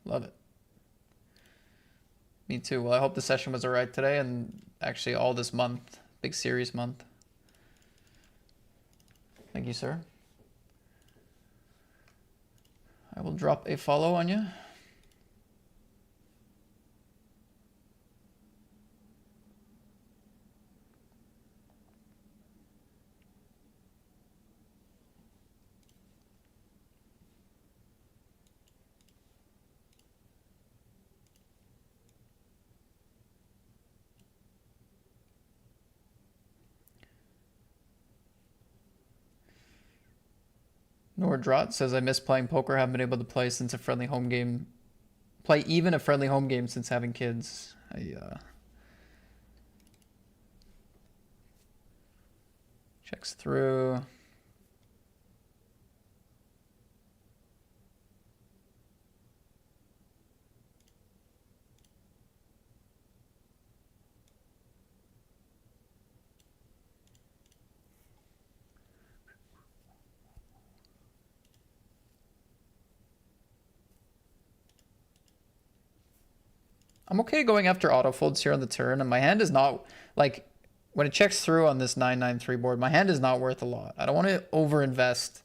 Love it. Me too. Well, I hope the session was alright today, and actually all this month. Big series month. Thank you, sir. I will drop a follow on you. Nordrot says, I miss playing poker. Haven't been able to play since a friendly home game. Play even a friendly home game since having kids. Checks through. I'm okay going after autofolds here on the turn, and my hand is not, like, when it checks through on this 9-9-3 board, my hand is not worth a lot. I don't want to overinvest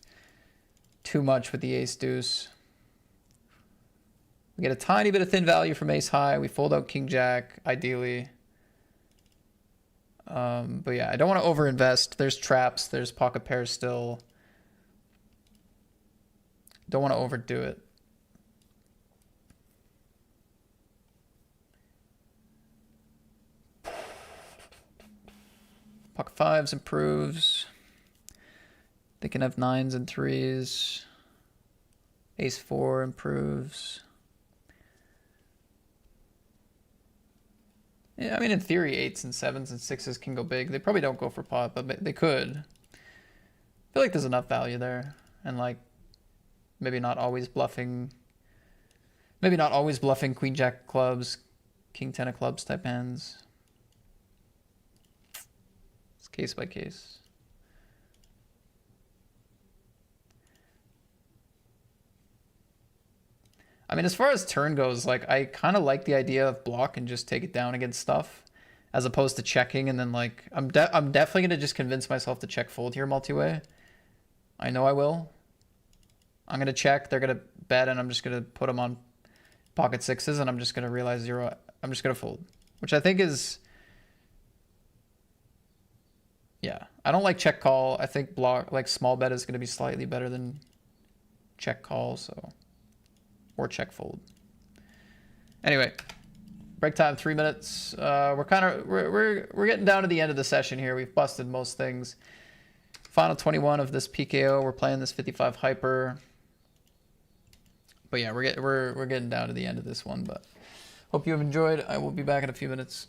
too much with the ace deuce. We get a tiny bit of thin value from ace high. We fold out king jack, ideally. But yeah, I don't want to overinvest. There's traps, there's pocket pairs still. Don't want to overdo it. Pocket fives improves. They can have nines and threes. Ace four improves. Yeah, I mean, in theory, eights and sevens and sixes can go big. They probably don't go for pot, but they could. I feel like there's enough value there. And like, maybe not always bluffing. Maybe not always bluffing queen jack clubs, king ten of clubs type hands. It's case by case. I mean, as far as turn goes, like, I kind of like the idea of block and just take it down against stuff, as opposed to checking and then like, I'm definitely gonna just convince myself to check fold here multi-way. I know I will. I'm gonna check, they're gonna bet, and I'm just gonna put them on pocket sixes, and I'm just gonna realize zero. I'm just gonna fold, which I think is, yeah. I don't like check call. I think block, like small bet, is gonna be slightly better than check call, so. Or check fold. Anyway, break time 3 minutes. We're getting down to the end of the session here. We've busted most things. Final 21 of this PKO. We're playing this 55 hyper. But yeah, we're getting down to the end of this one. But hope you have enjoyed. I will be back in a few minutes.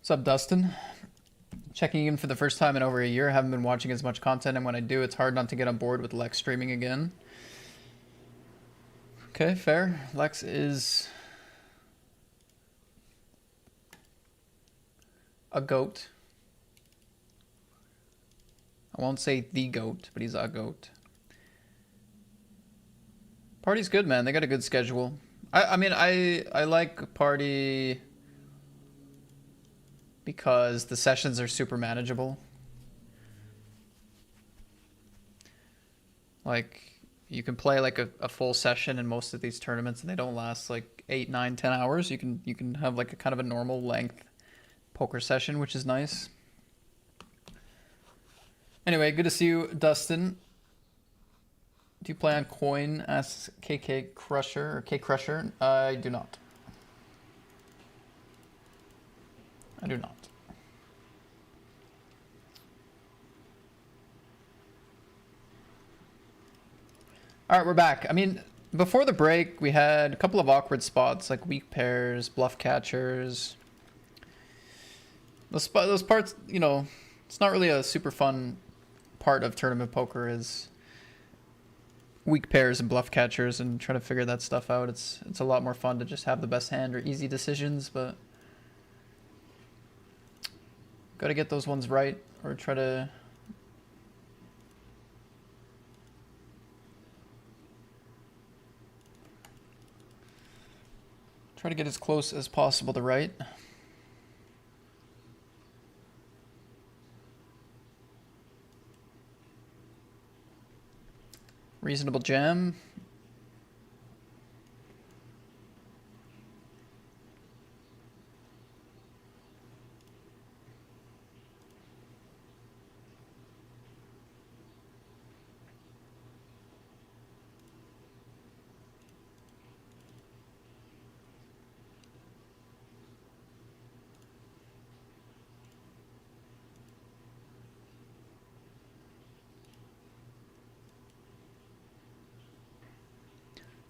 What's up, Dustin? Checking in for the first time in over a year. Haven't been watching as much content, and when I do, it's hard not to get on board with Lex streaming again. Okay, fair. Lex is a goat. I won't say the goat, but he's a goat. Party's good, man. They got a good schedule. I mean, I like Party because the sessions are super manageable. Like, you can play like a full session in most of these tournaments, and they don't last like 8, 9, 10 hours. You can have like a kind of a normal length poker session, which is nice. Anyway, good to see you, Dustin. Do you play on Coin? Asks KK Crusher or K Crusher. I do not. I do not. All right, we're back. I mean, before the break, we had a couple of awkward spots, like weak pairs, bluff catchers. Those parts, you know, it's not really a super fun part of tournament poker is weak pairs and bluff catchers and trying to figure that stuff out. It's a lot more fun to just have the best hand or easy decisions, but got to get those ones right or try to get as close as possible to right. Reasonable jam.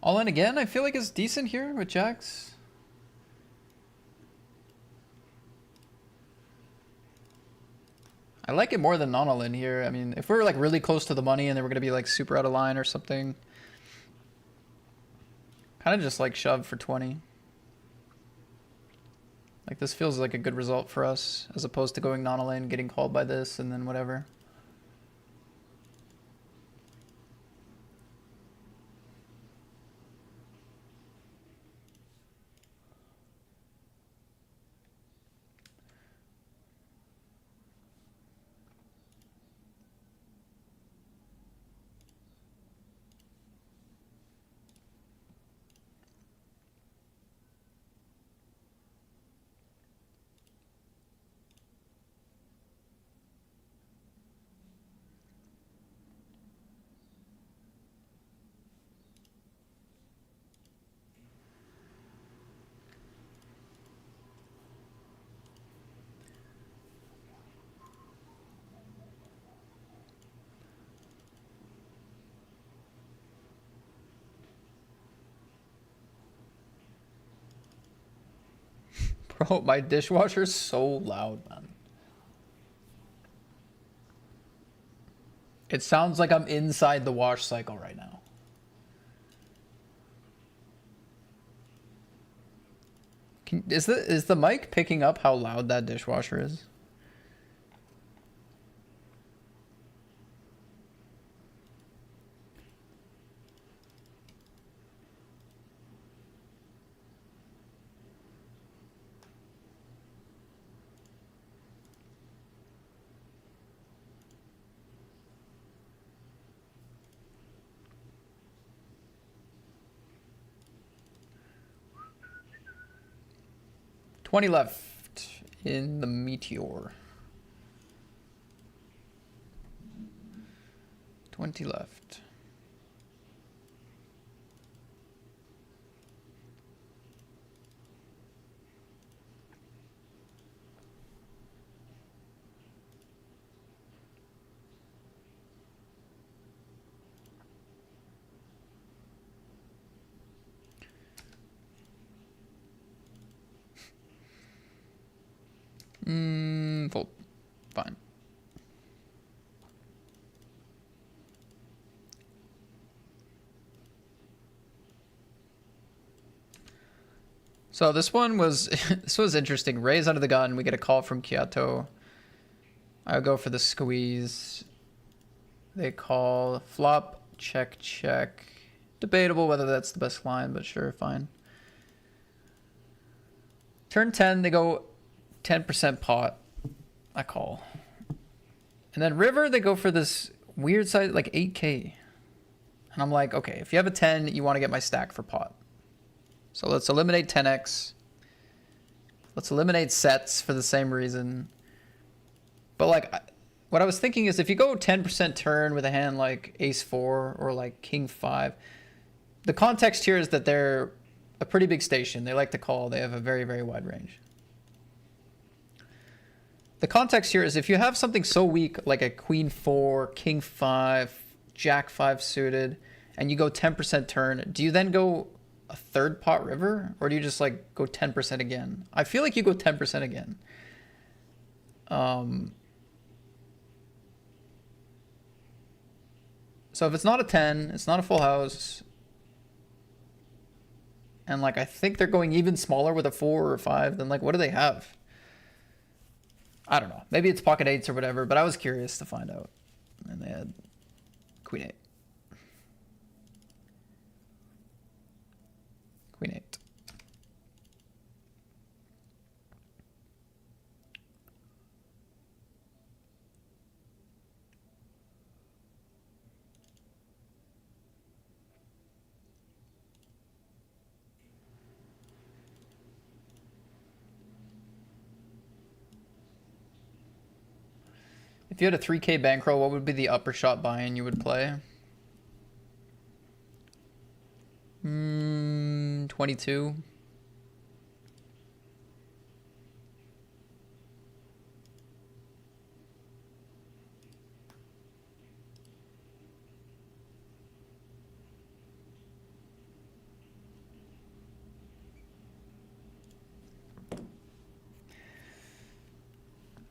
All in again, I feel like it's decent here with jacks. I like it more than non all in here. I mean, if we were like really close to the money and they were gonna be like super out of line or something, kind of just like shove for 20. Like this feels like a good result for us as opposed to going non all in, getting called by this and then whatever. Bro, my dishwasher's so loud, man. It sounds like I'm inside the wash cycle right now. Is the mic picking up how loud that dishwasher is? $20 left in the Meteor. 20 left. fine. So this one was this was interesting. Raise under the gun. We get a call from Kyoto. I go for the squeeze. They call flop, check, check. Debatable whether that's the best line, but sure, fine. Turn 10, they go 10% pot. I call. And then river, they go for this weird size, like 8K. And I'm like, okay, if you have a 10, you want to get my stack for pot. So let's eliminate 10x. Let's eliminate sets for the same reason. But like, what I was thinking is if you go 10% turn with a hand like ace 4 or like king 5, the context here is that they're a pretty big station. They like to call. They have a very, very wide range. The context here is if you have something so weak like a queen 4, king 5, jack 5 suited, and you go 10% turn, do you then go a third pot river? Or do you just like go 10% again? I feel like you go 10% again. So if it's not a 10, it's not a full house. And like, I think they're going even smaller with a 4 or a 5, then like, what do they have? I don't know. Maybe it's pocket 8s or whatever, but I was curious to find out. And they had queen 8. Queen 8. If you had a 3K bankroll, what would be the upper shot buy-in you would play? 22.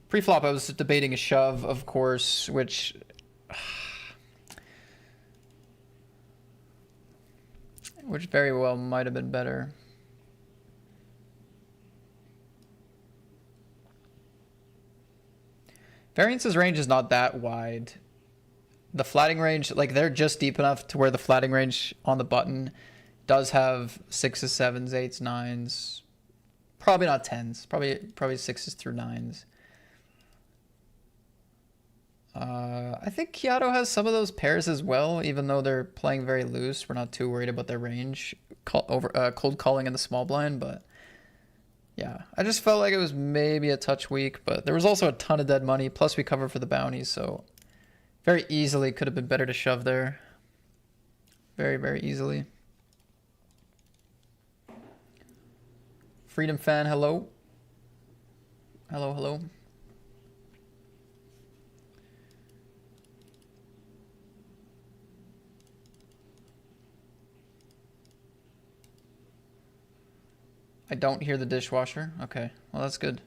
Pre-flop, I was debating a shove, of course, which very well might have been better. Variance's range is not that wide. The flatting range, like they're just deep enough to where the flatting range on the button does have 6s, 7s, 8s, 9s. Probably not 10s. Probably 6s through 9s. I think Kyoto has some of those pairs as well, even though they're playing very loose. We're not too worried about their range, cold calling in the small blind, but yeah, I just felt like it was maybe a touch weak, but there was also a ton of dead money, plus we covered for the bounties, so very easily could have been better to shove there. Very, very easily. Freedom fan, hello. Hello, hello. I don't hear the dishwasher. Okay, well that's good.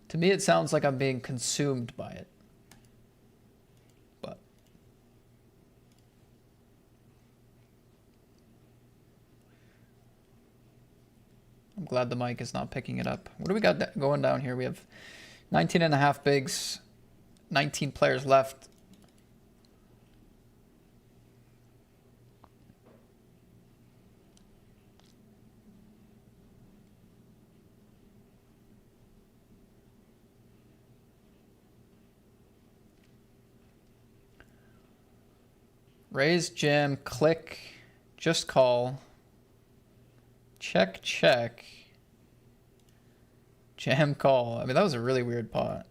To me, it sounds like I'm being consumed by it. But I'm glad the mic is not picking it up. What do we got going down here? We have 19.5 bigs, 19 players left. Raise, jam, click, just call, check, check, jam, call. I mean, that was a really weird pot.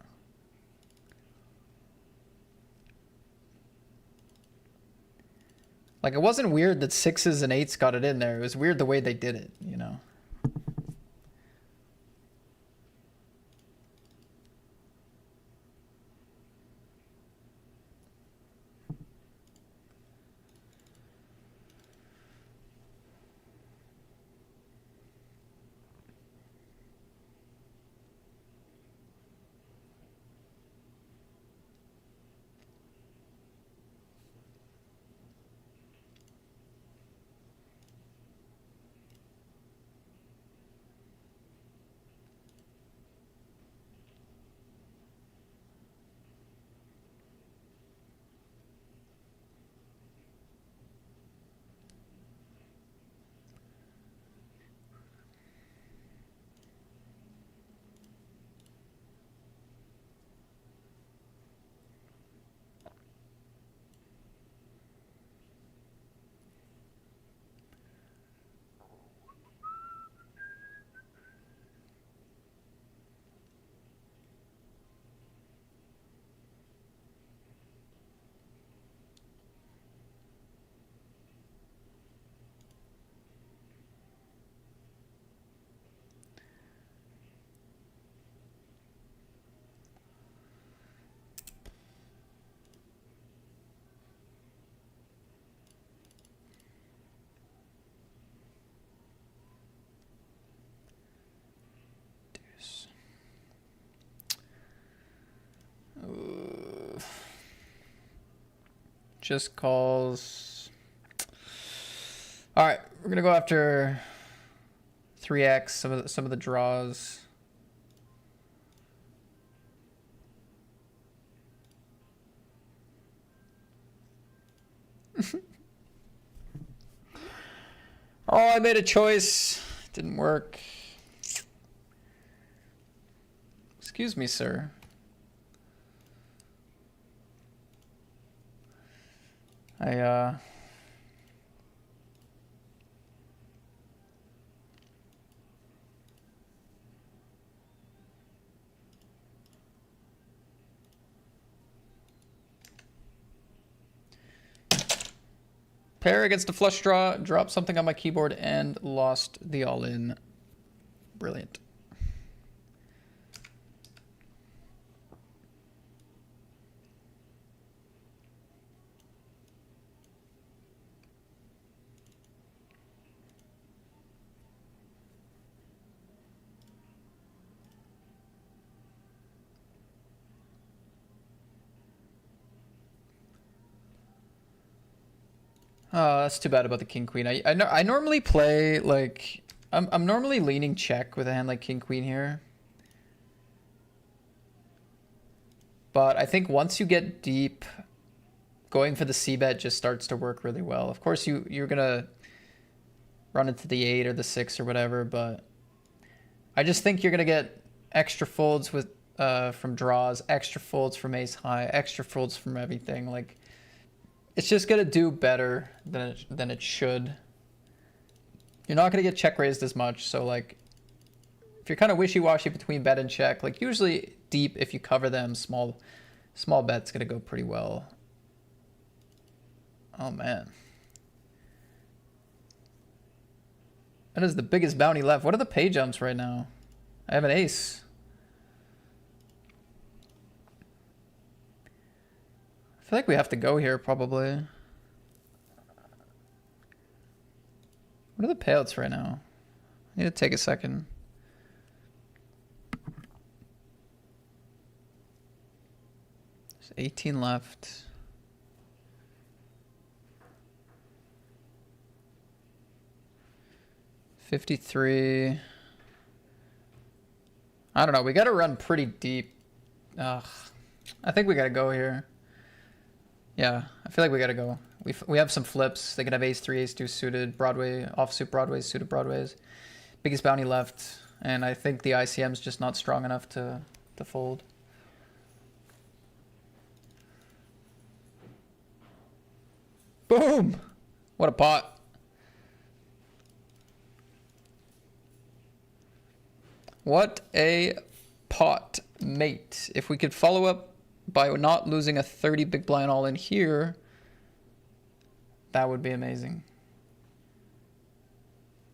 Like, it wasn't weird that 6s and 8s got it in there. It was weird the way they did it, you know? just calls. All right, we're gonna go after 3x. Some of the draws. Oh, I made a choice. Didn't work. Excuse me, sir. Pair against a flush draw, dropped something on my keyboard and lost the all-in. Brilliant. Oh, that's too bad about the king queen. I normally play like I'm normally leaning check with a hand like king queen here. But I think once you get deep, going for the c-bet just starts to work really well. Of course you're gonna run into the 8 or the 6 or whatever, but I just think you're gonna get extra folds with from draws, extra folds from ace high, extra folds from everything. Like, it's just gonna do better than it should. You're not gonna get check raised as much, so like, if you're kind of wishy-washy between bet and check, like usually deep, if you cover them, small bet's gonna go pretty well. Oh man. That is the biggest bounty left. What are the pay jumps right now? I have an ace. I feel like we have to go here, probably. What are the payouts right now? I need to take a second. There's 18 left. $53. I don't know. We got to run pretty deep. Ugh. I think we got to go here. Yeah, I feel like we got to go. We have some flips. They could have ace 3, ace 2 suited, Broadway, offsuit broadways, suited broadways. Biggest bounty left. And I think the ICM's just not strong enough to fold. Boom! What a pot. What a pot, mate. If we could follow up by not losing a 30 big blind all in here, that would be amazing.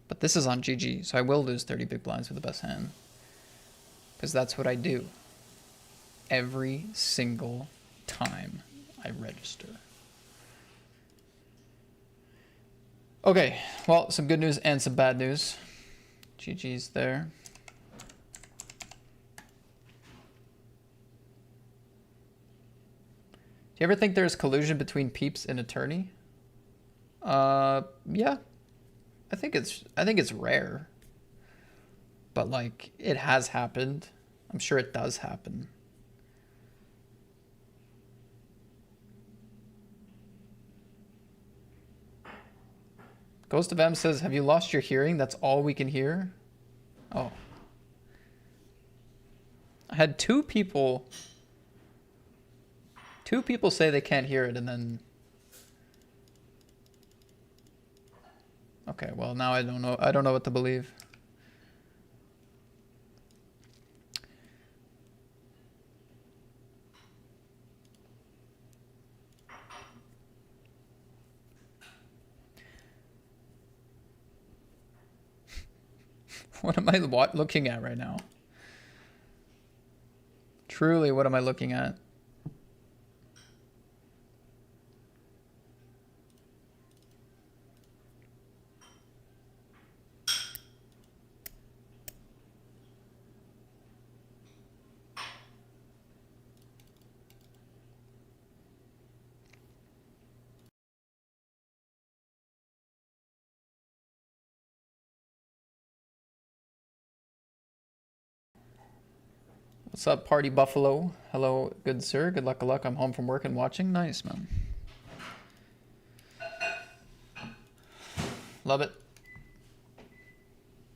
But this is on GG, so I will lose 30 big blinds with the best hand. Because that's what I do. Every single time I register. Okay, well, some good news and some bad news. GG's there. Do you ever think there's collusion between peeps and attorney? Yeah. I think it's rare. But like, it has happened. I'm sure it does happen. Ghost of M says, have you lost your hearing? That's all we can hear? Oh. I had two people say they can't hear it, and then... Okay, well, now I don't know what to believe. What am I looking at right now? Truly, what am I looking at? What's up, Party Buffalo? Hello, good sir. Good luck, good luck. I'm home from work and watching. Nice, man. Love it.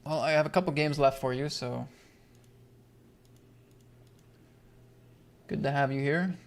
Well, I have a couple games left for you, so good to have you here.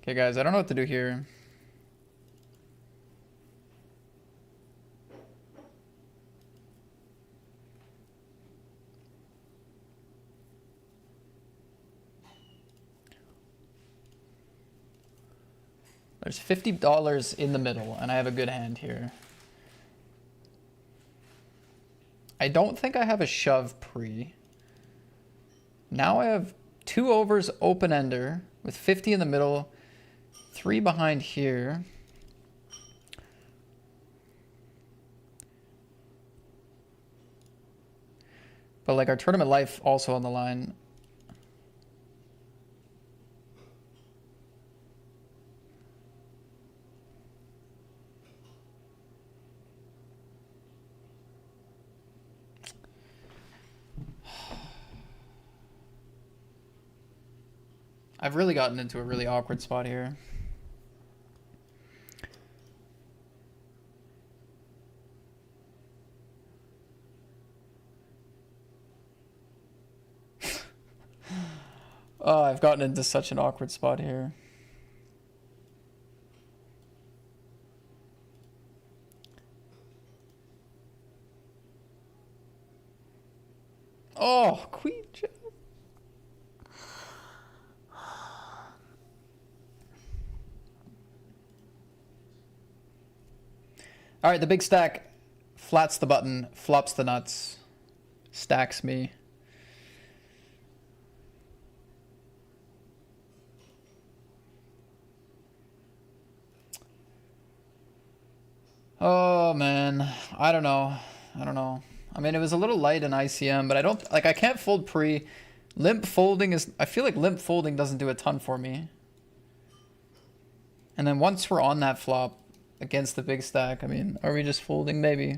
Okay, guys, I don't know what to do here. There's $50 in the middle, and I have a good hand here. I don't think I have a shove pre. Now I have 2 overs open ender with 50 in the middle, 3 behind here. But like our tournament life also on the line. I've really gotten into a really awkward spot here. Oh, I've gotten into such an awkward spot here. Oh, queen jack. All right, the big stack flats the button, flops the nuts, stacks me. Oh man, I don't know. I mean, it was a little light in ICM, but I can't fold pre. Limp folding is, I feel like limp folding doesn't do a ton for me. And then once we're on that flop against the big stack, I mean, are we just folding? Maybe.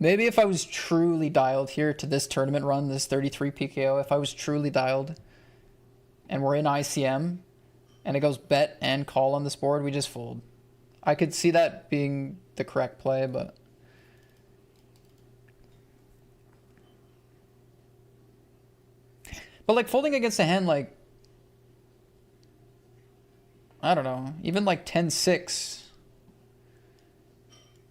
Maybe if I was truly dialed here to this tournament run, this 33 PKO, if I was truly dialed and we're in ICM and it goes bet and call on this board, we just fold. I could see that being the correct play, but like folding against a hand like, I don't know, even like 10-6.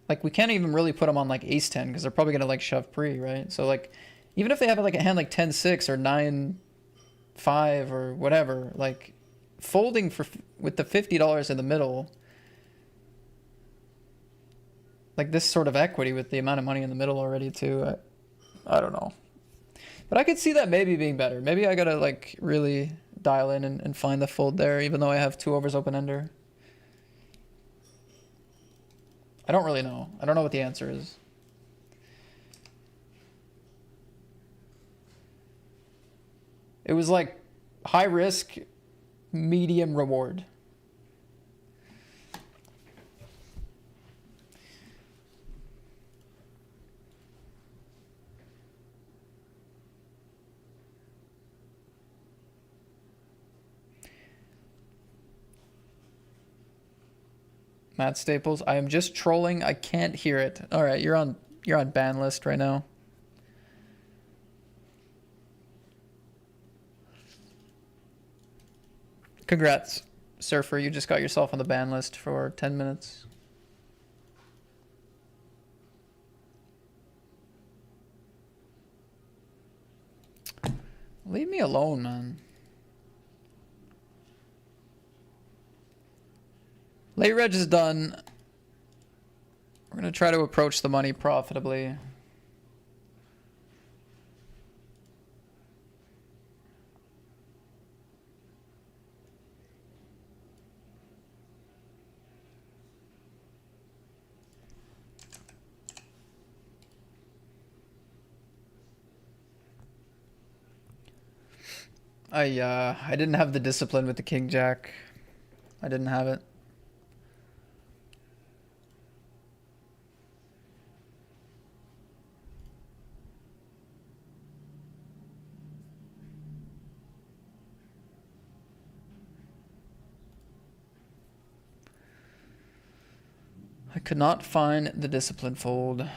Like we can't even really put them on like ace-10 because they're probably going to like shove pre, right? So like even if they have like a hand like 10-6 or 9-5 or whatever, like folding with the $50 in the middle, like this sort of equity with the amount of money in the middle already too, I don't know. But I could see that maybe being better. Maybe I gotta like really dial in and find the fold there, even though I have 2 overs open ender. I don't really know. I don't know what the answer is. It was like high risk, medium reward. Matt Staples. I am just trolling. I can't hear it. All right, you're on ban list right now. Congrats, Surfer. You just got yourself on the ban list for 10 minutes. Leave me alone, man. Late reg is done. We're going to try to approach the money profitably. I didn't have the discipline with the King Jack. I didn't have it. I could not find the discipline fold.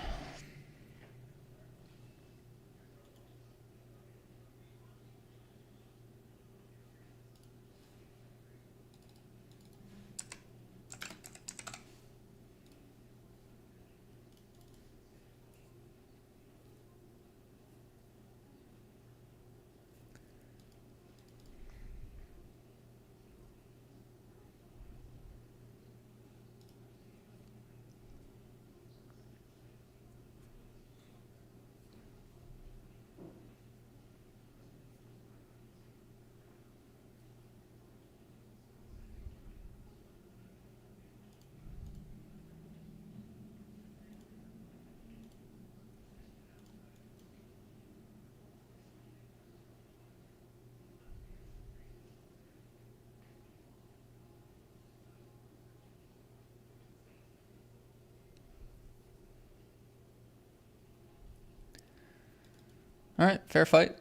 All right, fair fight.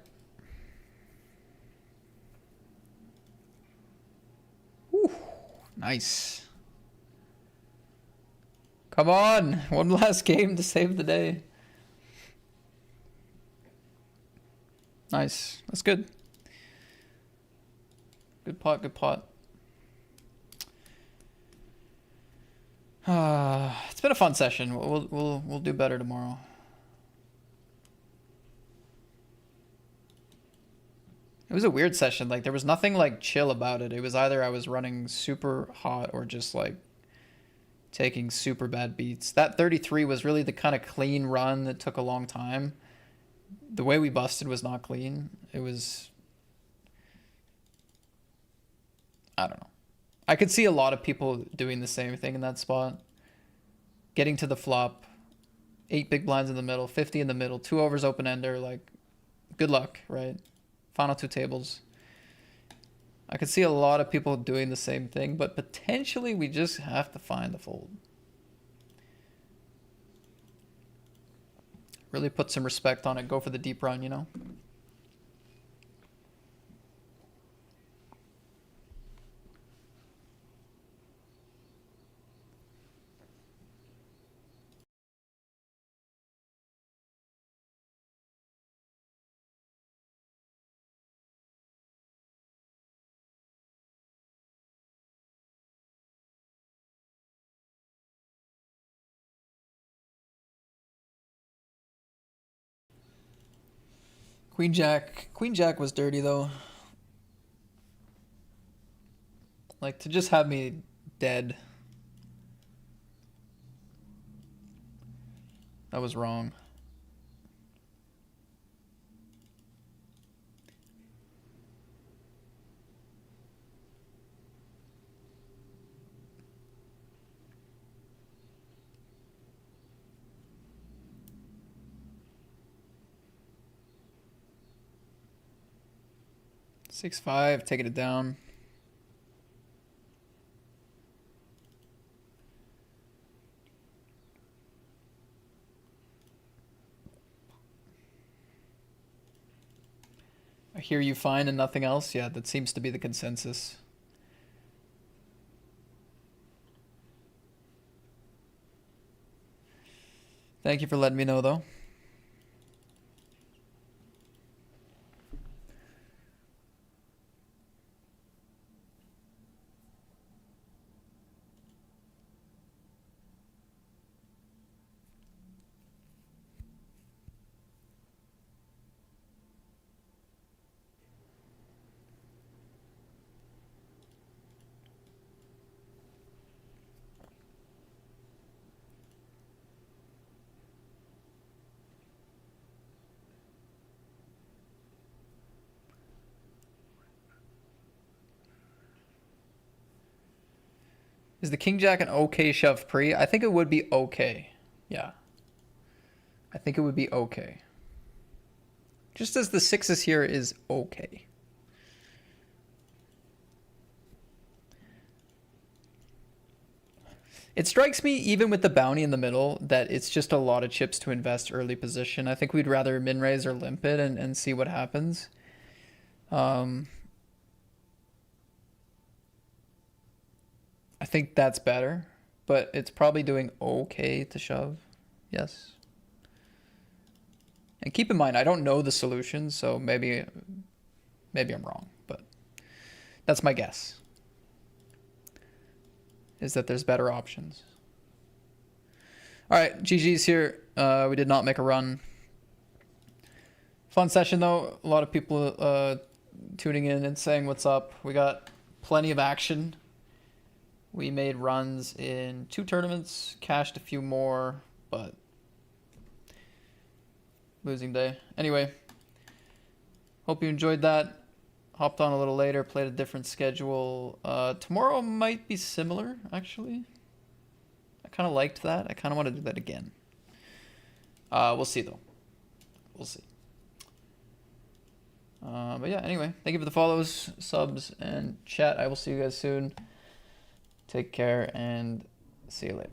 Whew, nice. Come on, one last game to save the day. Nice, that's good. Good pot, good pot. It's been a fun session. We'll do better tomorrow. It was a weird session. Like there was nothing like chill about it. It was either I was running super hot or just like taking super bad beats. That 33 was really the kind of clean run that took a long time. The way we busted was not clean. It was, I don't know. I could see a lot of people doing the same thing in that spot. Getting to the flop, 8 big blinds in the middle, 50 in the middle, 2 overs open ender, like good luck, right? Final 2 tables. I could see a lot of people doing the same thing, but potentially we just have to find the fold. Really put some respect on it. Go for the deep run, you know? Queen Jack was dirty though. Like to just have me dead. That was wrong. Six five, taking it down. I hear you fine and nothing else. Yeah, that seems to be the consensus. Thank you for letting me know, though. Is the king jack an okay shove pre? I think it would be okay. Yeah. I think it would be okay. Just as the sixes here is okay. It strikes me, even with the bounty in the middle, that it's just a lot of chips to invest early position. I think we'd rather min raise or limp it and see what happens. I think that's better, but it's probably doing okay to shove. Yes. And keep in mind, I don't know the solution, so maybe I'm wrong, but that's my guess. Is that there's better options. All right, GG's here. We did not make a run. Fun session though. A lot of people tuning in and saying what's up. We got plenty of action. We made runs in 2 tournaments, cashed a few more, but losing day. Anyway, hope you enjoyed that. Hopped on a little later, played a different schedule. Tomorrow might be similar, actually. I kind of liked that. I kind of want to do that again. We'll see, though. We'll see. But yeah, anyway, thank you for the follows, subs, and chat. I will see you guys soon. Take care, and see you later.